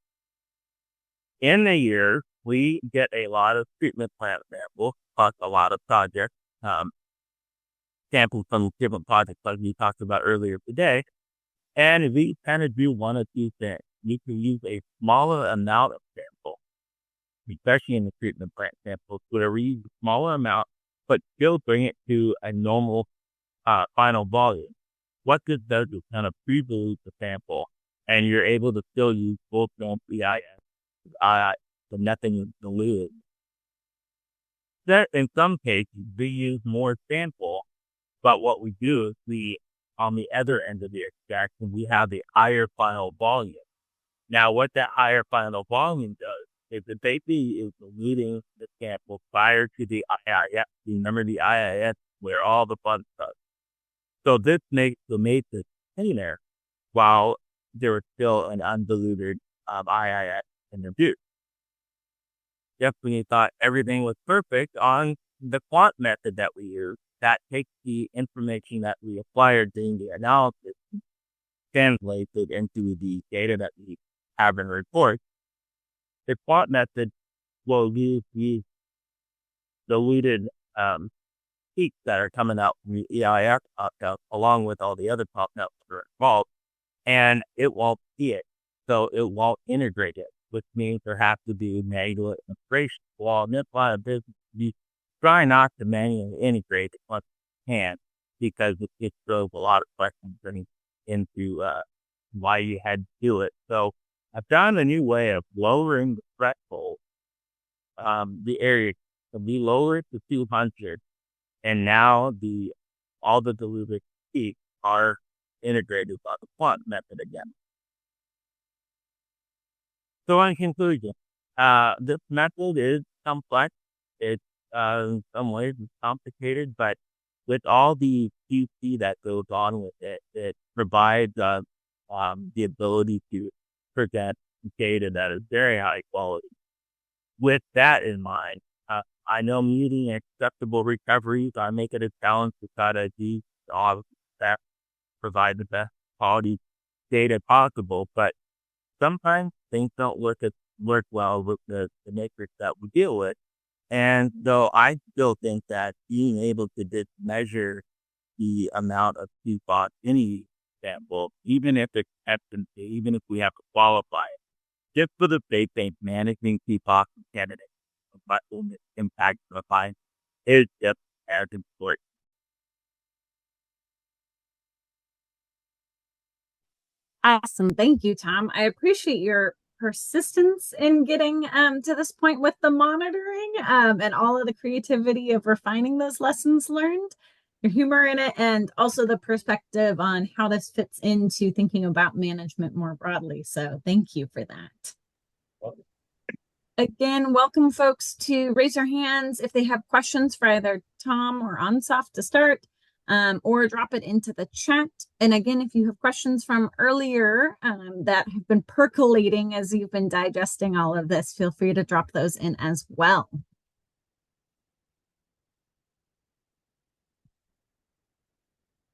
In a year, we get a lot of treatment plant samples, plus a lot of projects, samples from different projects like we talked about earlier today. And we kind of do one of two things. You can use a smaller amount of sample, especially in the treatment plant samples, where we use a smaller amount, but still bring it to a normal final volume. What this does is kind of pre-dilute the sample, and you're able to still use full-film PIS, so nothing is diluted. That in some cases, we use more sample, but what we do is on the other end of the extraction, we have the higher final volume. Now, what that higher final volume does is it basically is diluting the sample prior to the IIS. Remember the IIS where all the fun stuff. So this makes the matrix cleaner while there was still an undiluted IIS in the view. Definitely thought everything was perfect on the quant method that we use. That takes the information that we acquired during the analysis, translates it into the data that we have in reports. The quant method will use these diluted peaks that are coming out from the EIS outcomes along with all the other outcomes that are involved, and it won't see it. So it won't integrate it, which means there has to be manual integration. Well, in this line of business, you try not to manually integrate it once you can, because it throws a lot of questions into why you had to do it. So I found a new way of lowering the threshold. The area can be lowered to 200, and now all the diluted peaks are integrated by the quant method again. So in conclusion, this method is complex. It's in some ways it's complicated, but with all the QC that goes on with it, it provides the ability to present data that is very high quality. With that in mind, I know meeting acceptable recoveries, I make it a challenge to try to do all that provide the best quality data possible, but sometimes things don't work well with the matrix that we deal with. And so I still think that being able to just measure the amount of PFAS in any sample, even if it's tested, even if we have to qualify it, just for the sake of managing PFAS candidates, but impact the fine is just as important. Awesome. Thank you, Tom. I appreciate your persistence in getting to this point with the monitoring and all of the creativity of refining those lessons learned, your humor in it, and also the perspective on how this fits into thinking about management more broadly. So thank you for that. Again, welcome folks to raise your hands if they have questions for either Tom or Ansoff to start, or drop it into the chat. And again, if you have questions from earlier that have been percolating as you've been digesting all of this, feel free to drop those in as well.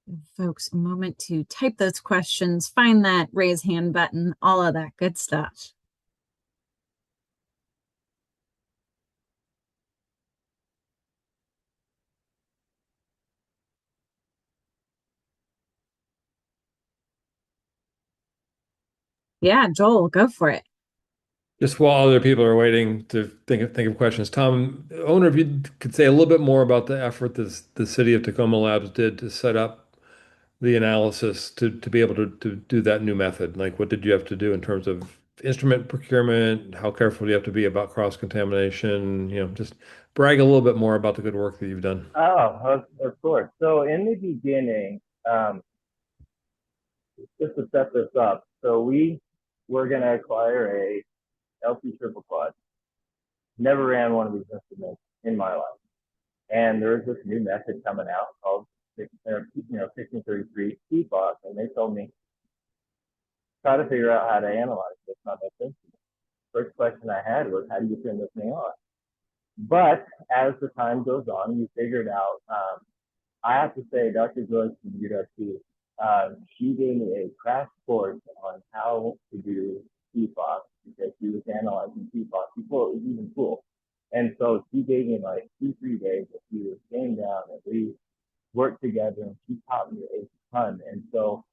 Give folks a moment to type those questions, find that raise hand button, all of that good stuff. Yeah, Joel, go for it. Just while other people are waiting to think of questions, Tom, I wonder if you could say a little bit more about the effort that the City of Tacoma Labs did to set up the analysis to be able to do that new method. Like, what did you have to do in terms of instrument procurement? How careful do you have to be about cross-contamination? Just brag a little bit more about the good work that you've done. Oh, of course. So in the beginning, just to set this up, so we were going to acquire a LP triple quad. Never ran one of these instruments in my life. And there's this new method coming out called 1633 PFAS, and they told me try to figure out how to analyze this on this instrument. First question I had was, how do you turn this thing on? But as the time goes on, you figured out. I have to say, Dr. Joyce from UW, she gave me a crash course on how to do PFAS because she was analyzing PFAS before it was even cool. And so she gave me like 2-3 days that we were staying down and we worked together, and she taught me a ton. And so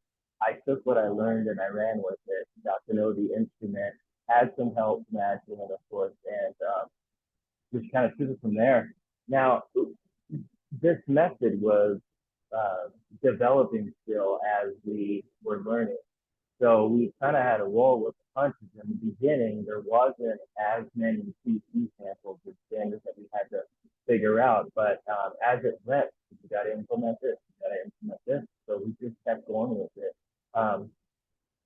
I took what I learned and I ran with it, got to know the instrument, had some help from Ashley, of course, and just kind of took it from there. Now, this method was developing still as we were learning. So we kind of had a roll with the punches. In the beginning, there wasn't as many CC samples as standards that we had to figure out. But as it went, you got to implement this, you got to implement this. So we just kept going with it.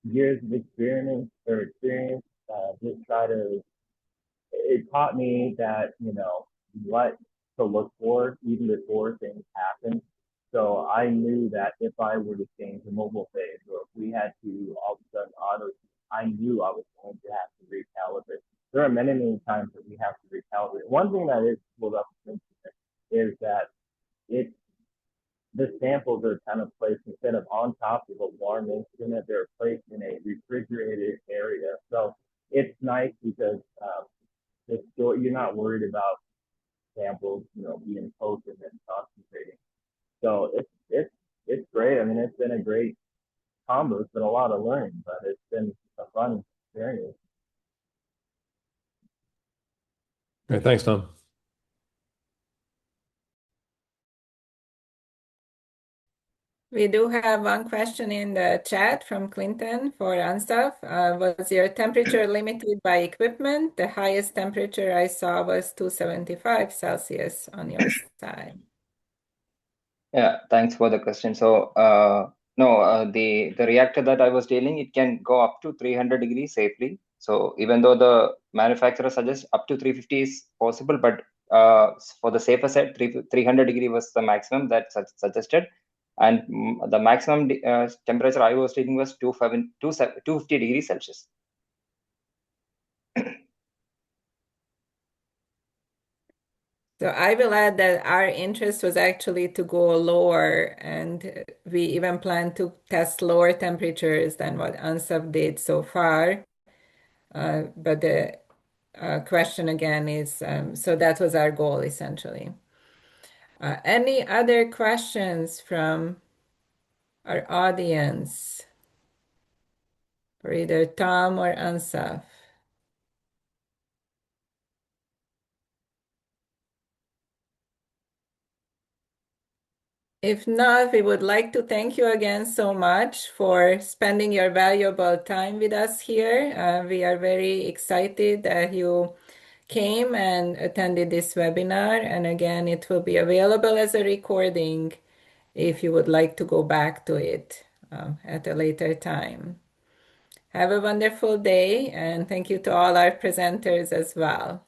Years of experience just try to, it taught me that, what to look for even before things happen. So I knew that if I were to change the mobile phase, or if we had to all of a sudden auto, I knew I was going to have to recalibrate. There are many, many times that we have to recalibrate. One thing that is pulled up is that it the samples are kind of placed instead of on top of a warm instrument, they're placed in a refrigerated area. So it's nice because you're not worried about samples, being posted and concentrating. So it's great. I mean, it's been a great combo. It's been a lot of learning, but it's been a fun experience. Okay, thanks, Tom. We do have one question in the chat from Clinton for Ansaf. Was your temperature limited by equipment? The highest temperature I saw was 275 Celsius on your side. Yeah, thanks for the question. So no, the reactor that I was dealing, it can go up to 300 degrees safely. So even though the manufacturer suggests up to 350 is possible, but for the safer side, 300 degree was the maximum that suggested. And the maximum temperature I was taking was 250 degrees Celsius. So I will add that our interest was actually to go lower, and we even plan to test lower temperatures than what ANSAF did so far. But the question again is, so that was our goal essentially. Any other questions from our audience for either Tom or Ansaf? If not, we would like to thank you again so much for spending your valuable time with us here. We are very excited that you came and attended this webinar. And again, it will be available as a recording if you would like to go back to it at a later time. Have a wonderful day, and thank you to all our presenters as well.